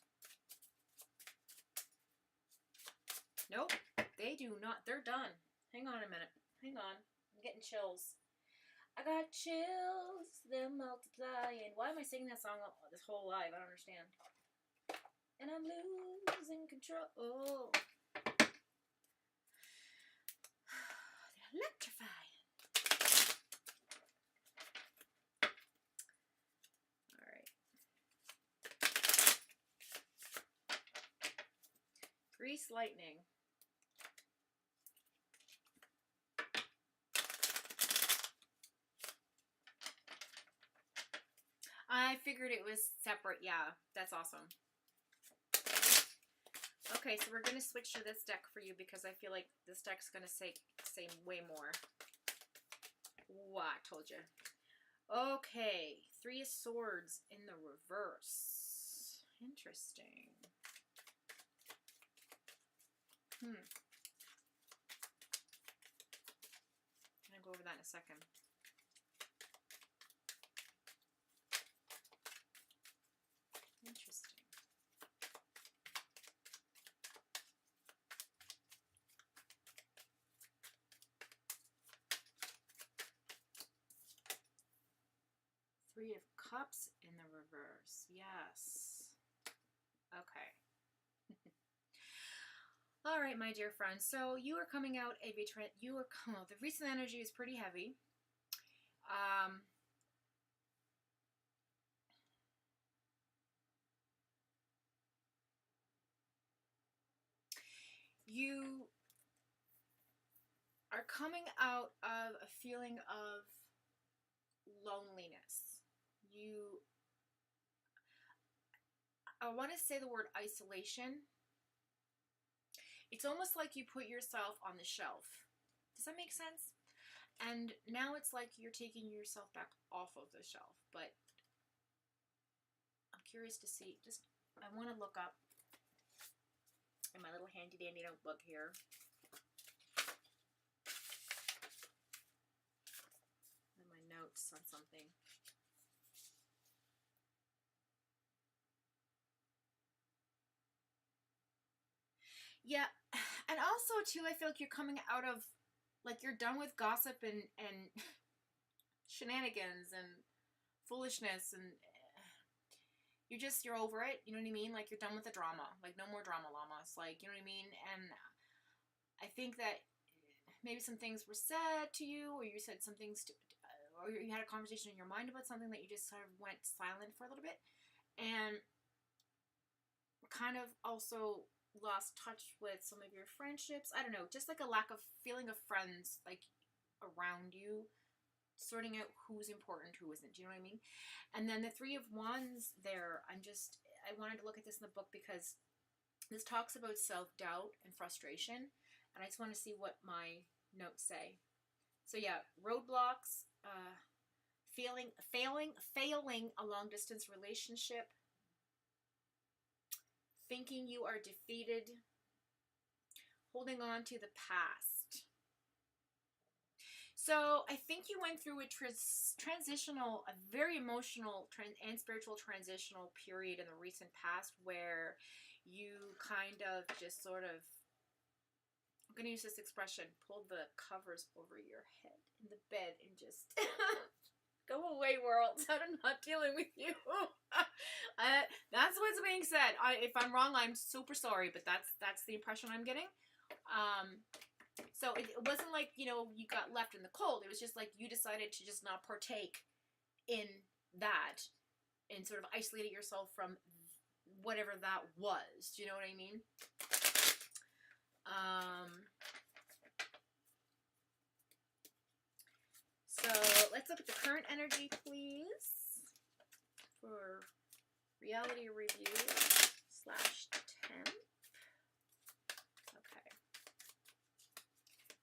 Nope. They do not. They're done. Hang on a minute. Hang on. I'm getting chills. I got chills. They're multiplying. Why am I singing that song this whole live? I don't understand. And I'm losing control. Oh. They're electrifying. All right. Grease lightning. I figured it was separate. Yeah, that's awesome. Okay, so we're going to switch to this deck for you because I feel like this deck's going to say way more. Wow, I told you. Okay, 3 of Swords in the reverse. Interesting. I'm going to go over that in a second. Interesting. Three of Cups in the reverse. Yes. Okay. All right, my dear friends. So you are coming out of a the recent energy is pretty heavy. You are coming out of a feeling of loneliness. I want to say the word isolation. It's almost like you put yourself on the shelf. Does that make sense? And now it's like you're taking yourself back off of the shelf. But I'm curious to see. I want to look up in my little handy dandy notebook here. And my notes on something. Yeah, and also too, I feel like you're coming out of, like, you're done with gossip and shenanigans and foolishness, and you're over it. You know what I mean? Like, you're done with the drama. Like, no more drama llamas. Like, you know what I mean? And I think that maybe some things were said to you, or you said some things to, or you had a conversation in your mind about something that you just sort of went silent for a little bit, and kind of also lost touch with some of your friendships. I don't know, just like a lack of feeling of friends, like, around you, sorting out who's important, who isn't. Do you know what I mean? And then the 3 of Wands there, I wanted to look at this in the book because this talks about self-doubt and frustration, and I just want to see what my notes say. So yeah, roadblocks, failing a long-distance relationship, thinking you are defeated, holding on to the past. So I think you went through a very emotional and spiritual transitional period in the recent past where you kind of just sort of, I'm going to use this expression, pulled the covers over your head in the bed and just Go away, world. I'm not dealing with you. That's what's being said. If I'm wrong, I'm super sorry, but that's the impression I'm getting. So it wasn't like, you know, you got left in the cold. It was just like you decided to just not partake in that and sort of isolated yourself from whatever that was. Do you know what I mean? So let's look at the current energy, please, for reality review / temp. Okay.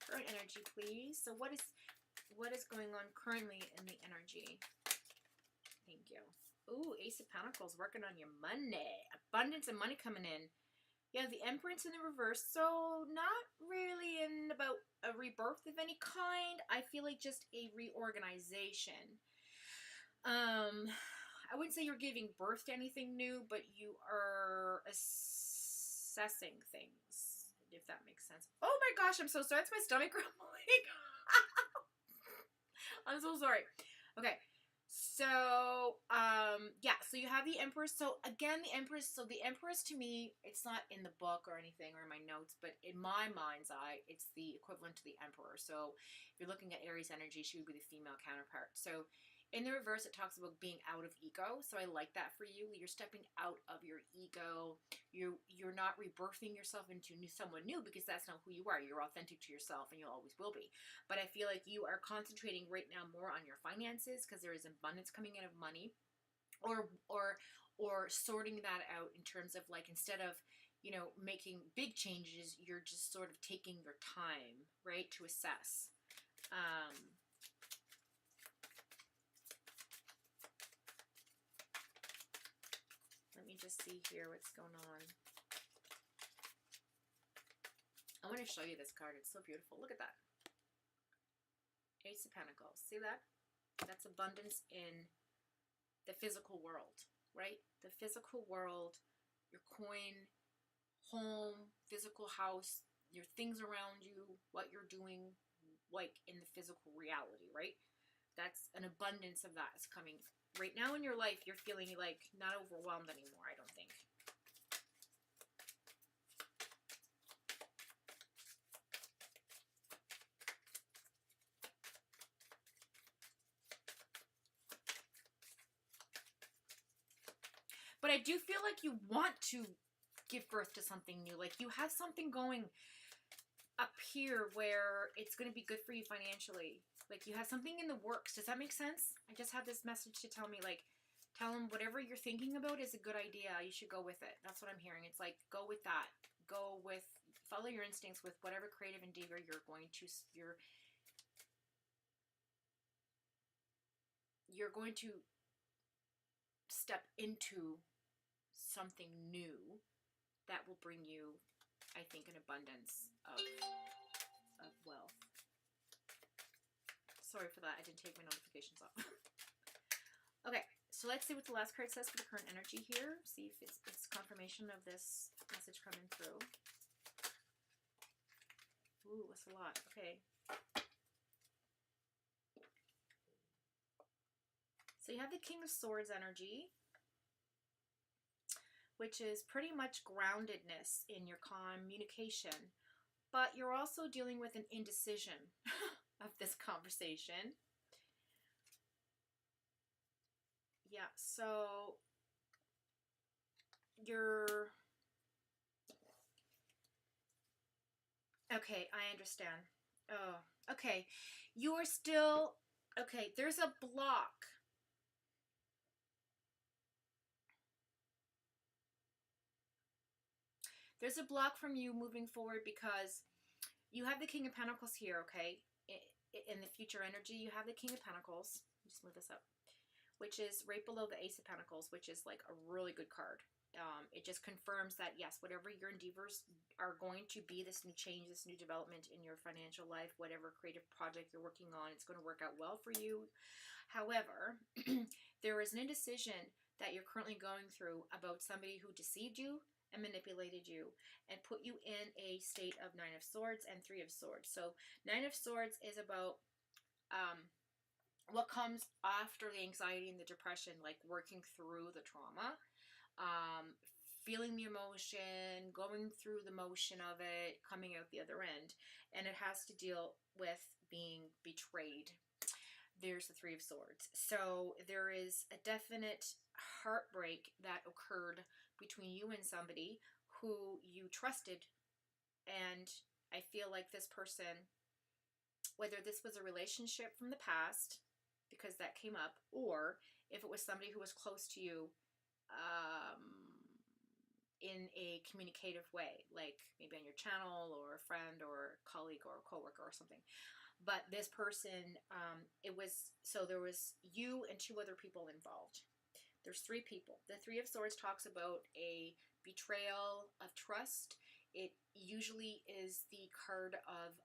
Current energy, please. So what is going on currently in the energy? Thank you. Ooh, Ace of Pentacles, working on your money. Abundance of money coming in. Yeah, the Empress in the reverse, so not really in about a rebirth of any kind. I feel like just a reorganization. I wouldn't say you're giving birth to anything new, but you are assessing things, if that makes sense. Oh my gosh, I'm so sorry. That's my stomach grumbling. I'm so sorry. Okay. So, yeah, so you have the Empress. So, again, the Empress to me, it's not in the book or anything or in my notes, but in my mind's eye, it's the equivalent to the Emperor. So, if you're looking at Aries energy, she would be the female counterpart. So, in the reverse, it talks about being out of ego. So, I like that for you. You're stepping out of your ego. You're not rebirthing yourself into someone new because that's not who you are. You're authentic to yourself and you always will be. But I feel like you are concentrating right now more on your finances because there is abundance coming in of money, or sorting that out in terms of like, instead of, you know, making big changes, you're just sort of taking your time, right, to assess. Let me just see here what's going on. I want to show you this card. It's so beautiful. Look at that. Ace of Pentacles. See that? That's abundance in the physical world, right? The physical world, your coin, home, physical house, your things around you, what you're doing, like in the physical reality, right? That's an abundance of that is coming. Right now in your life, you're feeling like not overwhelmed anymore, I don't think. But I do feel like you want to give birth to something new. Like you have something going up here where it's going to be good for you financially. Like you have something in the works. Does that make sense? I just have this message to tell me, like, tell them whatever you're thinking about is a good idea. You should go with it. That's what I'm hearing. It's like, go with that. Go with, follow your instincts with whatever creative endeavor you're going to, you're going to step into something new that will bring you, I think, an abundance of wealth. Sorry for that. I didn't take my notifications off. Okay, so let's see what the last card says for the current energy here. See if it's confirmation of this message coming through. Ooh, that's a lot. Okay. So you have the King of Swords energy, which is pretty much groundedness in your communication, but you're also dealing with an indecision of this conversation. Yeah, so you're... Okay, I understand. Oh, okay. You are still... Okay, there's a block. There's a block from you moving forward because you have the King of Pentacles here, okay? In the future energy, you have the King of Pentacles. Just move this up. Which is right below the Ace of Pentacles, which is like a really good card. It just confirms that, yes, whatever your endeavors are going to be, this new change, this new development in your financial life, whatever creative project you're working on, it's going to work out well for you. However, there is an indecision that you're currently going through about somebody who deceived you and manipulated you and put you in a state of 9 of Swords and 3 of Swords. So 9 of Swords is about what comes after the anxiety and the depression, like working through the trauma, feeling the emotion, going through the motion of it, coming out the other end. And it has to deal with being betrayed. There's the Three of Swords. So there is a definite heartbreak that occurred between you and somebody who you trusted. And I feel like this person, whether this was a relationship from the past, because that came up, or if it was somebody who was close to you in a communicative way, like maybe on your channel or a friend or a colleague or a coworker or something. But this person, there was you and two other people involved. There's three people. The Three of Swords talks about a betrayal of trust. It usually is the card of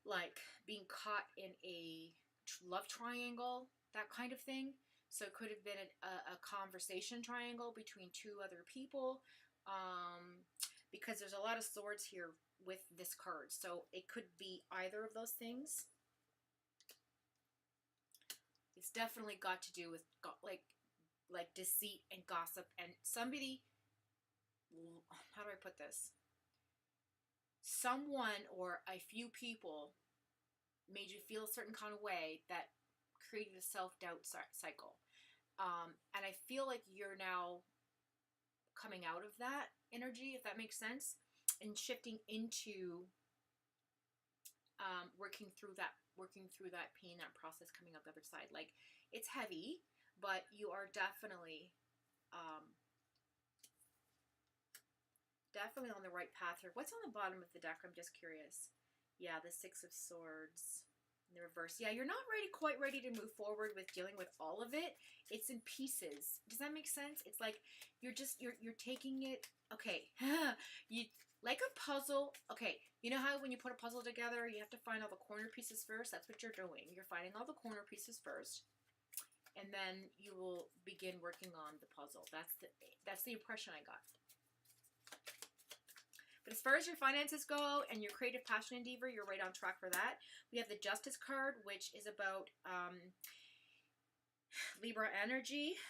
like being caught in a love triangle, that kind of thing. So it could have been a conversation triangle between two other people, because there's a lot of swords here with this card. So it could be either of those things. It's definitely got to do with like deceit and gossip, and somebody, how do I put this? Someone or a few people made you feel a certain kind of way that created a self-doubt cycle. And I feel like you're now coming out of that energy, if that makes sense, and shifting into working through that pain, that process, coming up the other side. Like, it's heavy, but you are definitely on the right path here. What's on the bottom of the deck? I'm just curious. Yeah, the Six of Swords in the reverse. Yeah, you're not quite ready to move forward with dealing with all of it. It's in pieces. Does that make sense? It's like you're taking it. Okay, you like a puzzle. Okay, you know how when you put a puzzle together, you have to find all the corner pieces first. That's what you're doing. You're finding all the corner pieces first, and then you will begin working on the puzzle. That's the impression I got. But as far as your finances go and your creative passion endeavor, you're right on track for that. We have the Justice card, which is about Libra energy,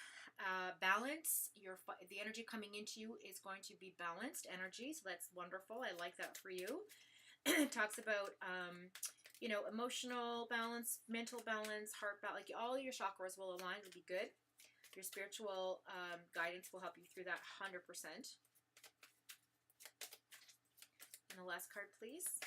balance. The energy coming into you is going to be balanced energy, so that's wonderful. I like that for you. It talks about emotional balance, mental balance, heart balance. Like, all your chakras will align. Will be good. Your spiritual guidance will help you through that 100%. And the last card, please.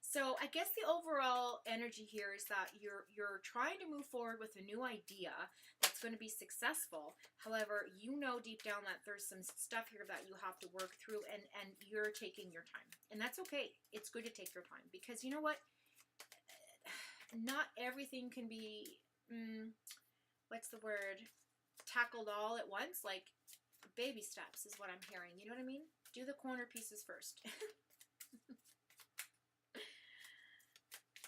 So I guess the overall energy here is that you're trying to move forward with a new idea that's going to be successful. However, you know deep down that there's some stuff here that you have to work through, and you're taking your time. And that's okay. It's good to take your time, because you know what? Not everything can be, what's the word? Tackled all at once. Like, baby steps is what I'm hearing. You know what I mean? Do the corner pieces first.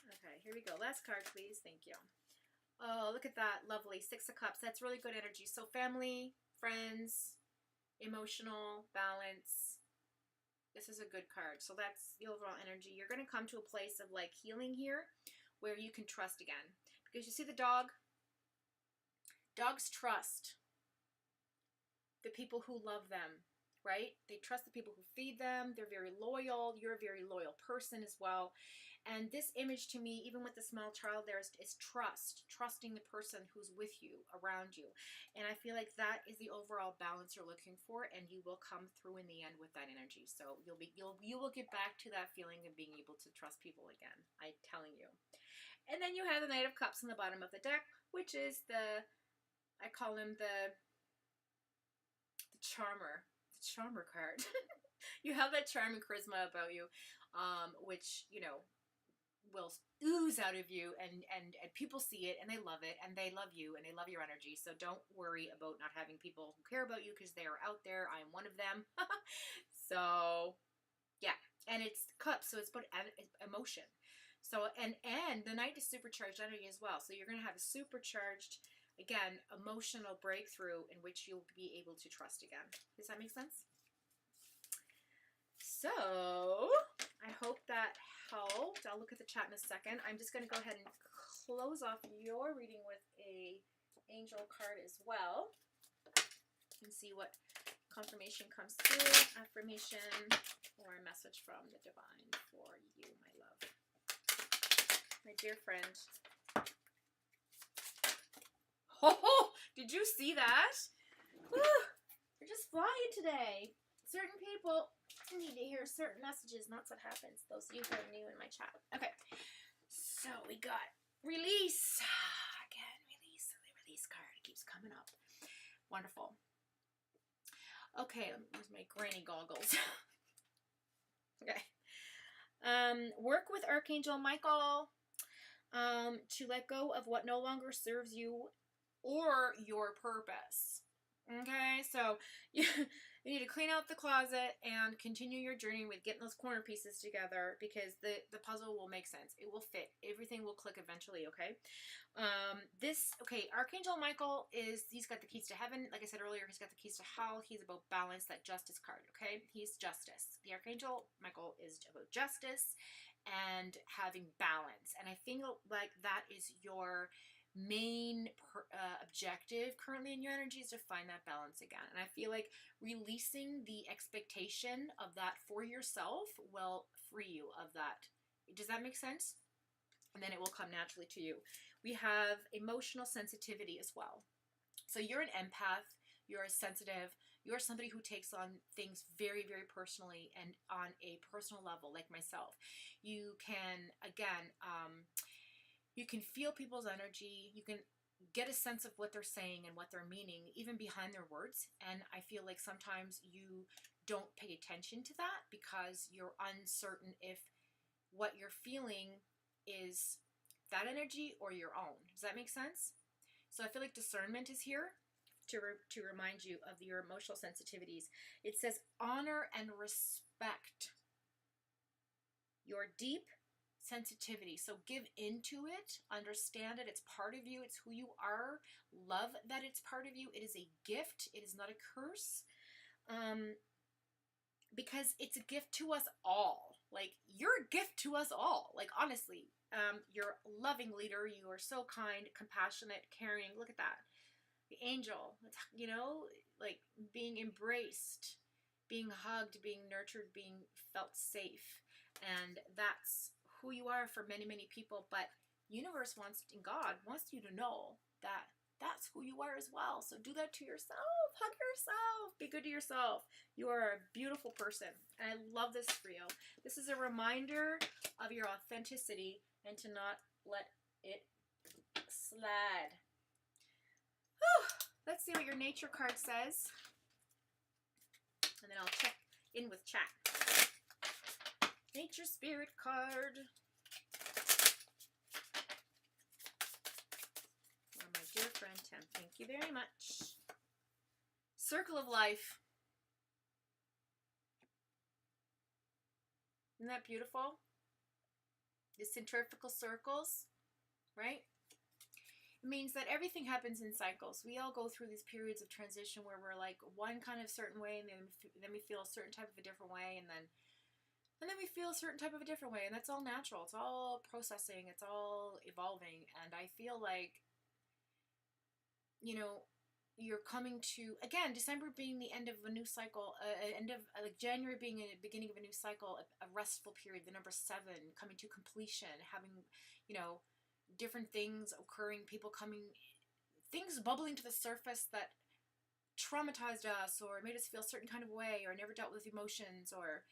Okay, here we go. Last card, please. Thank you. Oh, look at that. Lovely. Six of Cups. That's really good energy. So family, friends, emotional, balance. This is a good card. So that's the overall energy. You're going to come to a place of like healing here where you can trust again. Because you see the dog? Dogs trust the people who love them, right? They trust the people who feed them. They're very loyal. You're a very loyal person as well. And this image to me, even with the small child there, is trusting the person who's with you, around you. And I feel like that is the overall balance you're looking for, and you will come through in the end with that energy. So you will get back to that feeling of being able to trust people again. I'm telling you. And then you have the Knight of Cups on the bottom of the deck, which is I call him the charmer card. You have that charm and charisma about you, which, will ooze out of you, and people see it and they love it, and they love you and they love your energy. So don't worry about not having people who care about you, because they are out there. I am one of them. So yeah, and it's cups, so it's about emotion. So and the Knight is supercharged energy as well. So you're going to have a supercharged, again, emotional breakthrough in which you'll be able to trust again. Does that make sense? So I hope that Tarot. I'll look at the chat in a second. I'm just going to go ahead and close off your reading with a angel card as well and see what confirmation comes through, affirmation, or a message from the divine for you, my love. My dear friend. Oh, did you see that? Whew, you're just flying today. Certain people need to hear certain messages, and that's what happens. Those of you who are new in my chat. Okay, so we got release. Again, release. The release card keeps coming up. Wonderful. Okay, where's my granny goggles? Okay. Work with Archangel Michael to let go of what no longer serves you or your purpose. Okay, so you need to clean out the closet and continue your journey with getting those corner pieces together, because the puzzle will make sense. It will fit. Everything will click eventually, okay? Archangel Michael he's got the keys to heaven. Like I said earlier, he's got the keys to hell. He's about balance, that justice card, okay? He's justice. The Archangel Michael is about justice and having balance. And I feel like that is your main objective currently in your energy, is to find that balance again. And I feel like releasing the expectation of that for yourself will free you of that. Does that make sense? And then it will come naturally to you. We have emotional sensitivity as well. So you're an empath, you're a sensitive, you're somebody who takes on things very, very personally and on a personal level, like myself. You can, again, you can feel people's energy. You can get a sense of what they're saying and what they're meaning, even behind their words. And I feel like sometimes you don't pay attention to that because you're uncertain if what you're feeling is that energy or your own. Does that make sense? So I feel like discernment is here to remind you of your emotional sensitivities. It says honor and respect your deep sensitivity. So give into it, understand it. It's part of you. It's who you are. Love that it's part of you. It is a gift. It is not a curse. Because it's a gift to us all. Like, you're a gift to us all. Like, honestly, you're a loving leader. You are so kind, compassionate, caring. Look at that. The angel, you know, like being embraced, being hugged, being nurtured, being felt safe. And that's who you are for many, many people. But universe and God wants you to know that that's who you are as well. So do that to yourself. Hug yourself. Be good to yourself. You are a beautiful person. And I love this for you. This is a reminder of your authenticity and to not let it slide. Whew. Let's see what your nature card says. And then I'll check in with chat. Nature spirit card. For my dear friend Tim. Thank you very much. Circle of life. Isn't that beautiful? The centrifugal circles, right? It means that everything happens in cycles. We all go through these periods of transition where we're like one kind of certain way, and then we feel a certain type of a different way, and then we feel a certain type of a different way, and that's all natural. It's all processing. It's all evolving, and I feel like, you know, you're coming to, again, December being the end of a new cycle, like January being a beginning of a new cycle, a restful period, the number 7 coming to completion, having, you know, different things occurring, people coming, things bubbling to the surface that traumatized us or made us feel a certain kind of way, or never dealt with emotions, or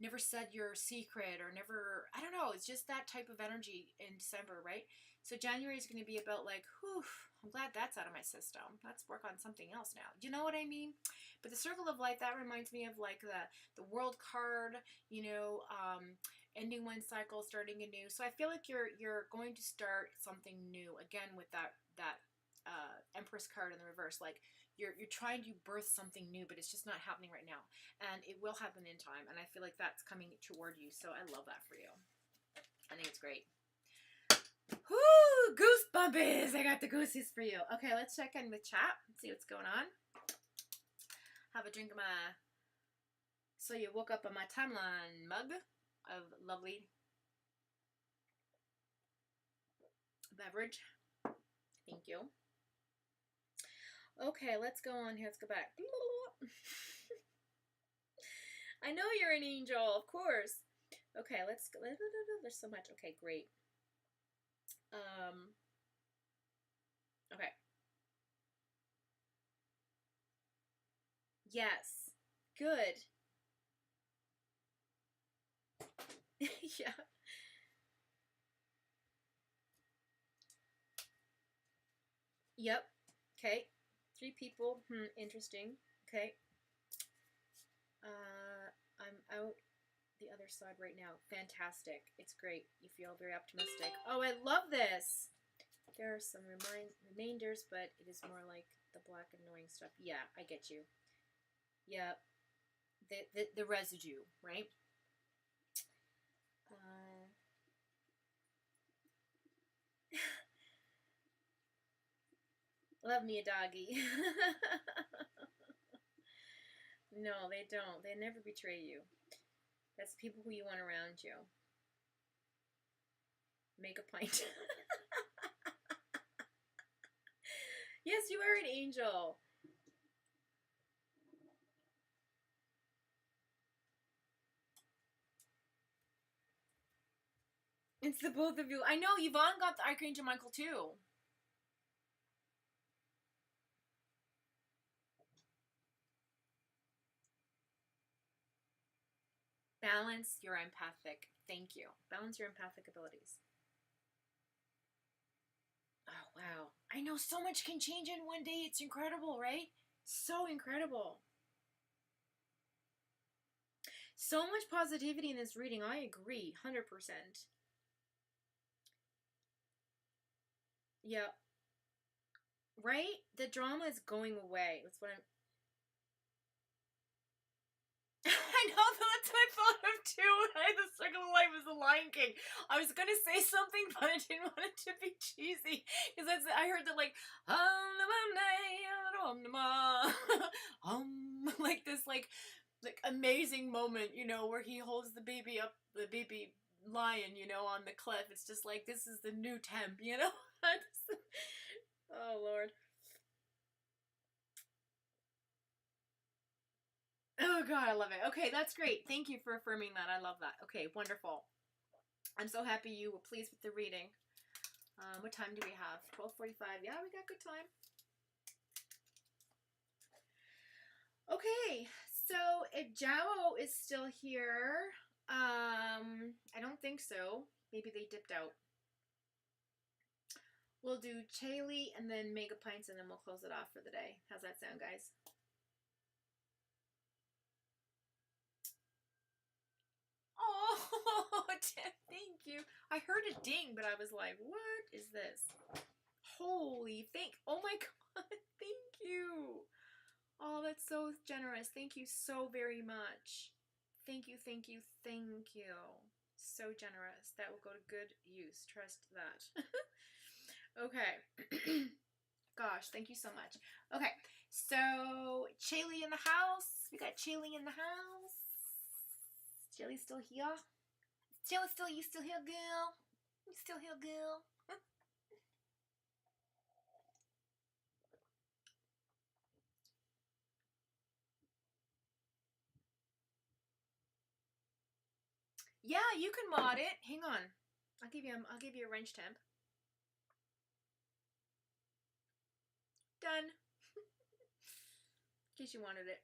never said your secret, or never, I don't know, it's just that type of energy in December, right? So January is going to be about like, whew, I'm glad that's out of my system. Let's work on something else now. Do you know what I mean? But the circle of life, that reminds me of like the world card, you know, ending one cycle, starting a new. So I feel like you're going to start something new again with that Empress card in the reverse. Like you're trying to birth something new, but it's just not happening right now, and it will happen in time. And I feel like that's coming toward you. So I love that for you. I think it's great. Whoo, goosebumpies! I got the goosies for you. Okay, let's check in with chat and see what's going on. Have a drink of my So You Woke Up on My Timeline mug of lovely beverage. Thank you. Okay, let's go on here. Let's go back. I know you're an angel, of course. Okay, let's go. There's so much. Okay, great. Okay. Yes. Good. Yeah. Yep. Okay. 3 people. Interesting. Okay. I'm out the other side right now. Fantastic. It's great. You feel very optimistic. Oh, I love this. There are some remainders, but it is more like the black annoying stuff. Yeah, I get you. Yeah. The residue, right? Love me a doggy. No, they don't. They never betray you. That's people who you want around you. Make a pint. Yes, you are an angel. It's the both of you. I know, Yvonne got the Archangel Michael too. Balance your empathic. Thank you. Balance your empathic abilities. Oh, wow. I know so much can change in one day. It's incredible, right? So incredible. So much positivity in this reading. I agree. 100%. Yeah. Right? The drama is going away. That's what I'm... I know, that's what I thought of too. The circle of life is the Lion King. I was gonna say something, but I didn't want it to be cheesy because I heard that like like this like amazing moment, you know, where he holds the baby up, the baby lion, you know, on the cliff. It's just like this is the new temp, you know. Oh Lord. Oh God, I love it. Okay, that's great. Thank you for affirming that. I love that. Okay, wonderful. I'm so happy you were pleased with the reading. What time do we have? 12:45. Yeah, we got good time. Okay, so if Jao is still here, I don't think so. Maybe they dipped out. We'll do Chaley and then Mega Pints and then we'll close it off for the day. How's that sound, guys? Oh, thank you. I heard a ding, but I was like, what is this? Holy oh my God, thank you. Oh, that's so generous. Thank you so very much. Thank you, thank you, thank you. So generous. That will go to good use. Trust that. Okay. Gosh, thank you so much. Okay, so Chaley in the house. We got Chaley in the house. Chaley's still here. You still here, girl? You still here, girl? Yeah, you can mod it. Hang on. I'll give you a wrench temp. Done. In case you wanted it.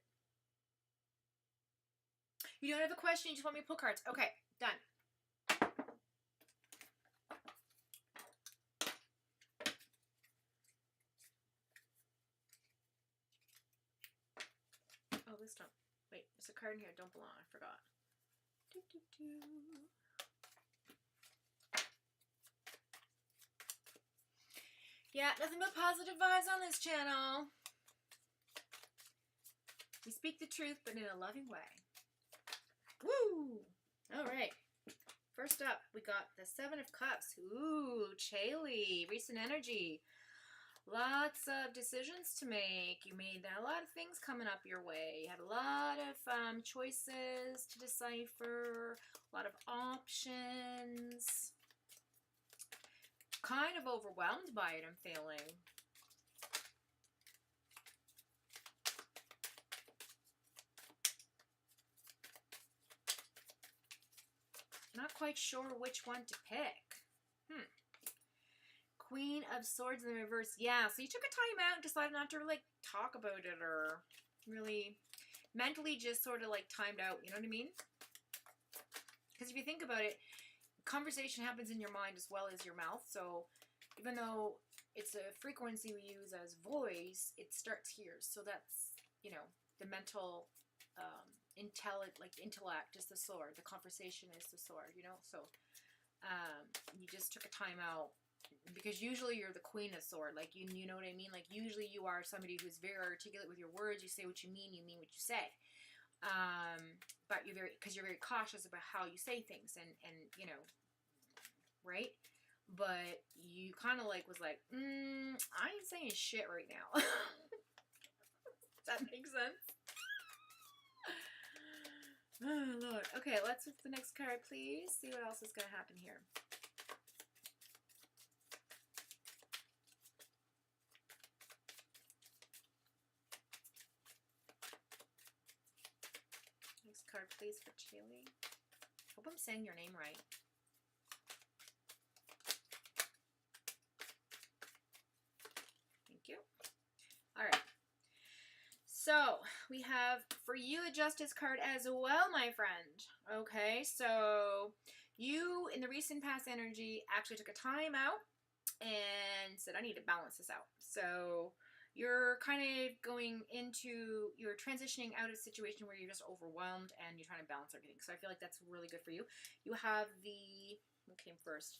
You don't have a question, you just want me to pull cards. Okay, done. Oh, this don't. Wait, there's a card in here. Don't belong. I forgot. Yeah, nothing but positive vibes on this channel. We speak the truth, but in a loving way. Woo! All right. First up, we got the 7 of Cups. Ooh, Chaley. Recent energy. Lots of decisions to make. You made a lot of things coming up your way. You had a lot of choices to decipher. A lot of options. kind of overwhelmed by it, I'm feeling. Not quite sure which one to pick. Queen of Swords in the reverse. Yeah, so you took a time out and decided not to like talk about it or really mentally just sort of like timed out. You know what I mean? Because if you think about it, conversation happens in your mind as well as your mouth. So even though it's a frequency we use as voice, it starts here. So that's, you know, the mental intellect is the sword. The conversation is the sword, you know? So you just took a time out because usually you're the queen of sword. Like, you know what I mean? Like, usually you are somebody who's very articulate with your words. You say what you mean what you say. But you're very cautious about how you say things and you know, right? But you kind of like was like, I ain't saying shit right now. Does that make sense? Oh, Lord. Okay, let's flip the next card, please. See what else is going to happen here. Next card, please, for Chile. Hope I'm saying your name right. Thank you. All right. So, we have, for you, a Justice card as well, my friend. Okay, so you, in the recent past energy, actually took a time out and said, I need to balance this out. So, you're kind of you're transitioning out of a situation where you're just overwhelmed and you're trying to balance everything. So, I feel like that's really good for you. You have what came first?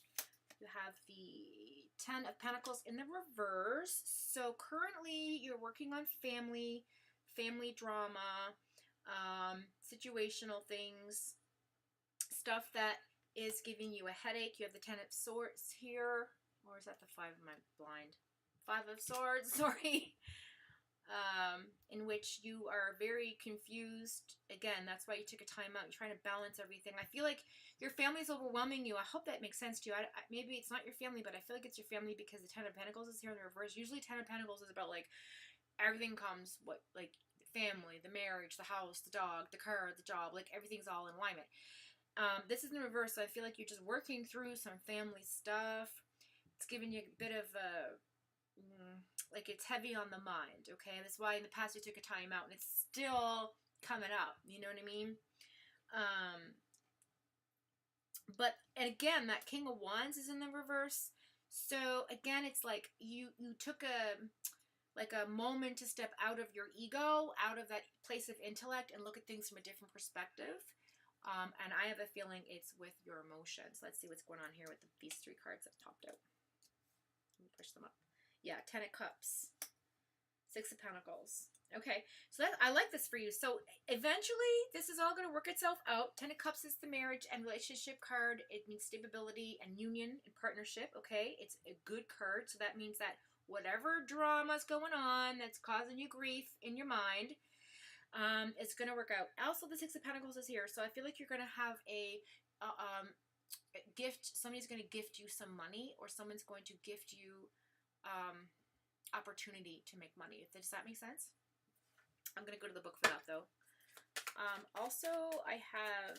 You have the 10 of Pentacles in the reverse. So, currently, you're working on family drama, situational things, stuff that is giving you a headache. You have the 10 of Swords here, or is that the 5 of my blind? 5 of Swords, sorry. In which you are very confused. Again, that's why you took a time out. You're trying to balance everything. I feel like your family's overwhelming you. I hope that makes sense to you. Maybe it's not your family, but I feel like it's your family because the 10 of Pentacles is here in the reverse. Usually 10 of Pentacles is about like everything comes, like family, the marriage, the house, the dog, the car, the job, like everything's all in alignment. This is in the reverse, so I feel like you're just working through some family stuff. It's giving you a bit of like it's heavy on the mind, okay? That's why in the past you took a time out and it's still coming up, you know what I mean? And again, that King of Wands is in the reverse. So again, it's like you took a moment to step out of your ego, out of that place of intellect and look at things from a different perspective. And I have a feeling it's with your emotions. Let's see what's going on here with these 3 cards that popped out. Let me push them up. Yeah, 10 of Cups. 6 of Pentacles. Okay, so I like this for you. So eventually, this is all going to work itself out. 10 of Cups is the marriage and relationship card. It means stability and union and partnership, okay? It's a good card, so that means that whatever drama's going on that's causing you grief in your mind, it's going to work out. Also, the 6 of Pentacles is here, so I feel like you're going to have a gift. Somebody's going to gift you some money, or someone's going to gift you opportunity to make money. Does that make sense? I'm going to go to the book for that, though. Also, I have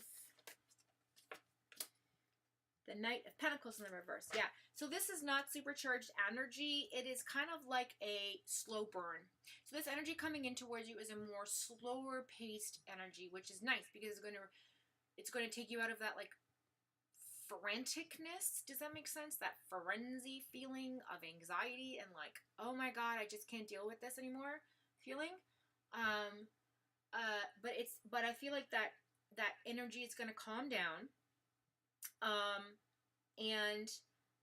the Knight of Pentacles in the reverse. Yeah, so this is not supercharged energy. It is kind of like a slow burn. So this energy coming in towards you is a more slower paced energy, which is nice because it's going to take you out of that like franticness. Does that make sense? That frenzy feeling of anxiety and like, oh my God, I just can't deal with this anymore feeling. But I feel like that energy is going to calm down. And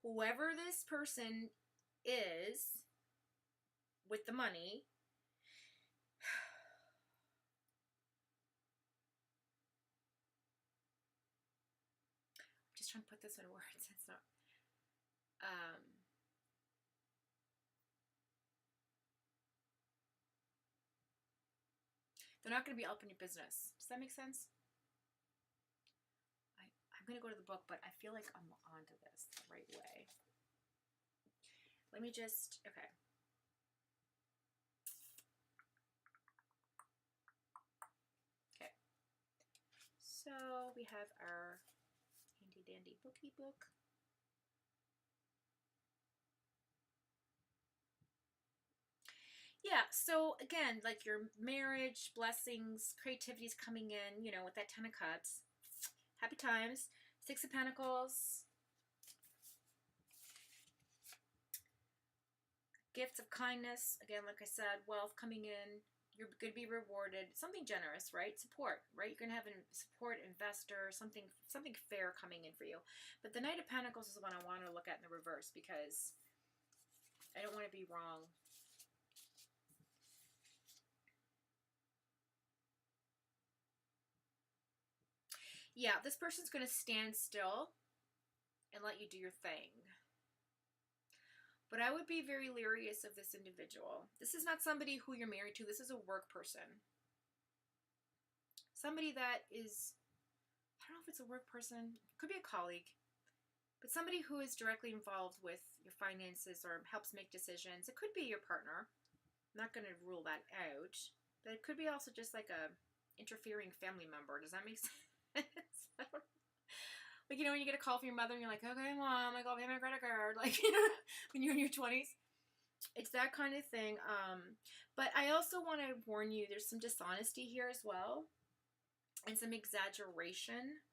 whoever this person is with the money, I'm just trying to put this in words. It's not, they're not going to be up in your business. Does that make sense? I'm going to go to the book, but I feel like I'm onto this the right way. Let me just, okay. Okay. So we have our handy dandy bookie book. Yeah, so again, like your marriage, blessings, creativity's coming in, you know, with that 10 of Cups. Happy times. 6 of Pentacles. Gifts of kindness. Again, like I said, wealth coming in. You're going to be rewarded. Something generous, right? Support, right? You're going to have a support investor, something fair coming in for you. But the Knight of Pentacles is the one I want to look at in the reverse because I don't want to be wrong. Yeah, this person's going to stand still and let you do your thing. But I would be very leery of this individual. This is not somebody who you're married to. This is a work person. Somebody that is, I don't know if it's a work person. It could be a colleague. But somebody who is directly involved with your finances or helps make decisions. It could be your partner. I'm not going to rule that out. But it could be also just like a interfering family member. Does that make sense? Like, you know, when you get a call from your mother and you're like, okay, mom, like, I'll pay my credit card. Like, you know, when you're in your 20s. It's that kind of thing. But I also want to warn you, there's some dishonesty here as well. And some exaggeration.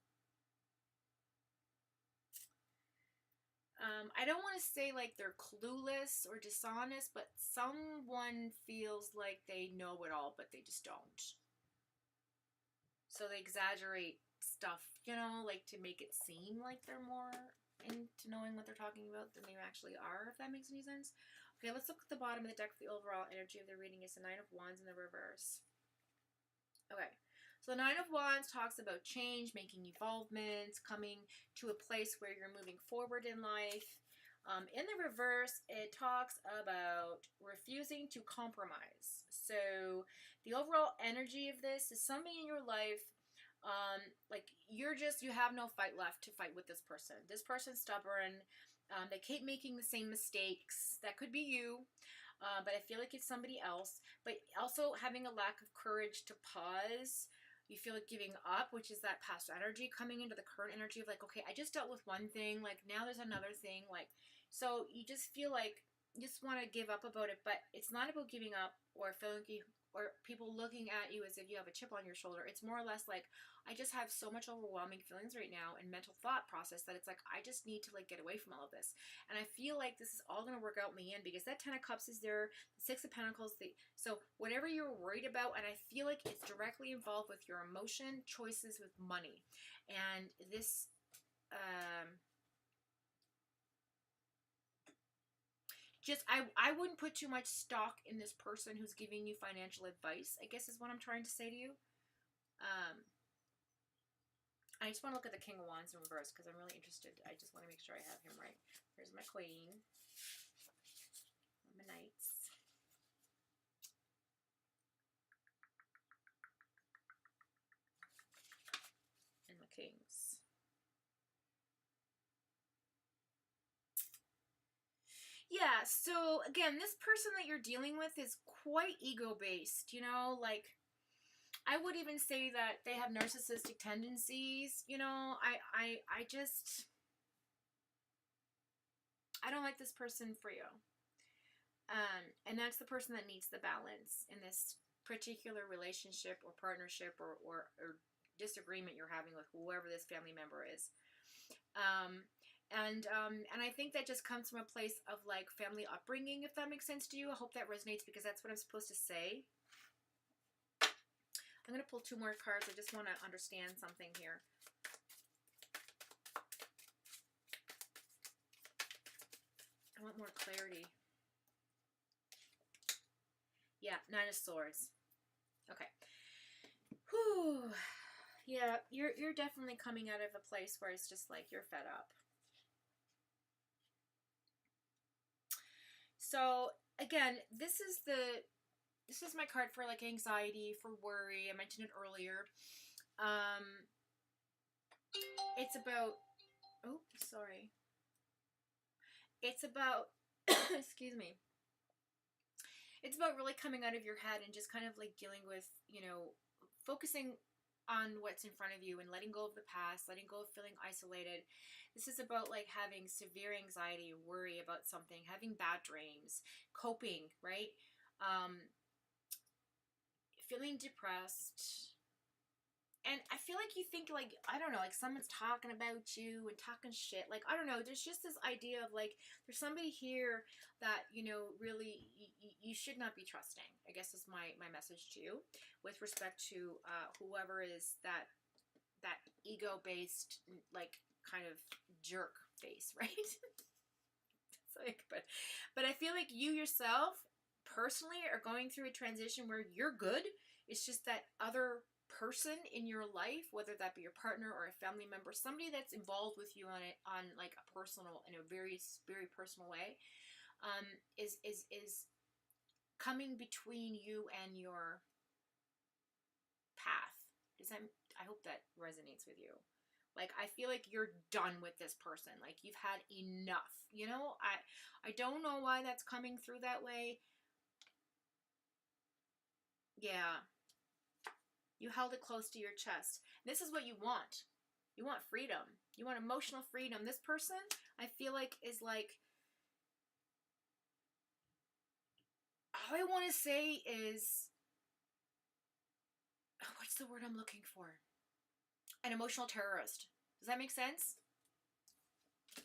I don't want to say like they're clueless or dishonest, but someone feels like they know it all, but they just don't. So they exaggerate stuff, you know, like to make it seem like they're more into knowing what they're talking about than they actually are, if that makes any sense. Okay, let's look at the bottom of the deck for the overall energy of the reading. It's the Nine of Wands in the reverse. Okay, so the Nine of Wands talks about change, making evolvements, coming to a place where you're moving forward in life. In the reverse, it talks about refusing to compromise. So the overall energy of this is somebody in your life, like you have no fight left to fight with this person. This person's stubborn. They keep making the same mistakes. That could be you. But I feel like it's somebody else. But also having a lack of courage to pause. You feel like giving up, which is that past energy coming into the current energy of like, okay, I just dealt with one thing. Like now there's another thing. Like, so you just feel like you just want to give up about it. But it's not about giving up or feeling like you, or people looking at you as if you have a chip on your shoulder. It's more or less like, I just have so much overwhelming feelings right now and mental thought process that it's like, I just need to like get away from all of this. And I feel like this is all going to work out in the end because that 10 of Cups is there, the 6 of Pentacles. So whatever you're worried about, and I feel like it's directly involved with your emotion, choices with money. And this, I wouldn't put too much stock in this person who's giving you financial advice, I guess is what I'm trying to say to you. I just want to look at the King of Wands in reverse because I'm really interested. I just want to make sure I have him right. Here's my Queen. My Knights. And my Kings. Yeah, so again, this person that you're dealing with is quite ego-based, you know, like I would even say that they have narcissistic tendencies, you know. I don't like this person for you. And that's the person that needs the balance in this particular relationship or partnership or disagreement you're having with whoever this family member is. And I think that just comes from a place of like family upbringing, if that makes sense to you. I hope that resonates because that's what I'm supposed to say. I'm going to pull 2 more cards. I just want to understand something here. I want more clarity. Yeah, 9 of Swords. Okay. Whew. Yeah, you're definitely coming out of a place where it's just like you're fed up. So again, this is my card for like anxiety, for worry. I mentioned it earlier. It's about, oh, sorry. It's about excuse me. It's about really coming out of your head and just kind of like dealing with, you know, focusing on what's in front of you and letting go of the past, letting go of feeling isolated. This is about like having severe anxiety, worry about something, having bad dreams, coping, right? Feeling depressed. And I feel like you think like, I don't know, like someone's talking about you and talking shit. Like, I don't know, there's just this idea of like, there's somebody here that, you know, really you should not be trusting. I guess is my message to you with respect to whoever is that ego-based, like, kind of jerk face, right? It's like, but I feel like you yourself personally are going through a transition where you're good. It's just that other person in your life, whether that be your partner or a family member, somebody that's involved with you on it, on like a personal, in a very very personal way, is coming between you and your path. Does that? I hope that resonates with you. Like, I feel like you're done with this person. Like, you've had enough. You know, I don't know why that's coming through that way. Yeah. You held it close to your chest. This is what you want. You want freedom. You want emotional freedom. This person, I feel like, is like, all I want to say is, what's the word I'm looking for? An emotional terrorist. Does that make sense?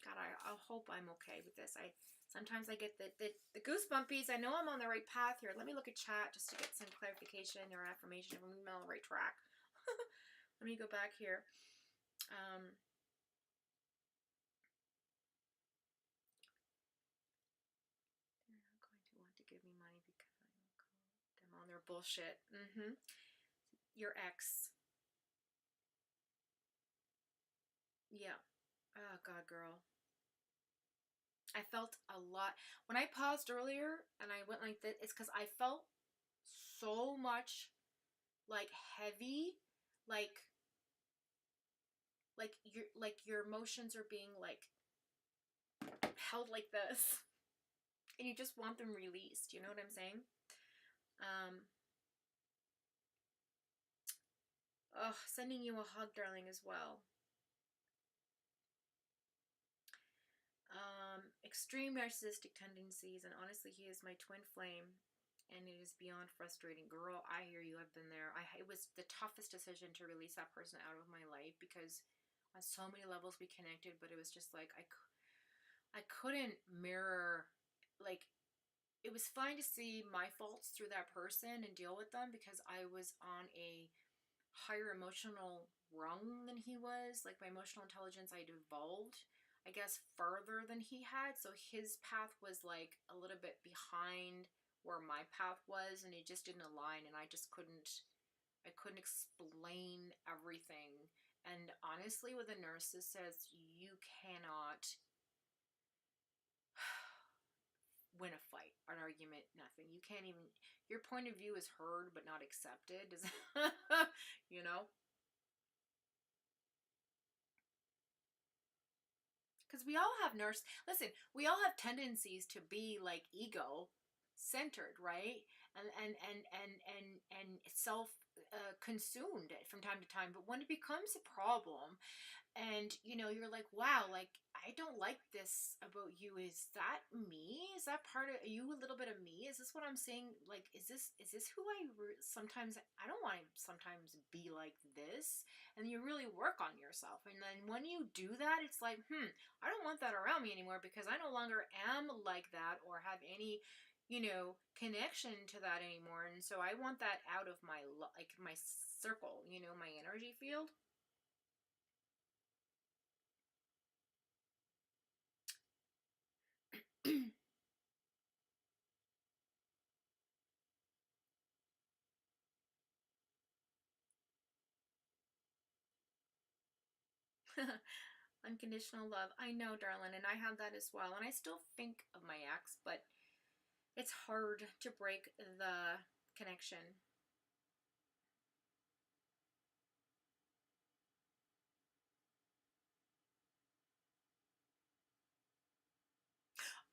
God, I hope I'm okay with this. Sometimes I get the goosebumpies. I know I'm on the right path here. Let me look at chat just to get some clarification or affirmation if I'm on the right track. Let me go back here. They're not going to want to give me money because I don't call them on their bullshit. Your ex. Yeah. Oh, God, girl. I felt a lot. When I paused earlier and I went like this, it's because I felt so much like heavy, like your emotions are being like held like this, and you just want them released. You know what I'm saying? Oh, sending you a hug, darling, as well. Extreme narcissistic tendencies, and honestly, he is my twin flame, and it is beyond frustrating. Girl, I hear you. I've been there. It was the toughest decision to release that person out of my life because on so many levels we connected, but it was just like I couldn't mirror, like, it was fine to see my faults through that person and deal with them because I was on a higher emotional rung than he was. Like, my emotional intelligence, I'd evolved, I guess, further than he had. So his path was like a little bit behind where my path was, and it just didn't align, and I couldn't explain everything. And honestly, with a narcissist, you cannot win a fight, an argument, nothing. You can't even, your point of view is heard but not accepted. You know? Because we all have listen, we all have tendencies to be like ego centered, right? And self consumed from time to time. But when it becomes a problem, and you know, you're like, wow, like, I don't like this about you. Is that me? Is that part of, are you a little bit of me? Is this what I'm saying? Like, is this who sometimes I don't want to sometimes be like this? And you really work on yourself, and then when you do that, it's like, I don't want that around me anymore because I no longer am like that or have any, you know, connection to that anymore. And so I want that out of my my circle, you know, my energy field. Unconditional love. I know, darling, and I have that as well. And I still think of my ex, but it's hard to break the connection.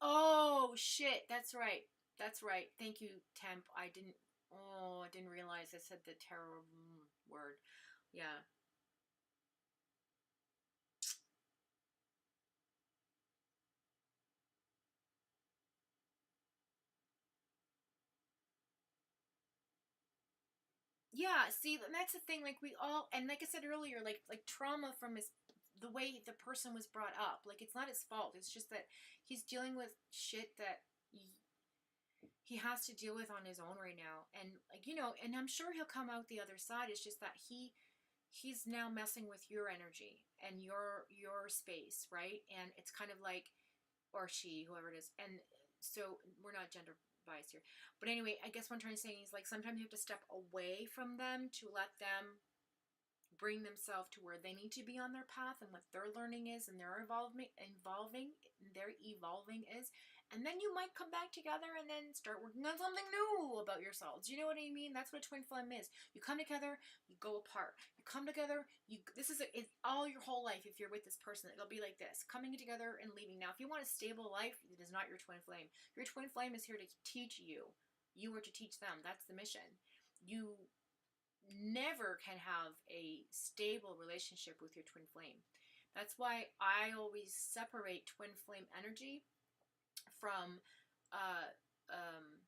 Oh, shit. That's right. That's right. Thank you, Temp. I didn't realize I said the tarot word. Yeah. Yeah, see, and that's the thing. Like we all, and like I said earlier, like trauma from his the way the person was brought up. Like it's not his fault. It's just that he's dealing with shit that he has to deal with on his own right now. And like and I'm sure he'll come out the other side. It's just that he's now messing with your energy and your space, right? And it's kind of like, or she, whoever it is. And so we're not gender biased here. But anyway, I guess what I'm trying to say is like sometimes you have to step away from them to let them bring themselves to where they need to be on their path and what their learning is and their evolving is, and then you might come back together and then start working on something new about yourselves. You know what I mean? That's what twin flame is. You come together, you go apart. You come together, it's all your whole life. If you're with this person, it'll be like this, coming together and leaving. Now if you want a stable life, it is not your twin flame. Your twin flame is here to teach you. You are to teach them. That's the mission. You never can have a stable relationship with your twin flame. That's why I always separate twin flame energy from uh, um,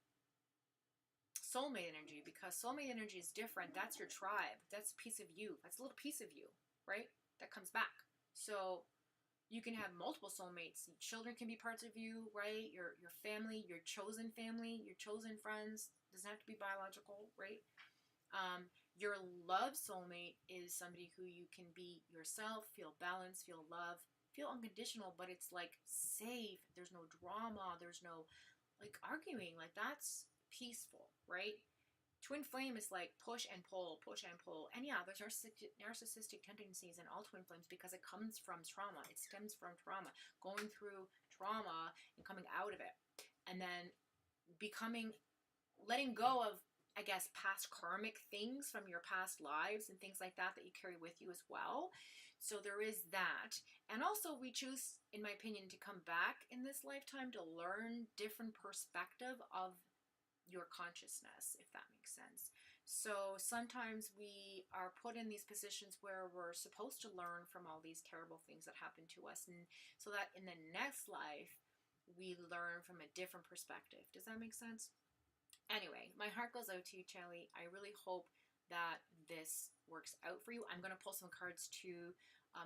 soulmate energy, because soulmate energy is different. That's your tribe. That's a piece of you. That's a little piece of you, right? That comes back. So you can have multiple soulmates. Children can be parts of you, right? Your family, your chosen friends. Doesn't have to be biological, right? Your love soulmate is somebody who you can be yourself, feel balanced, feel love, feel unconditional, but it's like safe. There's no drama. There's no like arguing. Like that's peaceful, right? Twin flame is like push and pull, push and pull. And yeah, there's narcissistic tendencies in all twin flames because it comes from trauma. It stems from trauma, going through trauma and coming out of it. And then letting go of, I guess, past karmic things from your past lives and things like that you carry with you as well. So there is that. And also we choose, in my opinion, to come back in this lifetime to learn different perspective of your consciousness, if that makes sense. So sometimes we are put in these positions where we're supposed to learn from all these terrible things that happen to us, and so that in the next life we learn from a different perspective. Does that make sense? Anyway, my heart goes out to you, Charlie. I really hope that this works out for you. I'm going to pull some cards to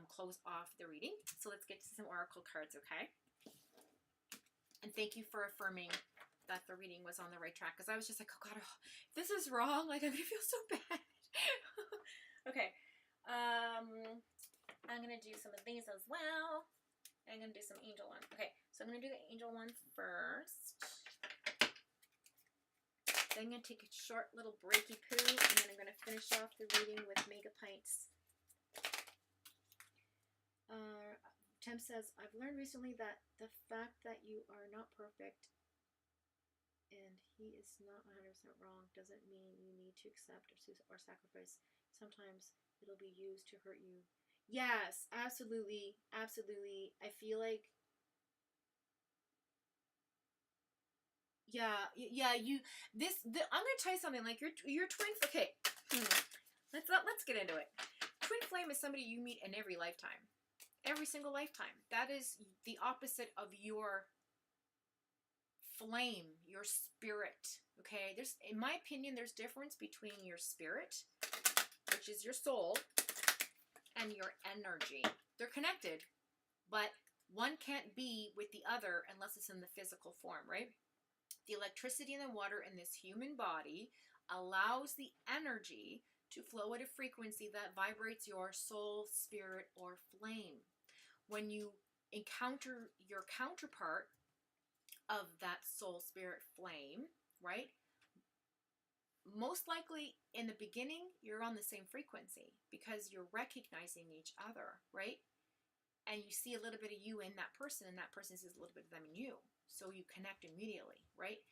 close off the reading. So let's get to some oracle cards, okay? And thank you for affirming that the reading was on the right track, because I was just like, oh God, if this is wrong, like I'm going to feel so bad. Okay. I'm going to do some of these as well. I'm going to do some angel ones. Okay, so I'm going to do the angel one first. Then I'm going to take a short little breaky poo, and then I'm going to finish off the reading with Mega Pints. Tim says, I've learned recently that the fact that you are not perfect and he is not 100% wrong doesn't mean you need to accept or sacrifice. Sometimes it'll be used to hurt you. Yes, absolutely. Absolutely. I feel like I'm gonna tell you something. Like your twin. Okay, let's get into it. Twin flame is somebody you meet in every lifetime, every single lifetime. That is the opposite of your flame, your spirit. Okay, in my opinion, there's difference between your spirit, which is your soul, and your energy. They're connected, but one can't be with the other unless it's in the physical form, right? The electricity and the water in this human body allows the energy to flow at a frequency that vibrates your soul, spirit, or flame. When you encounter your counterpart of that soul, spirit, flame, right? Most likely in the beginning, you're on the same frequency because you're recognizing each other, right? And you see a little bit of you in that person, and that person sees a little bit of them in you. So you connect immediately, right?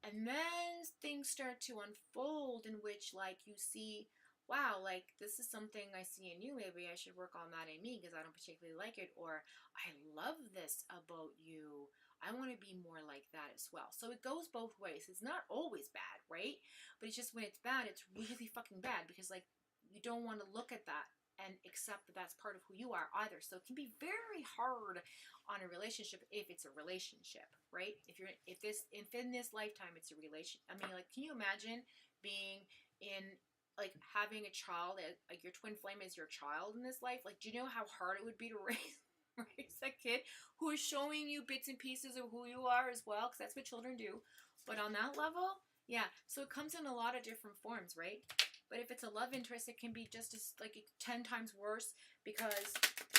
And then things start to unfold in which, like, you see, wow, like, this is something I see in you. Maybe I should work on that in me because I don't particularly like it. Or, I love this about you. I want to be more like that as well. So it goes both ways. It's not always bad, right? But it's just when it's bad, it's really fucking bad, because like you don't want to look at that and accept that that's part of who you are either. So it can be very hard on a relationship if it's a relationship, right? If in this lifetime it's a relation. I mean, like, can you imagine being in, like, having a child, like your twin flame is your child in this life? Like, do you know how hard it would be to raise that kid who is showing you bits and pieces of who you are as well? Because that's what children do. But on that level, yeah. So it comes in a lot of different forms, right? But if it's a love interest, it can be just as, like, 10 times worse, because,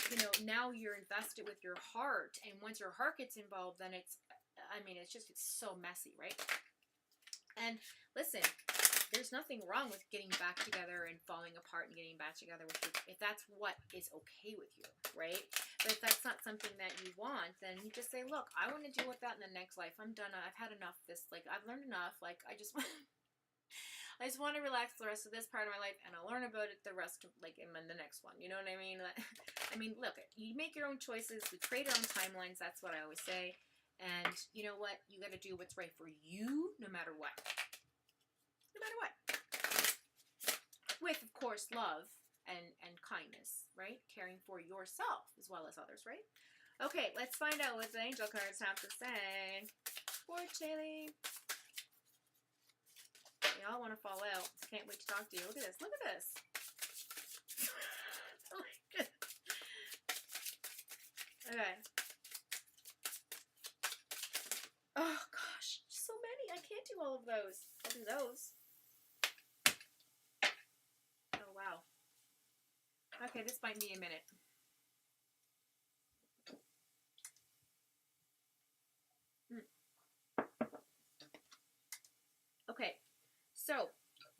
you know, now you're invested with your heart. And once your heart gets involved, then it's so messy, right? And listen, there's nothing wrong with getting back together and falling apart and getting back together with you, if that's what is okay with you, right? But if that's not something that you want, then you just say, look, I want to deal with that in the next life. I'm done. I've had enough of this. Like, I've learned enough. Like, I just want to relax the rest of this part of my life, and I'll learn about it the rest of, like, in the next one. You know what I mean? I mean, look, you make your own choices. We create our own timelines. That's what I always say. And you know what? You got to do what's right for you, no matter what. No matter what. With, of course, love and kindness, right? Caring for yourself as well as others, right? Okay, let's find out what the angel cards have to say. Poor Chili. They all want to fall out. Can't wait to talk to you. Look at this. Look at this. Oh my goodness. Okay. Oh gosh, so many. I can't do all of those. I'll do those. Oh wow. Okay, this might be a minute. Okay, so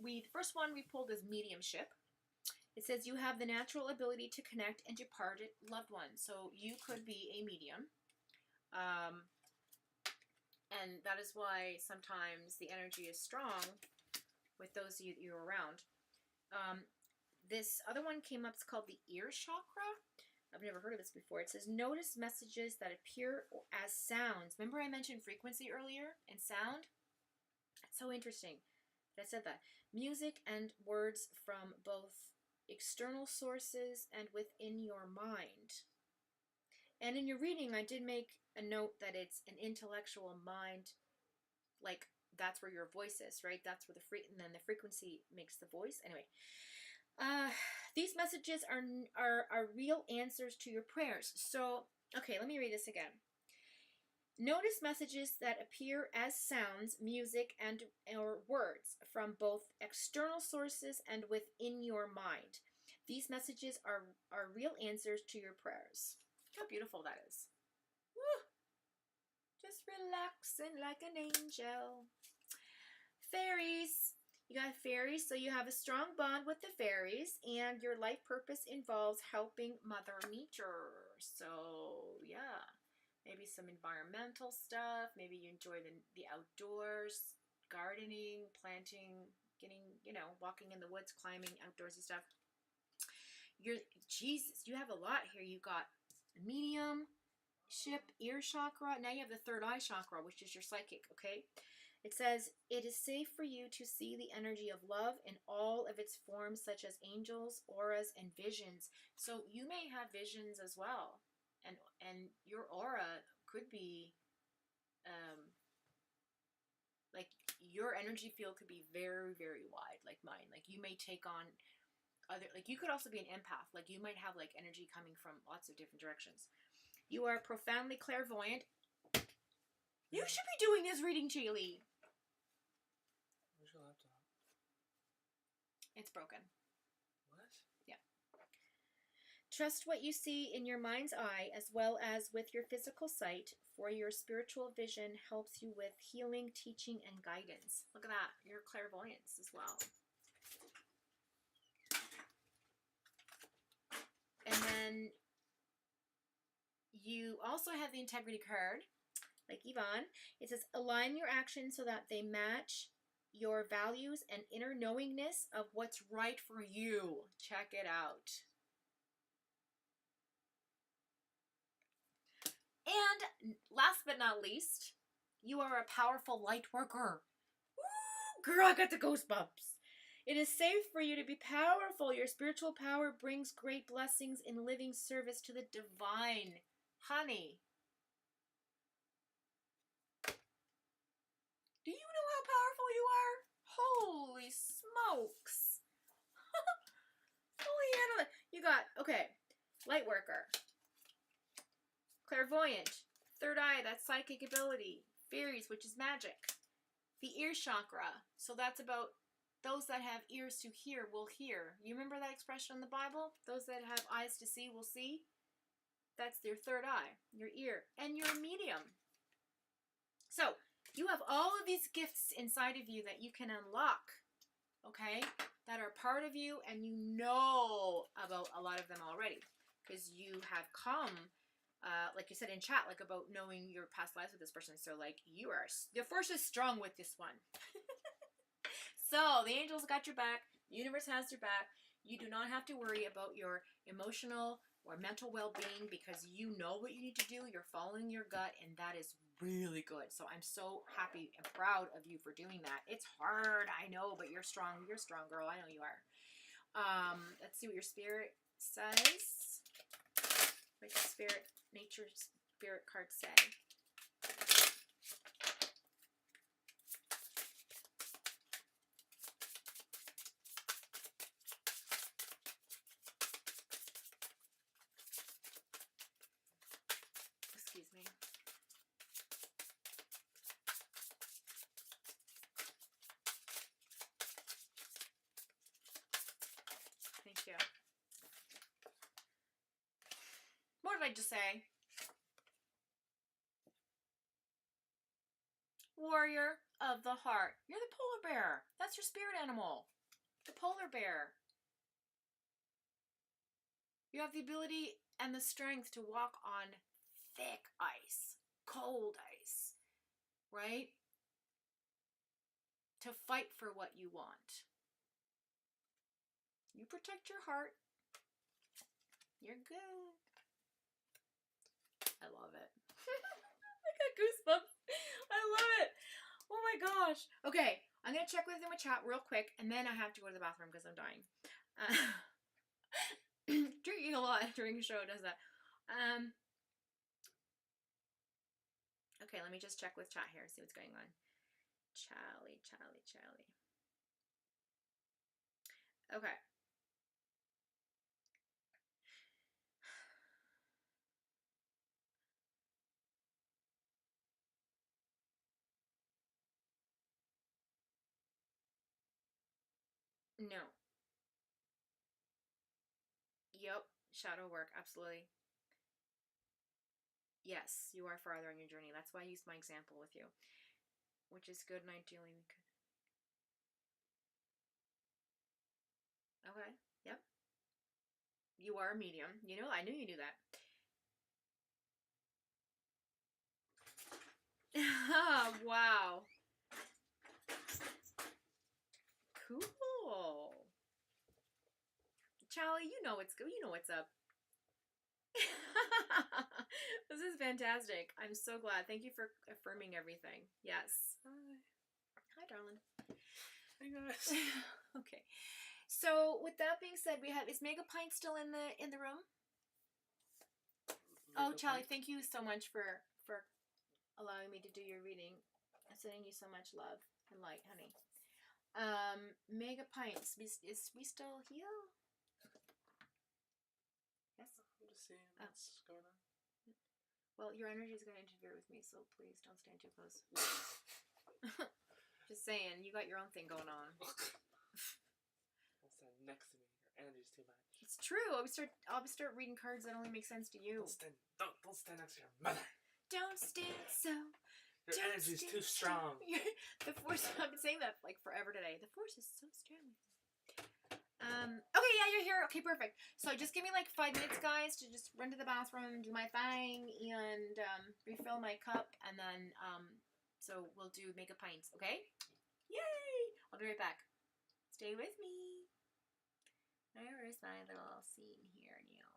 the first one we pulled is mediumship. It says you have the natural ability to connect and departed loved ones. So you could be a medium. And that is why sometimes the energy is strong with those of you that you're around. This other one came up. It's called the ear chakra. I've never heard of this before. It says, notice messages that appear as sounds. Remember I mentioned frequency earlier and sound? It's so interesting that I said that. Music and words from both external sources and within your mind. And in your reading, I did make a note that it's an intellectual mind, like that's where your voice is, right? That's where and then the frequency makes the voice. Anyway, these messages are real answers to your prayers. So, okay, let me read this again. Notice messages that appear as sounds, music, and or words from both external sources and within your mind. These messages are real answers to your prayers. How beautiful that is. Woo! Just relaxing like an angel. Fairies. You got fairies, so you have a strong bond with the fairies, and your life purpose involves helping Mother Nature. So, yeah. Maybe some environmental stuff. Maybe you enjoy the outdoors, gardening, planting, getting, walking in the woods, climbing, outdoorsy stuff. Jesus, you have a lot here. You got mediumship, ear chakra. Now you have the third eye chakra, which is your psychic, okay? It says, it is safe for you to see the energy of love in all of its forms, such as angels, auras, and visions. So you may have visions as well. And your aura could be, like, your energy field could be very, very wide, like mine. Like, you may take on like, you could also be an empath. Like, you might have, like, energy coming from lots of different directions. You are profoundly clairvoyant. You should be doing this reading, Chili. Where's your laptop? It's broken. What? Yeah. Trust what you see in your mind's eye as well as with your physical sight, for your spiritual vision helps you with healing, teaching, and guidance. Look at that. Your clairvoyance as well. And then you also have the integrity card, like Yvonne. It says, align your actions so that they match your values and inner knowingness of what's right for you. Check it out. And last but not least, you are a powerful light worker. Woo! Girl, I got the goosebumps. It is safe for you to be powerful. Your spiritual power brings great blessings in living service to the divine. Honey, do you know how powerful you are? Holy smokes. Holy hell. You got, okay, light worker, clairvoyant, third eye, that's psychic ability, fairies, which is magic, the ear chakra, so that's about those that have ears to hear will hear. You remember that expression in the Bible? Those that have eyes to see will see. That's your third eye, your ear, and your medium. So you have all of these gifts inside of you that you can unlock, okay, that are part of you, and you know about a lot of them already because you have come, like you said in chat, like about knowing your past lives with this person. So like the force is strong with this one. So the angels got your back. The universe has your back. You do not have to worry about your emotional or mental well-being because you know what you need to do. You're following your gut, and that is really good. So I'm so happy and proud of you for doing that. It's hard, I know, but you're strong. You're a strong girl. I know you are. Let's see what your spirit says. What does nature spirit card say? Excuse me. Thank you. What did I just say? Warrior of the heart. You're the polar bear. That's your spirit animal. The polar bear. You have the ability and the strength to walk on thick ice, cold ice, right? To fight for what you want. You protect your heart. You're good. I love it. I got goosebumps. I love it. Oh my gosh. Okay, I'm going to check with them with chat real quick, and then I have to go to the bathroom because I'm dying. Drinking a lot during the show does that. Okay, let me just check with chat here, see what's going on. Charlie. Okay. No. Yep. Shadow work, absolutely. Yes, you are farther on your journey. That's why I used my example with you, which is good, and ideally we could. Okay. Yep. You are a medium. You know, I knew you knew that. Wow. Cool. Charlie, you know it's good. You know what's up. This is fantastic. I'm so glad. Thank you for affirming everything. Yes. Hi, darling. Hey guys. Okay. So with that being said, is Mega Pint still in the room? Oh, Charlie, thank you so much for allowing me to do your reading. I'm sending you so much love and light, honey. Mega Pints, is we still here? Yes. I'm just seeing what's going on. Well, your energy is going to interfere with me, so please don't stand too close. Just saying, you got your own thing going on. Don't stand next to me. Your energy's too much. It's true. I'll start reading cards that only make sense to you. Don't stand next to your mother. Don't stand so. Your energy's too strong. The force. I've been saying that like forever today. The force is so strong. Okay, yeah, you're here. Okay, perfect. So just give me like 5 minutes, guys, to just run to the bathroom, do my thing, and refill my cup, and then so we'll do Mega Pints, okay? Yay! I'll be right back. Stay with me. Where's my little scene here, Neil?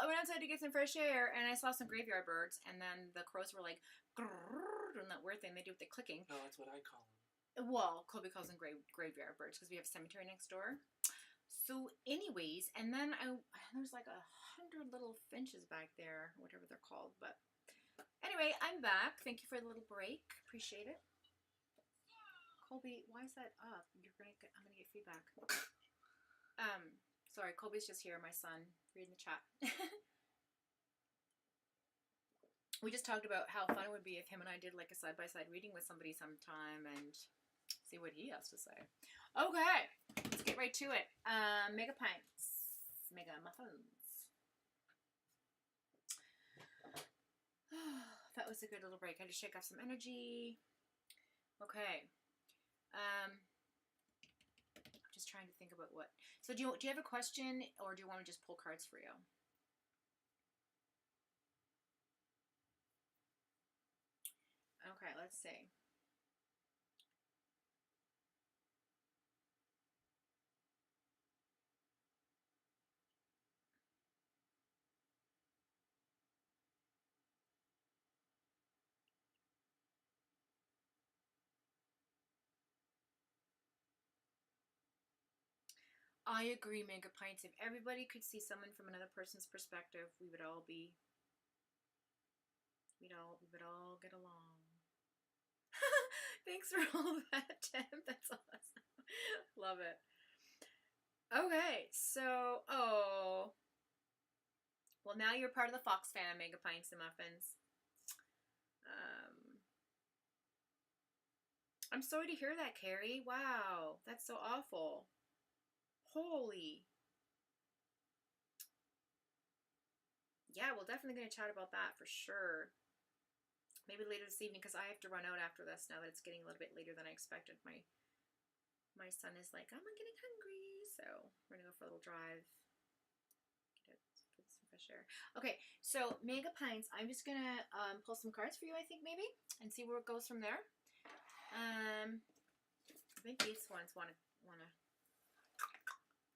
I went outside to get some fresh air, and I saw some graveyard birds, and then the crows were like, grrr, and that weird thing they do with the clicking. No, that's what I call them. Well, Kobe calls them graveyard birds because we have a cemetery next door. So, anyways, and then there's like 100 little finches back there, whatever they're called. But anyway, I'm back. Thank you for the little break. Appreciate it. Colby, why is that up? I'm gonna get feedback. Sorry, Colby's just here. My son reading the chat. We just talked about how fun it would be if him and I did like a side-by-side reading with somebody sometime and see what he has to say. Okay, let's get right to it. Mega pints, mega muffins. That was a good little break. I had to shake off some energy. Okay. Just trying to think about what. So do you have a question, or do you want to just pull cards for you? Okay, let's see. I agree, Mega Pints. If everybody could see someone from another person's perspective, we would all get along. Thanks for all that, Tim. That's awesome. Love it. Okay, so well, now you're part of the Fox fam, Mega Pints and Muffins. I'm sorry to hear that, Carrie. Wow, that's so awful. Holy. Yeah, we're definitely going to chat about that for sure. Maybe later this evening, because I have to run out after this now that it's getting a little bit later than I expected. My son is like, I'm getting hungry, so we're going to go for a little drive. Get some fresh air. Okay, so Mega Pints, I'm just going to pull some cards for you, I think, maybe, and see where it goes from there. I think these ones want to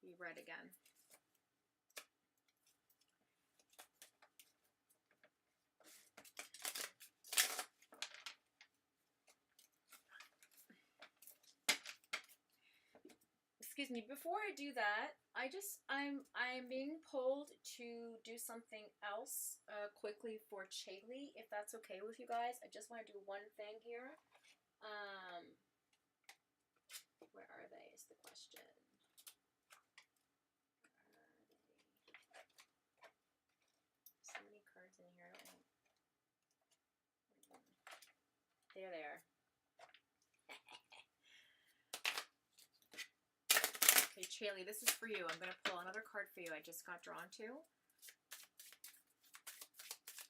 be read again. Excuse me, before I do that, I'm being pulled to do something else quickly for Chaley, if that's okay with you guys. I just want to do one thing here. Where are they is the question. So many cards in here. There they are. Okay, Chaley, this is for you. I'm going to pull another card for you I just got drawn to.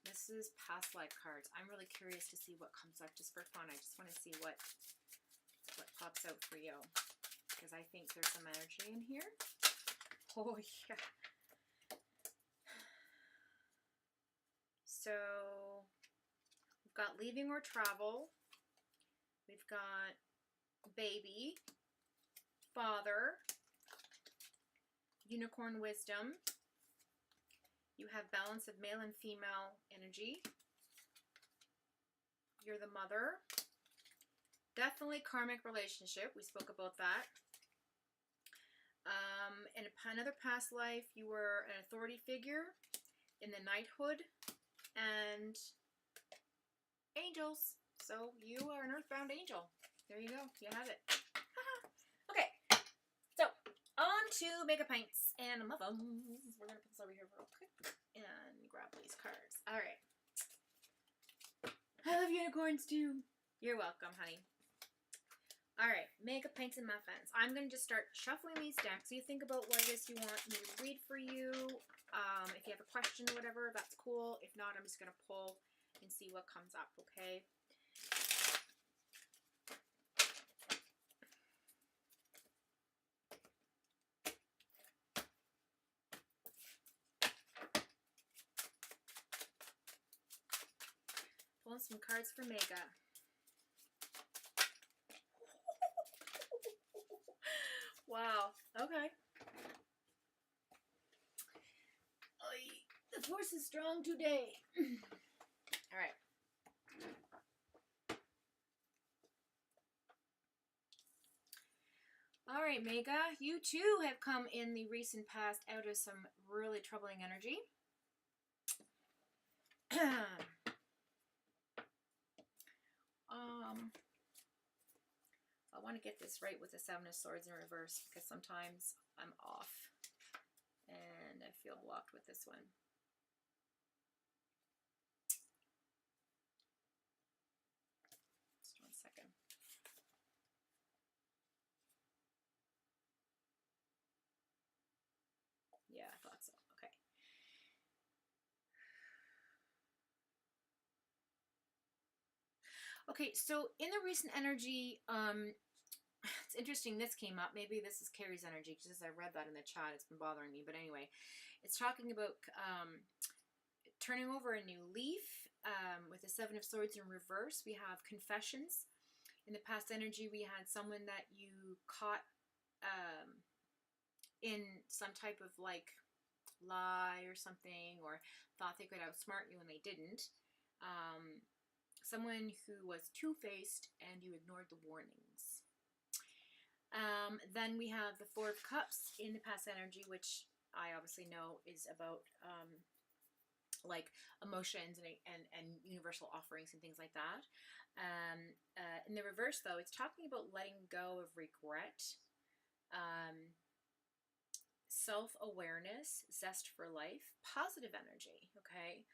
This is past life cards. I'm really curious to see what comes up just for fun. I just want to see what pops out for you, because I think there's some energy in here. Oh, yeah. So, we've got leaving or travel. We've got baby, father, unicorn wisdom. You have balance of male and female energy. You're the mother. Definitely karmic relationship. We spoke about that. In another past life, you were an authority figure in the knighthood and angels. So you are an earthbound angel. There you go. You have it. Okay. So on to Mega Pints and Muffins. We're going to put this over here real quick and grab these cards. All right. I love unicorns too. You're welcome, honey. All right, Mega Pints and Muffins. I'm going to just start shuffling these decks. You think about what it is you want me to read for you. If you have a question or whatever, that's cool. If not, I'm just going to pull and see what comes up, okay? Pulling some cards for Mega. Wow. Okay. The Taurus is strong today. All right. All right, Mega, you too have come in the recent past out of some really troubling energy. I want to get this right with the Seven of Swords in reverse because sometimes I'm off and I feel blocked with this one. Just 1 second. Yeah, I thought so. Okay. Okay, so in the recent energy, it's interesting this came up. Maybe this is Carrie's energy because I read that in the chat. It's been bothering me. But anyway, it's talking about turning over a new leaf with the Seven of Swords in reverse. We have confessions. In the past energy, we had someone that you caught in some type of like lie or something, or thought they could outsmart you and they didn't. Someone who was two-faced and you ignored the warnings. Then we have the Four of Cups in the past energy, which I obviously know is about like emotions and universal offerings and things like that. In the reverse, though, it's talking about letting go of regret, self-awareness, zest for life, positive energy, okay?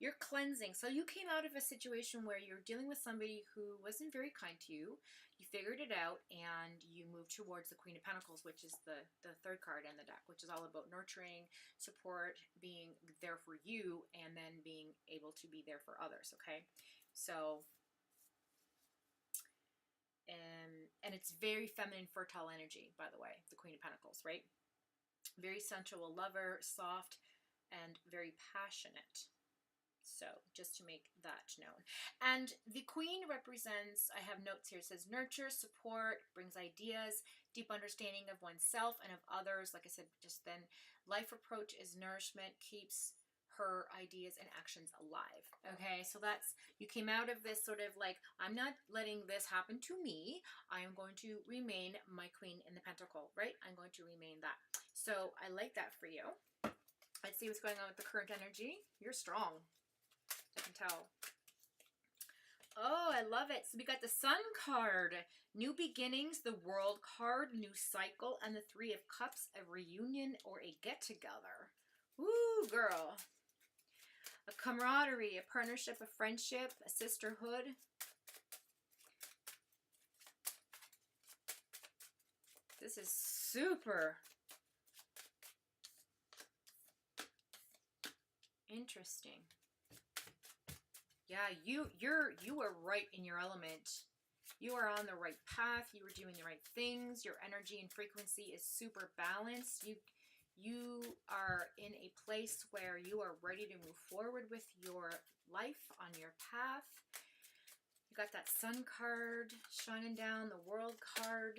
You're cleansing. So you came out of a situation where you're dealing with somebody who wasn't very kind to you. You figured it out and you moved towards the Queen of Pentacles, which is the third card in the deck, which is all about nurturing, support, being there for you, and then being able to be there for others, okay? So, and it's very feminine, fertile energy, by the way, the Queen of Pentacles, right? Very sensual lover, soft, and very passionate. So just to make that known. And the Queen represents, I have notes here, it says nurture, support, brings ideas, deep understanding of oneself and of others. Like I said, just then, life approach is nourishment, keeps her ideas and actions alive. Okay, so that's, you came out of this sort of like, I'm not letting this happen to me. I am going to remain my Queen in the Pentacle, right? I'm going to remain that. So I like that for you. Let's see what's going on with the current energy. You're strong. I can tell. Oh, I love it. So we got the Sun card, new beginnings, the World card, new cycle, and the Three of Cups, a reunion or a get-together. Woo, girl. A camaraderie, a partnership, a friendship, a sisterhood. This is super interesting. Yeah, you are right in your element. You are on the right path. You are doing the right things. Your energy and frequency is super balanced. You are in a place where you are ready to move forward with your life on your path. You got that Sun card shining down, the World card.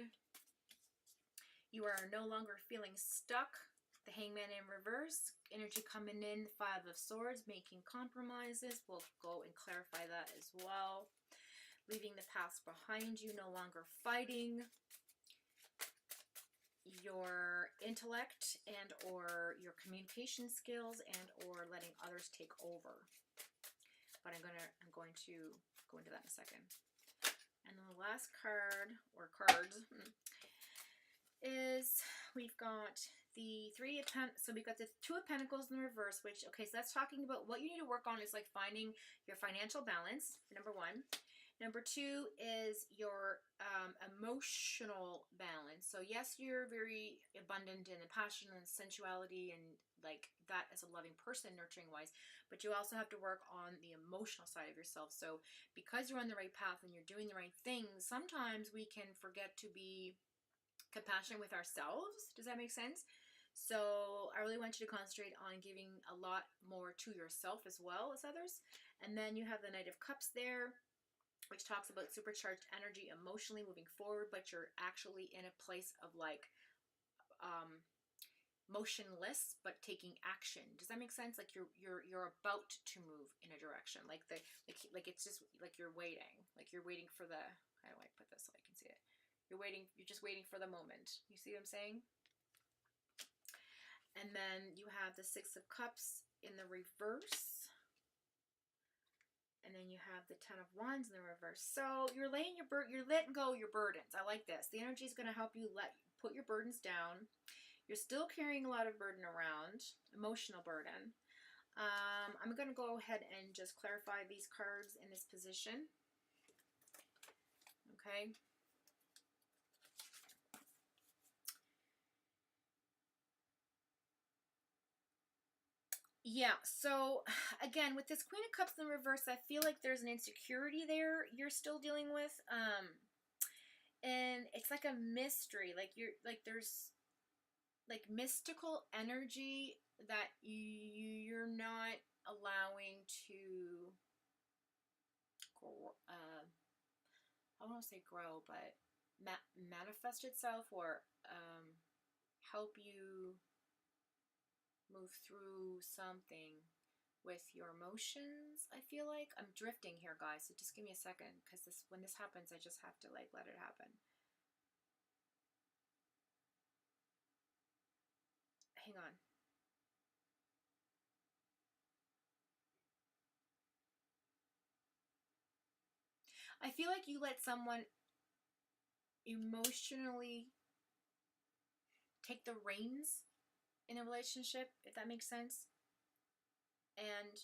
You are no longer feeling stuck. The Hangman in reverse, energy coming in, Five of Swords, making compromises. We'll go and clarify that as well. Leaving the past behind you, no longer fighting. Your intellect and or your communication skills and or letting others take over. But I'm going to go into that in a second. And then the last card, or cards, is we've got the Three of Pentacles. So we've got the Two of Pentacles in the reverse, which, okay, so that's talking about what you need to work on is like finding your financial balance, number one. Number two is your emotional balance. So yes, you're very abundant in the passion and sensuality and like that as a loving person, nurturing wise, but you also have to work on the emotional side of yourself. So because you're on the right path and you're doing the right things, sometimes we can forget to be compassionate with ourselves. Does that make sense? So I really want you to concentrate on giving a lot more to yourself as well as others. And then you have the Knight of Cups there, which talks about supercharged energy emotionally moving forward, but you're actually in a place of like motionless but taking action. Does that make sense? Like you're about to move in a direction. Like it's just like you're waiting for the, how do I put this so I can see it? You're just waiting for the moment. You see what I'm saying? And then you have the Six of Cups in the reverse. And then you have the Ten of Wands in the reverse. So you're letting go your burdens. I like this. The energy is going to help you put your burdens down. You're still carrying a lot of burden around, emotional burden. I'm going to go ahead and just clarify these cards in this position. Okay. Yeah, so again, with this Queen of Cups in reverse, I feel like there's an insecurity there you're still dealing with. And it's like a mystery. There's like mystical energy that you're not allowing to I want to say grow, but manifest itself, or help you move through something with your emotions. I feel like I'm drifting here, guys, so just give me a second, because when this happens, I just have to like let it happen. Hang on. I feel like you let someone emotionally take the reins in a relationship, if that makes sense. And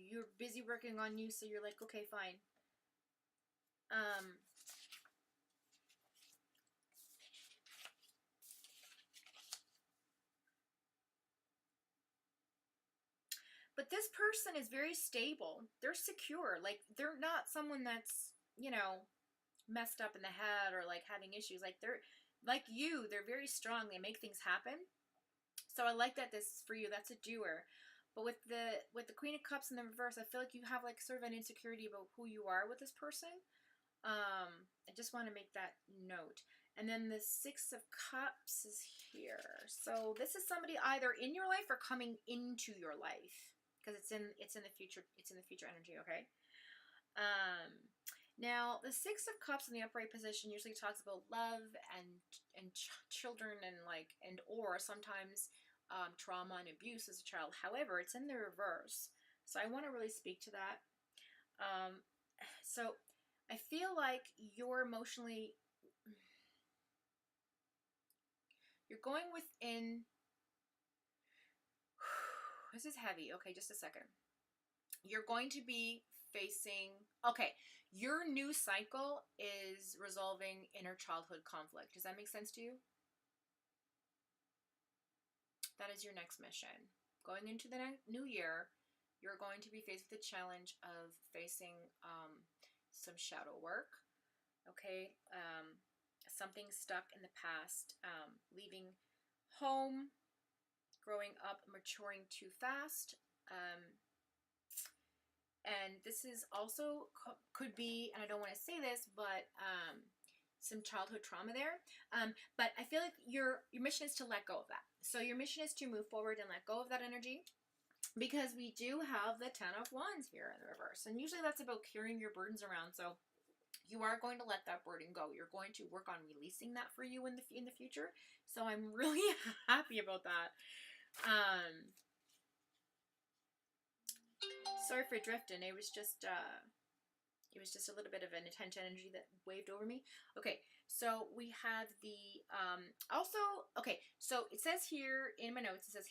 you're busy working on you, so you're like, okay, fine. But this person is very stable. They're secure. Like, they're not someone that's, messed up in the head or like having issues. Like, they're like you, they're very strong. They make things happen. So I like that this is for you. That's a doer. But with the Queen of Cups in the reverse, I feel like you have like sort of an insecurity about who you are with this person. I just want to make that note. And then the Six of Cups is here. So this is somebody either in your life or coming into your life, because it's in the future. It's in the future energy. Okay. Now the Six of Cups in the upright position usually talks about love and children or sometimes trauma and abuse as a child. However, it's in the reverse, so I want to really speak to that. So I feel like you're going within. This is heavy. Okay, just a second. You're going to be facing, okay, your new cycle is resolving inner childhood conflict. Does that make sense to you? That is your next mission. Going into the new year, you're going to be faced with the challenge of facing some shadow work, okay? Something stuck in the past, leaving home, growing up, maturing too fast. And this is also could be, and I don't want to say this, but some childhood trauma there. But I feel like your mission is to let go of that. So your mission is to move forward and let go of that energy, because we do have the Ten of Wands here in the reverse. And usually that's about carrying your burdens around. So you are going to let that burden go. You're going to work on releasing that for you in the future. So I'm really happy about that. Sorry for drifting. It was just a little bit of an intense energy that waved over me. Okay, so we have the so it says here in my notes, it says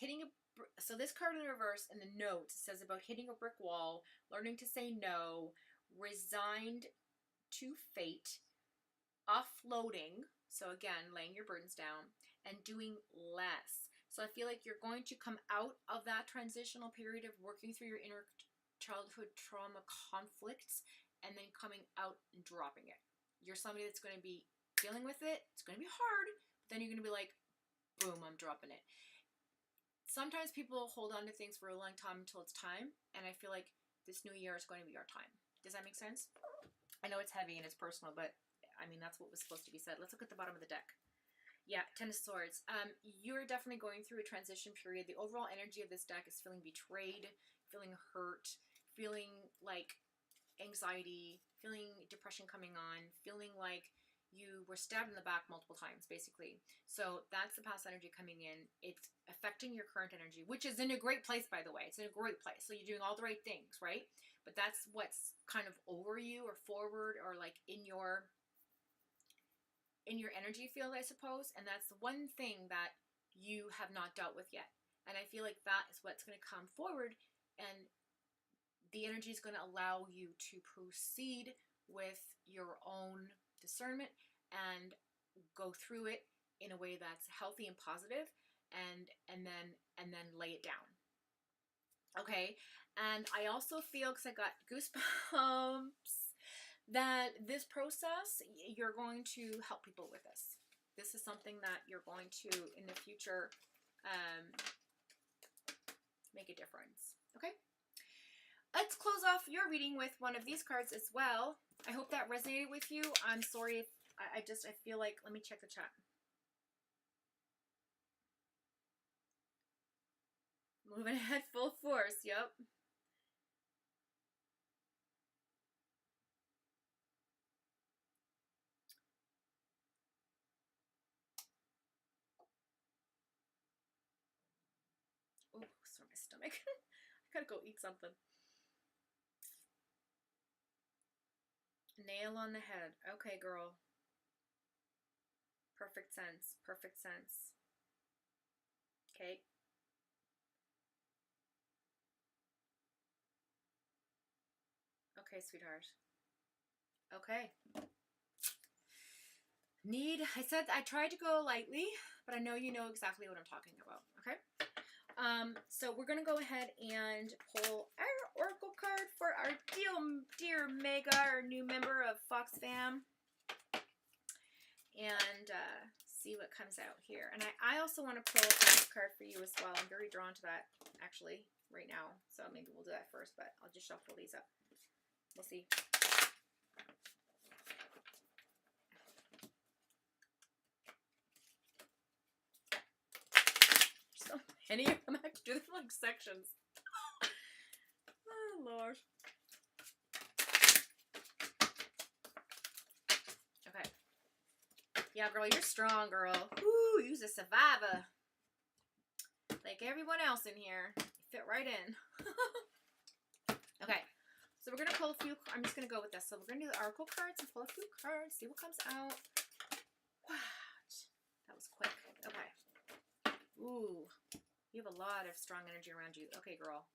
so this card in reverse in the notes, it says about hitting a brick wall, learning to say no, resigned to fate, offloading, so again, laying your burdens down, and doing less. So I feel like you're going to come out of that transitional period of working through your inner childhood trauma conflicts and then coming out and dropping it. You're somebody that's going to be dealing with it. It's going to be hard, but then you're going to be like, boom, I'm dropping it. Sometimes people hold on to things for a long time until it's time, and I feel like this new year is going to be our time. Does that make sense? I know it's heavy and it's personal, but I mean, that's what was supposed to be said. Let's look at the bottom of the deck. Yeah, Ten of Swords. You're definitely going through a transition period. The overall energy of this deck is feeling betrayed, feeling hurt, feeling like anxiety, feeling depression coming on, feeling like you were stabbed in the back multiple times, basically. So that's the past energy coming in. It's affecting your current energy, which is in a great place, by the way. It's in a great place. So you're doing all the right things, right? But that's what's kind of over you or forward or like in your energy field, I suppose. And that's the one thing that you have not dealt with yet. And I feel like that is what's going to come forward, and the energy is going to allow you to proceed with your own discernment and go through it in a way that's healthy and positive, and then lay it down. Okay, and I also feel, because I got goosebumps, that this process, you're going to help people with this. This is something that you're going to, in the future, make a difference. Okay? Let's close off your reading with one of these cards as well. I hope that resonated with you. I'm sorry if I feel like, let me check the chat. Moving ahead full force, yep. Oh, sorry, my stomach. I gotta go eat something. Nail on the head. Okay, girl. Perfect sense. Perfect sense. Okay. Okay, sweetheart. Okay. I said I tried to go lightly, but I know you know exactly what I'm talking about. Okay. So we're gonna go ahead and pull our oracle card for our dear Mega, our new member of Fox Fam, and see what comes out here. And I also want to pull a card for you as well. I'm very drawn to that actually right now, so maybe we'll do that first. But I'll just shuffle these up. We'll see. So many of them, I have to do them like sections. Oh, Lord. Okay. Yeah, girl, you're strong, girl. Woo, you're a survivor. Like everyone else in here. You fit right in. Okay. So we're going to pull a few. I'm just going to go with this. So we're going to do the oracle cards and pull a few cards. See what comes out. What? That was quick. Okay. Ooh. You have a lot of strong energy around you. Okay, girl.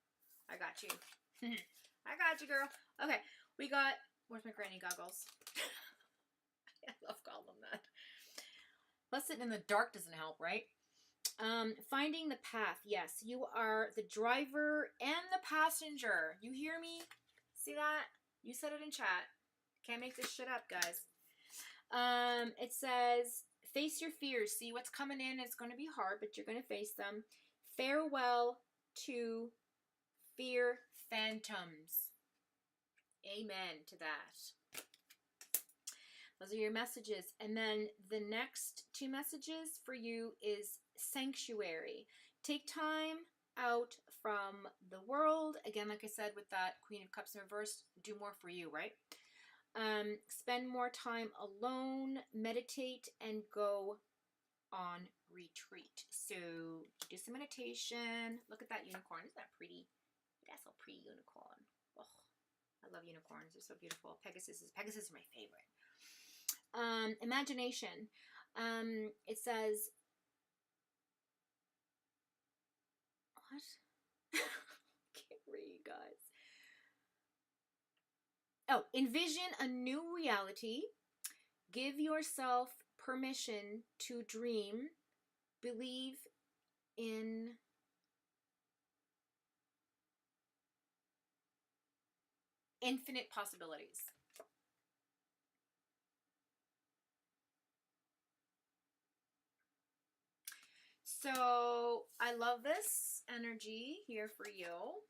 I got you. I got you, girl. Okay. We got... Where's my granny goggles? I love calling them that. Plus, sitting in the dark doesn't help, right? Finding the path. Yes, you are the driver and the passenger. You hear me? See that? You said it in chat. Can't make this shit up, guys. It says, face your fears. See what's coming in. It's going to be hard, but you're going to face them. Farewell to fear phantoms. Amen to that. Those are your messages. And then the next two messages for you is sanctuary. Take time out from the world. Again, like I said, with that Queen of Cups in reverse, do more for you, right? Spend more time alone, meditate, and go on retreat. So do some meditation. Look at that unicorn. Isn't that pretty? That's a pretty unicorn. Oh, I love unicorns. They're so beautiful. Pegasus is my favorite. Imagination. It says, what? Can't read, guys. Oh, envision a new reality. Give yourself permission to dream. Believe in infinite possibilities. So I love this energy here for you.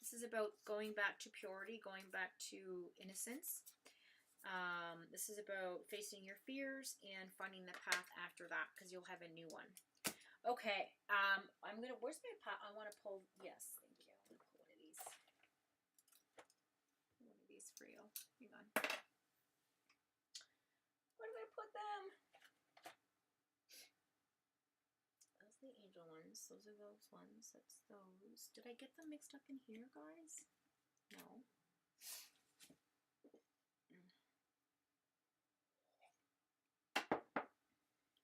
This is about going back to purity, going back to innocence. This is about facing your fears and finding the path after that, because you'll have a new one. Okay, where's my pot? I want to pull, yes, thank you. I'm going to pull one of these. One of these for you. Hang on. Where did I put them? Those are the angel ones. Those are those ones. That's those. Did I get them mixed up in here, guys? No.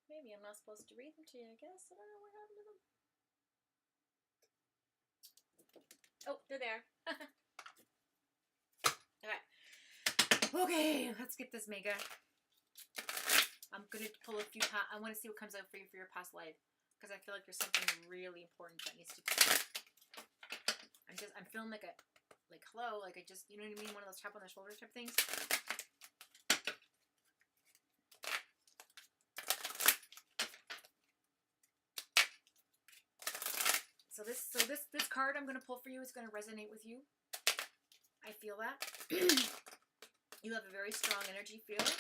Maybe I'm not supposed to read them to you, I guess. I don't know what happened to them. Oh, they're there. Okay, let's get this mega. I'm going to pull a few. I want to see what comes out for you for your past life, because I feel like there's something really important that needs to be. I'm feeling like hello, like I just, you know what I mean? One of those tap on the shoulder type things. So this card I'm going to pull for you is going to resonate with you. I feel that. You have a very strong energy, feel it.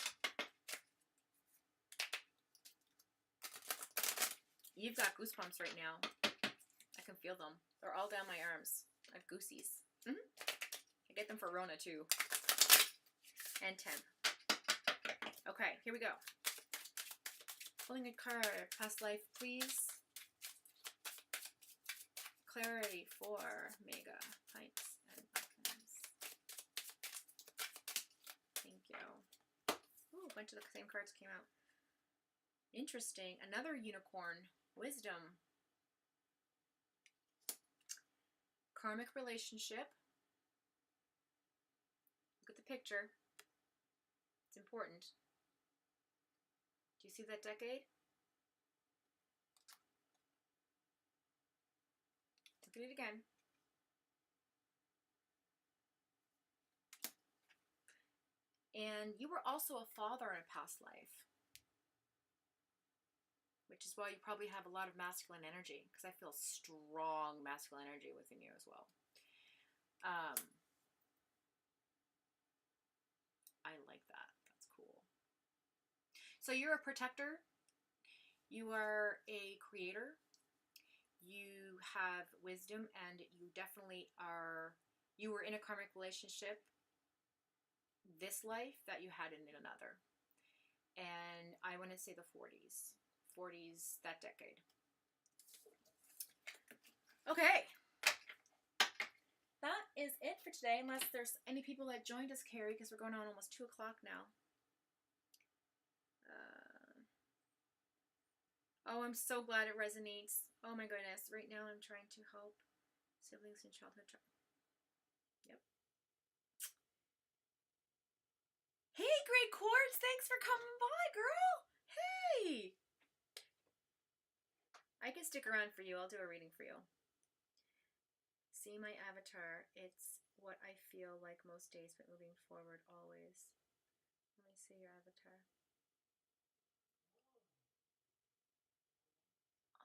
You've got goosebumps right now. I can feel them. They're all down my arms. I have goosies. I get them for Rona too. And 10. Okay, here we go. Pulling a card. Past life, please. Clarity for Mega Pints and Buttons. Thank you. Ooh, a bunch of the same cards came out. Interesting. Another unicorn. Wisdom. Karmic relationship. Look at the picture. It's important. Do you see that decade? Look at it again. And you were also a father in a past life, which is why you probably have a lot of masculine energy, because I feel strong masculine energy within you as well. I like that. That's cool. So you're a protector. You are a creator. You have wisdom, and you definitely are. You were in a karmic relationship this life that you had in another. And I want to say the 40s. 40s, that decade. Okay. That is it for today, unless there's any people that joined us, Carrie, because we're going on almost 2 o'clock now. Oh, I'm so glad it resonates. Oh my goodness. Right now I'm trying to help siblings in childhood trauma. Yep. Hey, Great Quartz, thanks for coming by, girl. Hey. I can stick around for you. I'll do a reading for you. See my avatar. It's what I feel like most days, but moving forward always. Let me see your avatar.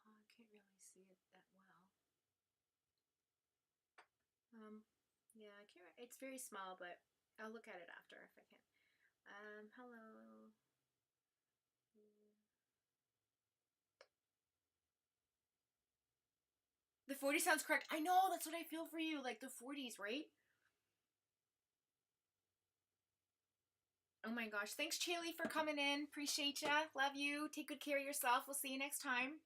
Oh, I can't really see it that well. Yeah, I can't. It's very small, but I'll look at it after if I can. Hello. The 40 sounds correct. I know, that's what I feel for you. Like the 40s, right? Oh my gosh. Thanks, Chili, for coming in. Appreciate ya. Love you. Take good care of yourself. We'll see you next time.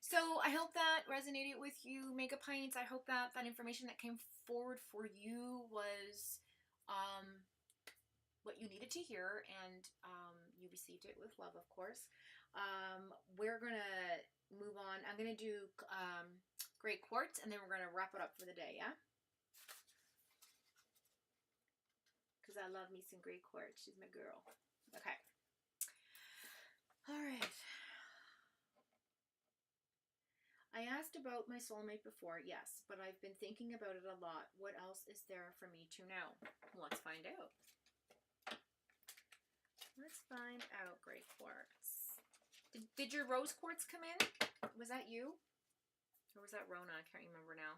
So I hope that resonated with you, Mega Pints. I hope that that information that came forward for you was what you needed to hear, and you received it with love, of course. We're going to move on. I'm going to do Great Quartz, and then we're going to wrap it up for the day, yeah? Because I love me some Great Quartz. She's my girl. Okay. All right. I asked about my soulmate before, yes, but I've been thinking about it a lot. What else is there for me to know? Let's find out. Let's find out, Great Quartz. Did your rose quartz come in? Was that you? Or was that Rona? I can't remember now.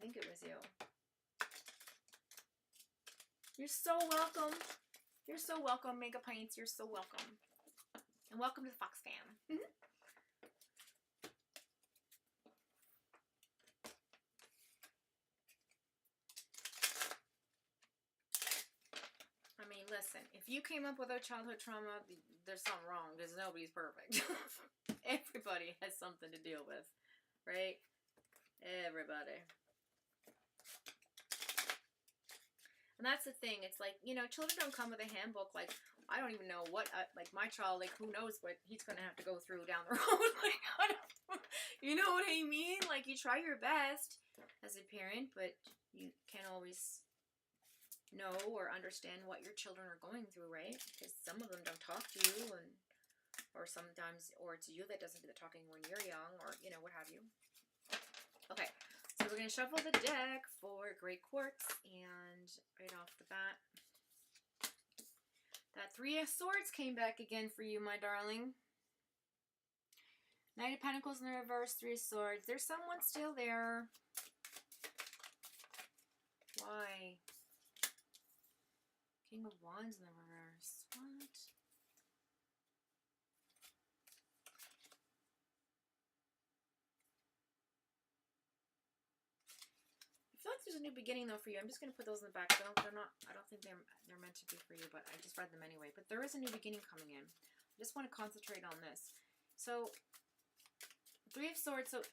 think it was you. You're so welcome. You're so welcome, Mega Pints. You're so welcome. And welcome to the Fox fam. I mean, listen, if you came up without childhood trauma, there's something wrong, because nobody's perfect. Everybody has something to deal with, right? Everybody. And that's the thing. It's like, you know, children don't come with a handbook. Like, I don't even know what, like, my child, like, who knows what he's going to have to go through down the road. Like, I don't, you know what I mean? Like, you try your best as a parent, but you can't always know or understand what your children are going through, right? Because some of them don't talk to you, and or sometimes, or it's you that doesn't do the talking when you're young, or, you know, what have you. Okay. So we're going to shuffle the deck for Great Quartz, and right off the bat, that Three of Swords came back again for you, my darling. Knight of Pentacles in the reverse, Three of Swords. There's someone still there. Why? King of Wands in the reverse. What? I feel like there's a new beginning though for you. I'm just gonna put those in the back. I don't think they're meant to be for you, but I just read them anyway. But there is a new beginning coming in. I just want to concentrate on this. So, Three of Swords. So,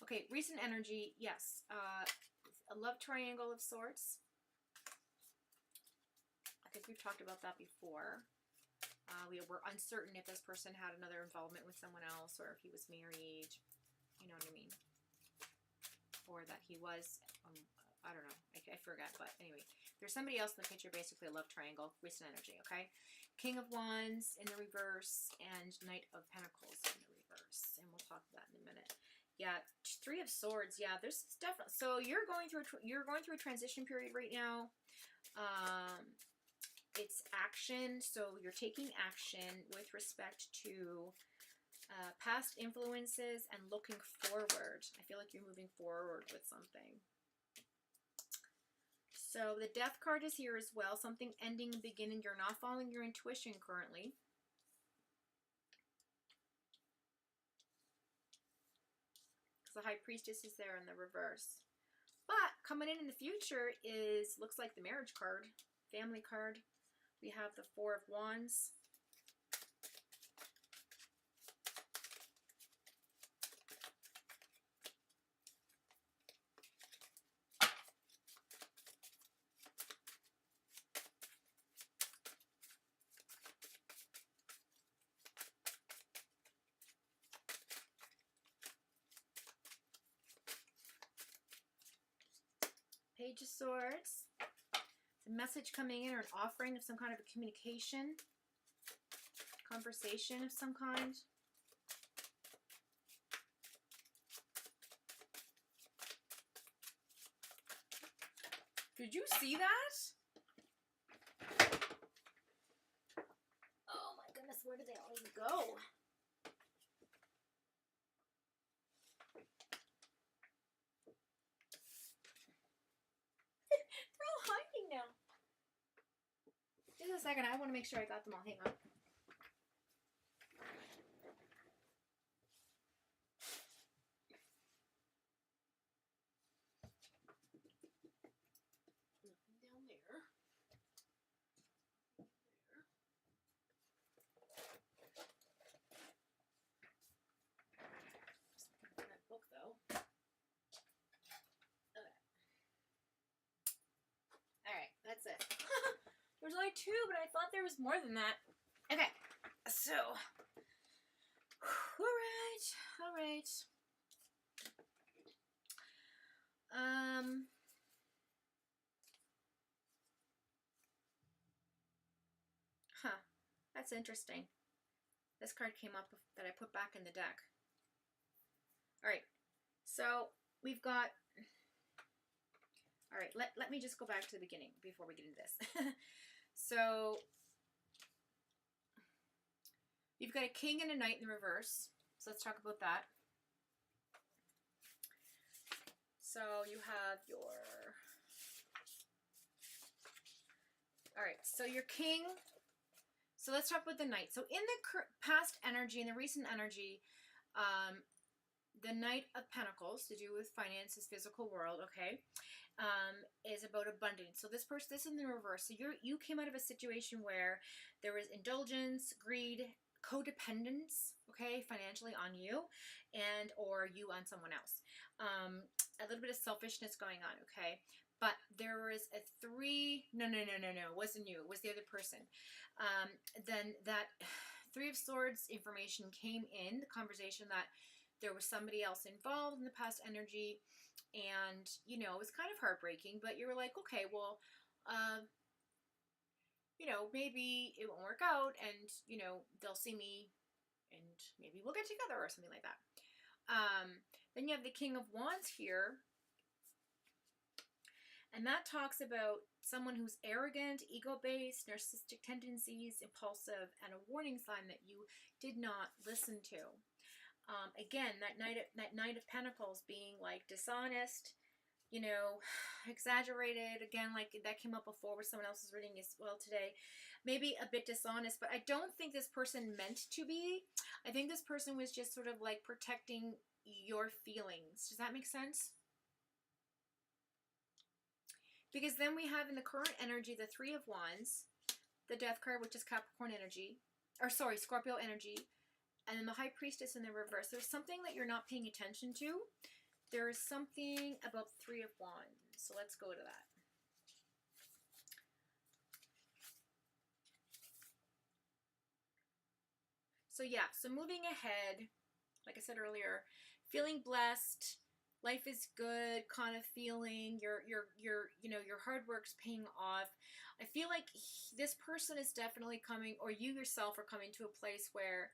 okay, recent energy. Yes, a love triangle of sorts. I think we've talked about that before. We were uncertain if this person had another involvement with someone else, or if he was married. You know what I mean? Or that he was, I don't know, I forget, but anyway, there's somebody else in the picture, basically a love triangle, recent energy, okay? King of Wands in the reverse, and Knight of Pentacles in the reverse, and we'll talk about that in a minute. Yeah, Three of Swords, yeah, there's definitely, so you're going through a transition period right now. It's action, so you're taking action with respect to past influences and looking forward. I feel like you're moving forward with something. So the Death card is here as well. Something ending and beginning. You're not following your intuition currently. Because the High Priestess is there in the reverse. But coming in the future is, looks like the Marriage card, Family card. We have the Four of Wands. Page of Swords. It's a message coming in, or an offering of some kind of a communication, conversation of some kind. Did you see that? Oh my goodness, where did they always go? They're all hiding now. Just a second, I want to make sure I got them all. Hang on. Nothing down there. Just looking for that book though. Okay. Alright, that's it. There's only two, but I thought there was more than that. Okay, so. Alright. Huh. That's interesting. This card came up that I put back in the deck. Alright. So, we've got... Alright, let me just go back to the beginning before we get into this. So, you've got a king and a knight in the reverse. So let's talk about that. So you have your... All right, so your king. So let's talk about the knight. So in the past energy, in the recent energy, the Knight of Pentacles, to do with finances, physical world, okay, is about abundance. So this is in the reverse. So you came out of a situation where there was indulgence, greed, codependence, okay, financially on you, and or you on someone else. A little bit of selfishness going on, okay. But there was a no, it wasn't you, it was the other person. Then that Three of Swords information came in the conversation that there was somebody else involved in the past energy, and, you know, it was kind of heartbreaking, but you were like, okay, well, you know, maybe it won't work out, and, you know, they'll see me, and maybe we'll get together, or something like that. Then you have the King of Wands here, and that talks about someone who's arrogant, ego-based, narcissistic tendencies, impulsive, and a warning sign that you did not listen to. Again, that Knight of Pentacles being like dishonest, you know, exaggerated. Again, like that came up before with someone else's reading as well today. Maybe a bit dishonest, but I don't think this person meant to be. I think this person was just sort of like protecting your feelings. Does that make sense? Because then we have in the current energy the Three of Wands, the Death card, which is Capricorn energy, or sorry, Scorpio energy, and then the High Priestess in the reverse. There's something that you're not paying attention to. There is something about the Three of Wands. So let's go to that. So yeah, so moving ahead, like I said earlier, feeling blessed, life is good kind of feeling, your hard work's paying off. I feel like this person is definitely coming, or you yourself are coming to a place where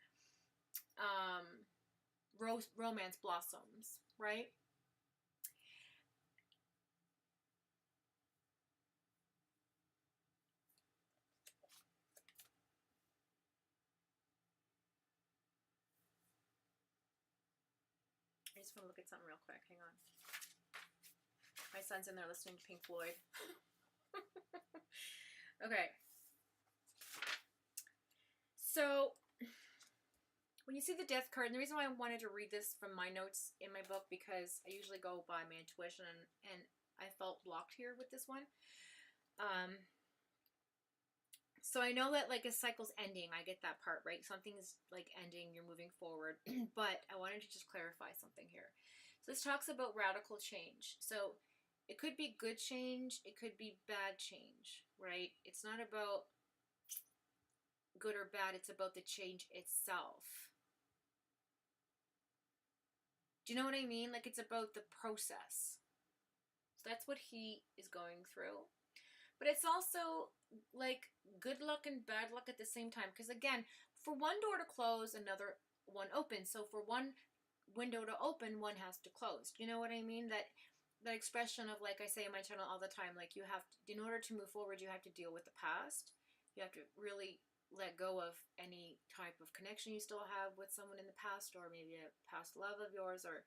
romance blossoms, right? I just want to look at something real quick. Hang on. My son's in there listening to Pink Floyd. Okay. So when you see the Death card, and the reason why I wanted to read this from my notes in my book, because I usually go by my intuition, and I felt blocked here with this one. So I know that like a cycle's ending. I get that part, right? Something's like ending, you're moving forward. But I wanted to just clarify something here. So this talks about radical change. So it could be good change, it could be bad change, right? It's not about good or bad, it's about the change itself. Do you know what I mean? Like, it's about the process. So that's what he is going through. But it's also like good luck and bad luck at the same time. Because again, for one door to close, another one opens. So for one window to open, one has to close. Do you know what I mean? That expression of, like I say in my channel all the time, like you have to, in order to move forward, you have to deal with the past. You have to really let go of any type of connection you still have with someone in the past, or maybe a past love of yours, or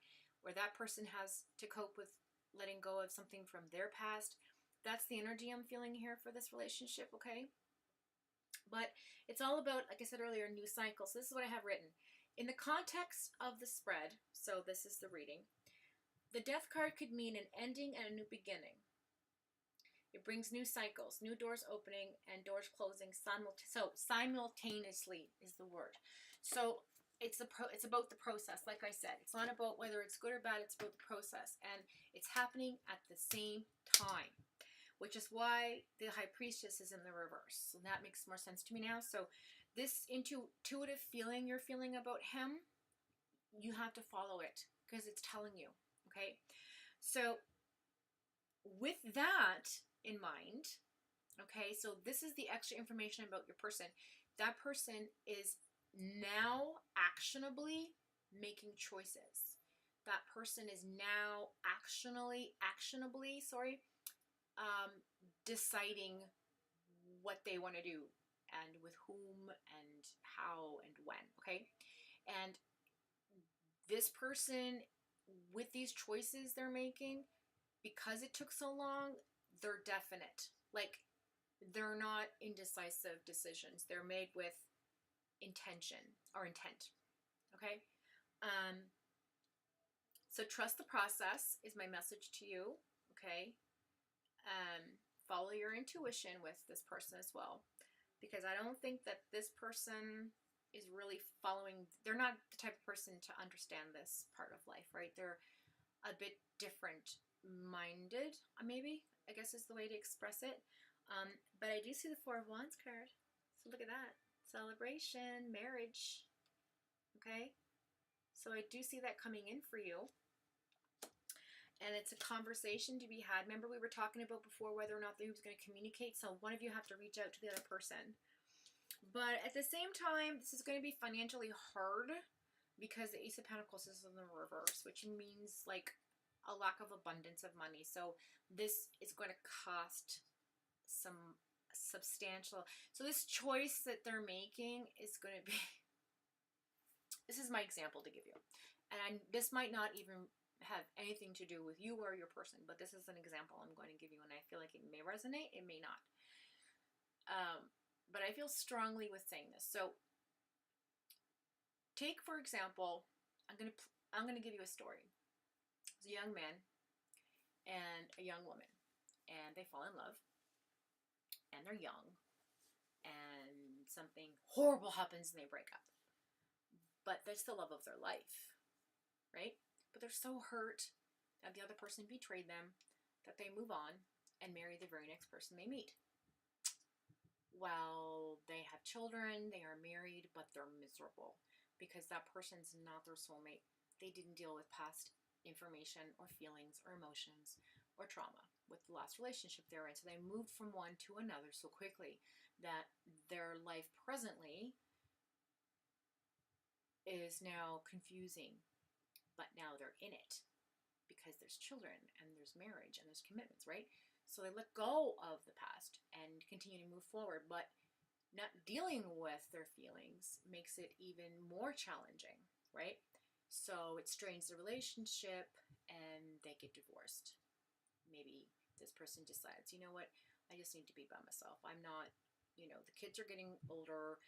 that person has to cope with letting go of something from their past. That's the energy I'm feeling here for this relationship, okay? But it's all about, like I said earlier, new cycles. So this is what I have written. In the context of the spread, so this is the reading, the Death card could mean an ending and a new beginning. It brings new cycles, new doors opening and doors closing simultaneously is the word. So it's about the process, like I said. It's not about whether it's good or bad, it's about the process. And it's happening at the same time, which is why the High Priestess is in the reverse. So that makes more sense to me now. So this intuitive feeling you're feeling about him, you have to follow it because it's telling you, okay? So with that in mind, okay, so this is the extra information about your person. That person is now actionably making choices. That person is now actionably, deciding what they want to do and with whom and how and when, okay? And this person, with these choices they're making, because it took so long, they're definite. Like, they're not indecisive decisions. They're made with intention or intent. Okay? So trust the process is my message to you. Okay? Follow your intuition with this person as well, because I don't think that this person is really following. They're not the type of person to understand this part of life, right? They're a bit different minded, maybe, I guess is the way to express it. But I do see the Four of Wands card. So look at that. Celebration, marriage. Okay? So I do see that coming in for you. And it's a conversation to be had. Remember, we were talking about before whether or not he was going to communicate. So one of you have to reach out to the other person. But at the same time, this is going to be financially hard because the Ace of Pentacles is in the reverse, which means like a lack of abundance of money. So this is going to cost some substantial. So this choice that they're making is going to be, this is my example to give you. And this might not even have anything to do with you or your person, but this is an example I'm going to give you, and I feel like it may resonate, it may not. But I feel strongly with saying this. So take, for example, I'm going to give you a story. There's a young man and a young woman, and they fall in love, and they're young, and something horrible happens and they break up. But that's the love of their life, right? But they're so hurt that the other person betrayed them that they move on and marry the very next person they meet. Well, they have children, they are married, but they're miserable because that person's not their soulmate. They didn't deal with past information or feelings or emotions or trauma with the last relationship they were in. So they moved from one to another so quickly that their life presently is now confusing, but now they're in it because there's children and there's marriage and there's commitments, right? So they let go of the past and continue to move forward, but not dealing with their feelings makes it even more challenging, right? So it strains the relationship and they get divorced. Maybe this person decides, you know what, I just need to be by myself. I'm not, the kids are getting older.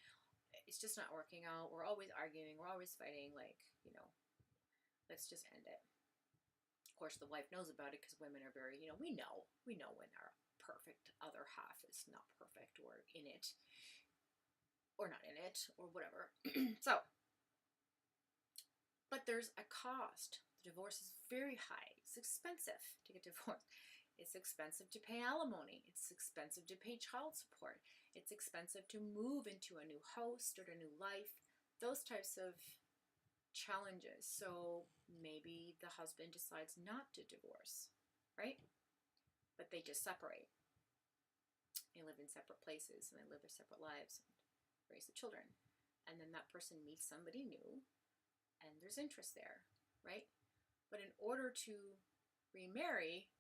It's just not working out. We're always arguing. We're always fighting. Like, let's just end it. Of course, the wife knows about it because women are very, we know when our perfect other half is not perfect or in it or not in it or whatever. So, but there's a cost. The divorce is very high. It's expensive to get divorced. It's expensive to pay alimony. It's expensive to pay child support. It's expensive to move into a new house, start a new life. Those types of challenges. So maybe the husband decides not to divorce, right? But they just separate. They live in separate places and they live their separate lives and raise the children. And then that person meets somebody new and there's interest there, right? But in order to remarry,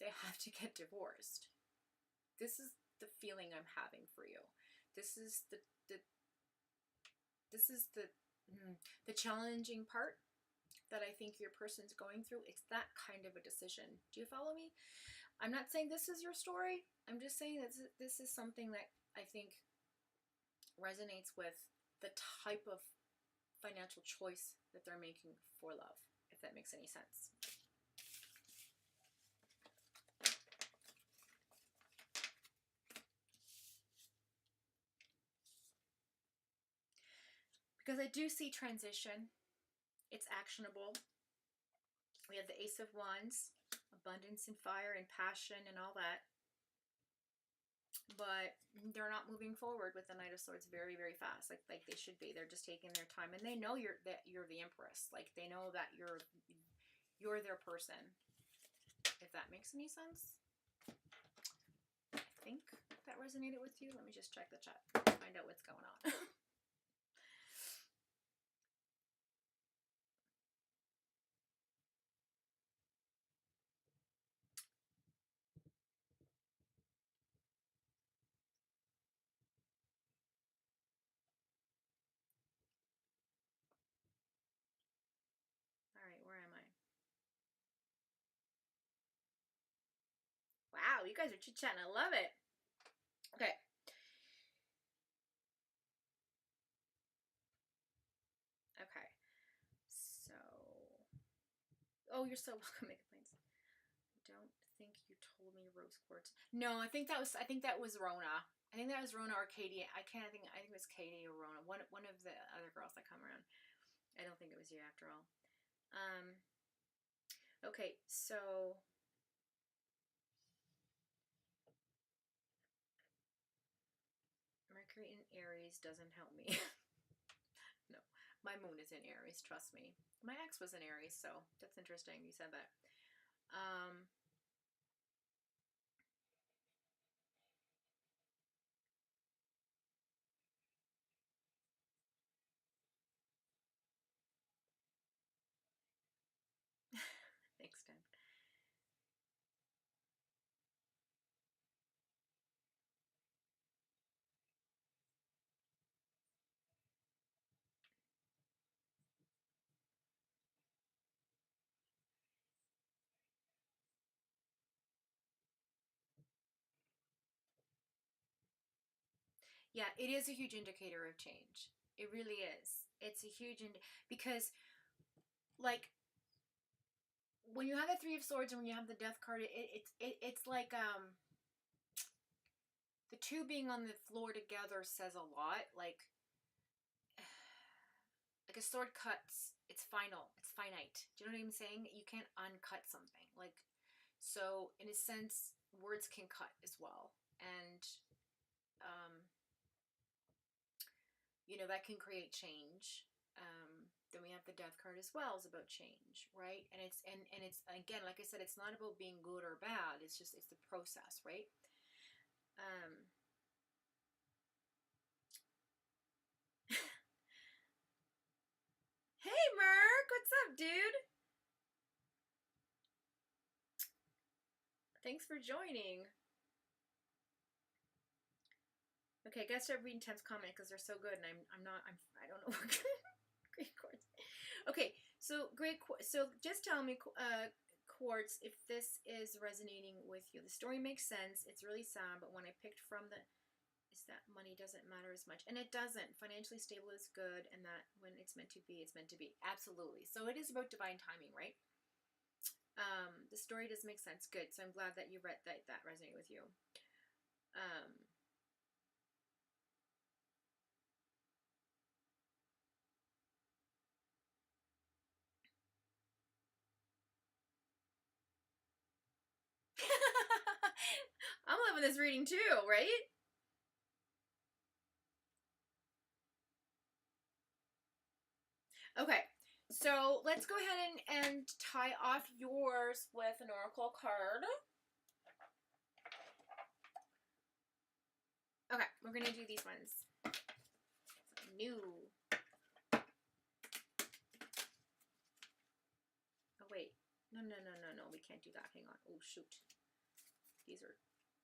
they have to get divorced. This is the feeling I'm having for you. This is the challenging part that I think your person's going through. It's that kind of a decision. Do you follow me? I'm not saying this is your story. I'm just saying that this is something that I think resonates with the type of financial choice that they're making for love, if that makes any sense. Because I do see transition. It's actionable. We have the Ace of Wands, abundance and fire and passion and all that. But they're not moving forward with the Knight of Swords very, very fast, like they should be. They're just taking their time, and they know that you're the Empress. Like they know that you're their person. If that makes any sense. I think that resonated with you. Let me just check the chat, find out what's going on. All right, where am I? Wow, you guys are chit-chatting. I love it. Okay. Okay. So, oh, you're so welcome. Make complaints. Don't think you told me rose quartz. No, I think that was Rona. I think that was Rona or Katie. I think it was Katie or Rona. One of the other girls that come around. I don't think it was you after all. Okay, so Mercury in Aries doesn't help me. No, my moon is in Aries, trust me. My ex was in Aries, so that's interesting you said that. Thanks, Dan. Yeah, it is a huge indicator of change. It really is. It's a huge because, like, when you have the Three of Swords and when you have the Death card, it's like the two being on the floor together says a lot. Like a sword cuts, it's final, it's finite. Do you know what I'm saying? You can't uncut something. Like, so in a sense, words can cut as well, and you know, that can create change. Then we have the Death card as well, is about change, right? And it's again, like I said, it's not about being good or bad. It's just, it's the process, right? Hey Merc, what's up, dude? Thanks for joining. Okay, I gotta start reading Temp's comment because they're so good, and I don't know what great quartz. Okay, so so just tell me, quartz, if this is resonating with you. The story makes sense. It's really sad, but when I picked from is that money doesn't matter as much, and it doesn't. Financially stable is good, and that when it's meant to be, it's meant to be. Absolutely. So it is about divine timing, right? The story does make sense. Good. So I'm glad that you read that resonated with you. I'm loving this reading too, right? Okay, so let's go ahead and tie off yours with an oracle card. Okay, we're gonna do these ones. New. Oh wait, no, we can't do that. Hang on. Oh shoot, these are,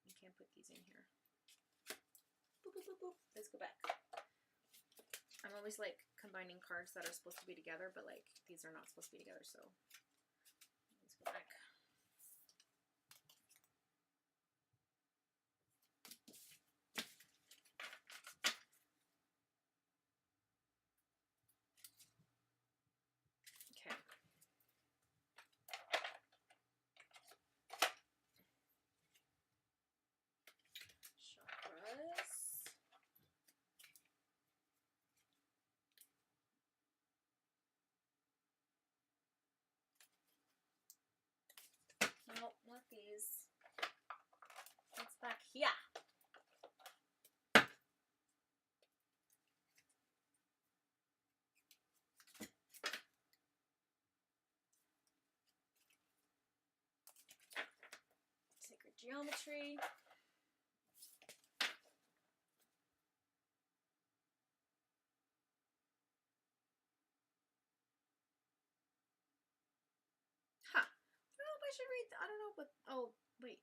you can't put these in here. Boop, boop, boop, boop. Let's go back. I'm always like combining cards that are supposed to be together, but like these are not supposed to be together, so let's go back. Okay. Chakras. No, not these. What's back here? Sacred geometry. Huh. I don't know if I should read. I don't know, but oh wait.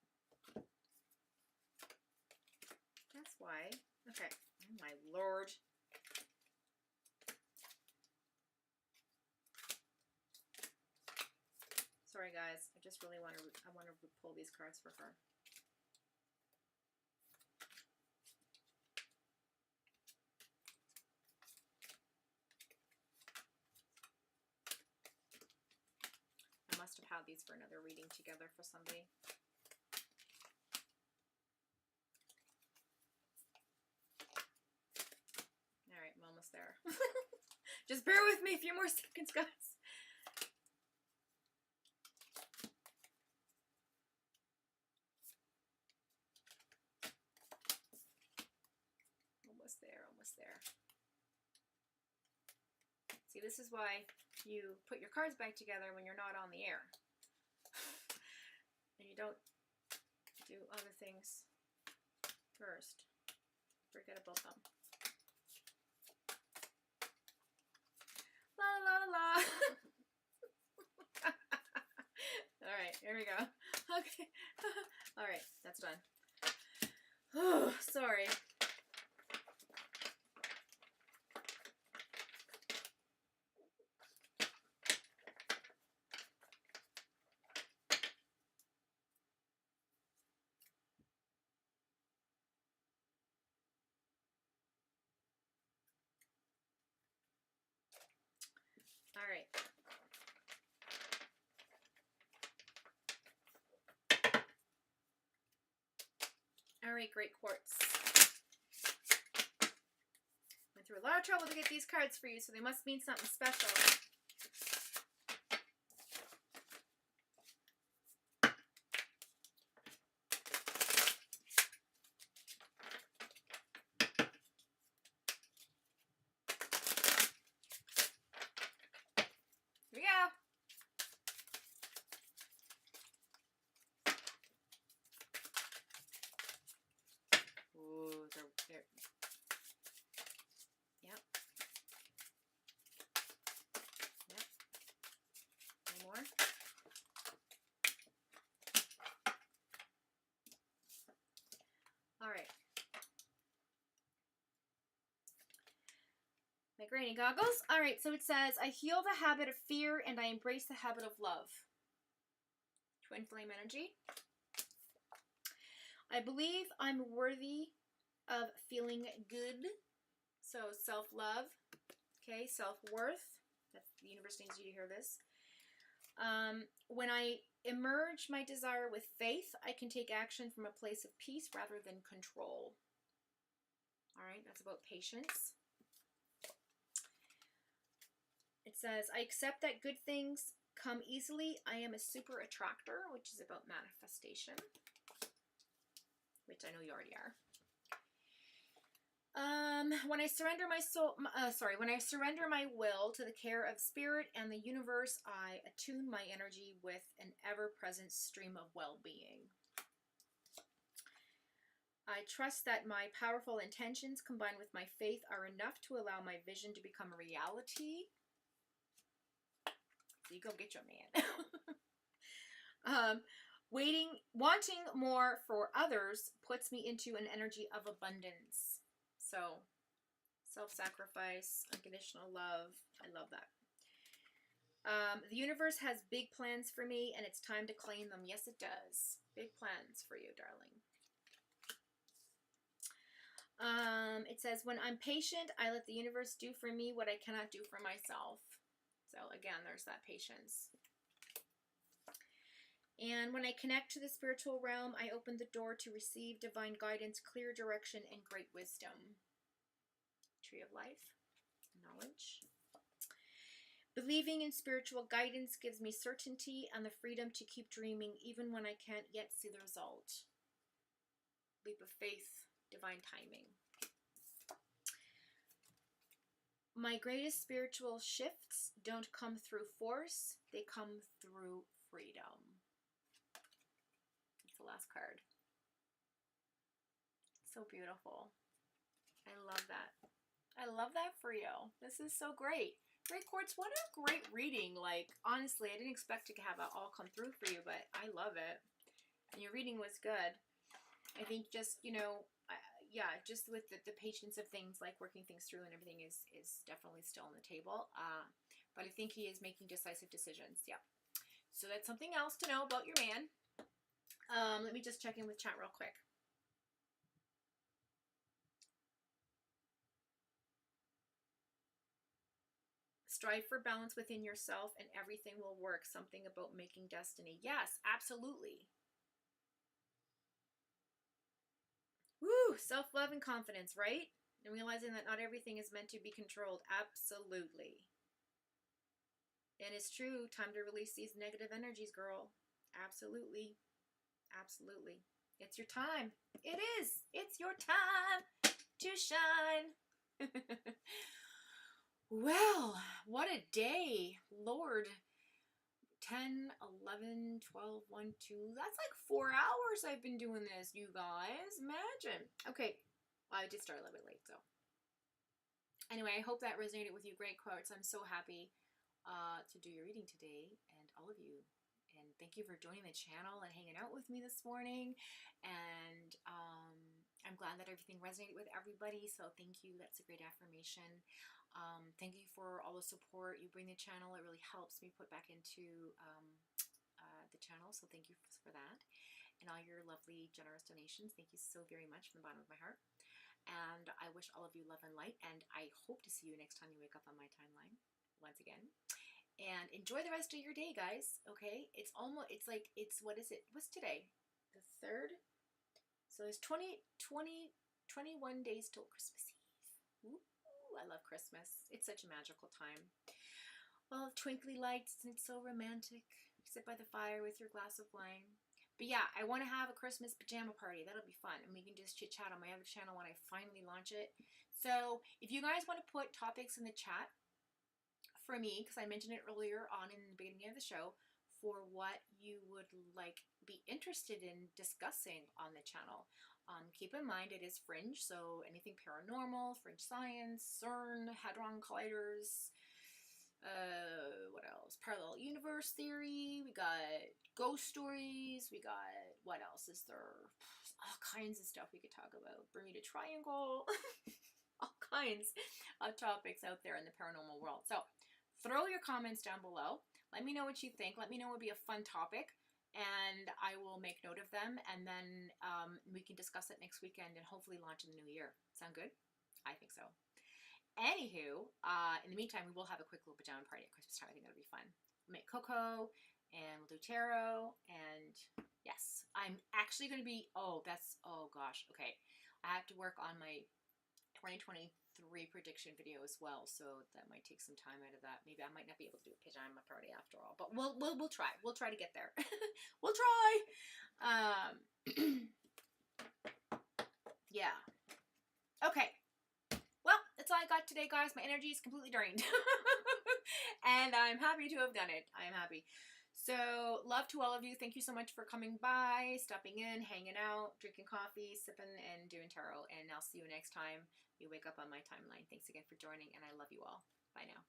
That's why. Okay. Oh my lord. Sorry guys. I just really want to. I want to pull these cards for her. had these for another reading together for somebody. All right, I'm almost there. Just bear with me a few more seconds, guys. Almost there, almost there. See, this is why you put your cards back together when you're not on the air. And you don't do other things first. Forget about them. La la la. All right, here we go. Okay. All right, that's done. Oh, sorry. All right. All right, great quartz. Went through a lot of trouble to get these cards for you, so they must mean something special. Here we go. Ooh, they're yep. Yep. Any more? All right. My granny goggles. All right, so it says, I heal the habit of fear and I embrace the habit of love. Twin flame energy. I believe I'm worthy of feeling good. So self-love, okay, self-worth. The universe needs you to hear this. When I emerge my desire with faith, I can take action from a place of peace rather than control. All right, that's about patience. It says, I accept that good things come easily. I am a super attractor, which is about manifestation, which I know you already are. When I surrender my soul, when I surrender my will to the care of spirit and the universe, I attune my energy with an ever-present stream of well-being. I trust that my powerful intentions combined with my faith are enough to allow my vision to become a reality. So you go get your man. Wanting more for others puts me into an energy of abundance. So, self-sacrifice, unconditional love. I love that. The universe has big plans for me, and it's time to claim them. Yes, it does. Big plans for you, darling. It says, when I'm patient, I let the universe do for me what I cannot do for myself. So, again, there's that patience. And when I connect to the spiritual realm, I open the door to receive divine guidance, clear direction, and great wisdom. Tree of life, knowledge. Believing in spiritual guidance gives me certainty and the freedom to keep dreaming even when I can't yet see the result. Leap of faith, divine timing. My greatest spiritual shifts don't come through force, they come through freedom. That's the last card. So beautiful. I love that. I love that for you. This is so great. Great quartz, what a great reading. Like, honestly, I didn't expect to have it all come through for you, but I love it. And your reading was good. I think just, you know, yeah, just with the patience of things, like working things through and everything is definitely still on the table. But I think he is making decisive decisions. Yeah. So that's something else to know about your man. Let me just check in with chat real quick. Strive for balance within yourself and everything will work. Something about making destiny. Yes, absolutely. Woo! Self-love and confidence, right? And realizing that not everything is meant to be controlled. Absolutely. And it's true. Time to release these negative energies, girl. Absolutely. Absolutely. It's your time. It is. It's your time to shine. Well, what a day. Lord. 10, 11, 12, 1, 2. That's like 4 hours I've been doing this, you guys. Imagine. Okay. Well, I did start a little bit late, so. Anyway, I hope that resonated with you. Great quotes. I'm so happy to do your reading today, and all of you. And thank you for joining the channel and hanging out with me this morning. And I'm glad that everything resonated with everybody. So thank you. That's a great affirmation. Thank you for all the support you bring the channel. It really helps me put back into the channel. So thank you for that. And all your lovely, generous donations. Thank you so very much from the bottom of my heart. And I wish all of you love and light. And I hope to see you next time you wake up on my timeline once again. And enjoy the rest of your day, guys. Okay? It's almost, what is it? What's today? The 3rd? So there's 21 days till Christmas Eve. Ooh, I love Christmas. It's such a magical time. Well, twinkly lights, and it's so romantic. You sit by the fire with your glass of wine. But yeah, I want to have a Christmas pajama party. That'll be fun. And we can just chit chat on my other channel when I finally launch it. So if you guys want to put topics in the chat for me, because I mentioned it earlier on in the beginning of the show, for what you would like be interested in discussing on the channel. Keep in mind it is fringe, so anything paranormal, fringe science, CERN, hadron colliders, what else? Parallel universe theory, we got ghost stories, we got, what else is there? All kinds of stuff we could talk about. Bermuda Triangle, all kinds of topics out there in the paranormal world. So throw your comments down below. Let me know what you think. Let me know what would be a fun topic, and I will make note of them, and then we can discuss it next weekend and hopefully launch in the new year. Sound good? I think so. Anywho, in the meantime, we will have a quick little pajama party at Christmas time. I think that'll be fun. We'll make cocoa, and we'll do tarot, and yes, I'm actually going to be, oh gosh, okay. I have to work on my 2023 prediction video as well, so that might take some time out of that. Maybe I might not be able to do a pajama party after all, but we'll try. We'll try to get there. We'll try. Yeah. Okay. Well, that's all I got today, guys. My energy is completely drained. And I'm happy to have done it. I am happy. So, love to all of you. Thank you so much for coming by, stopping in, hanging out, drinking coffee, sipping, and doing tarot. And I'll see you next time you wake up on my timeline. Thanks again for joining, and I love you all. Bye now.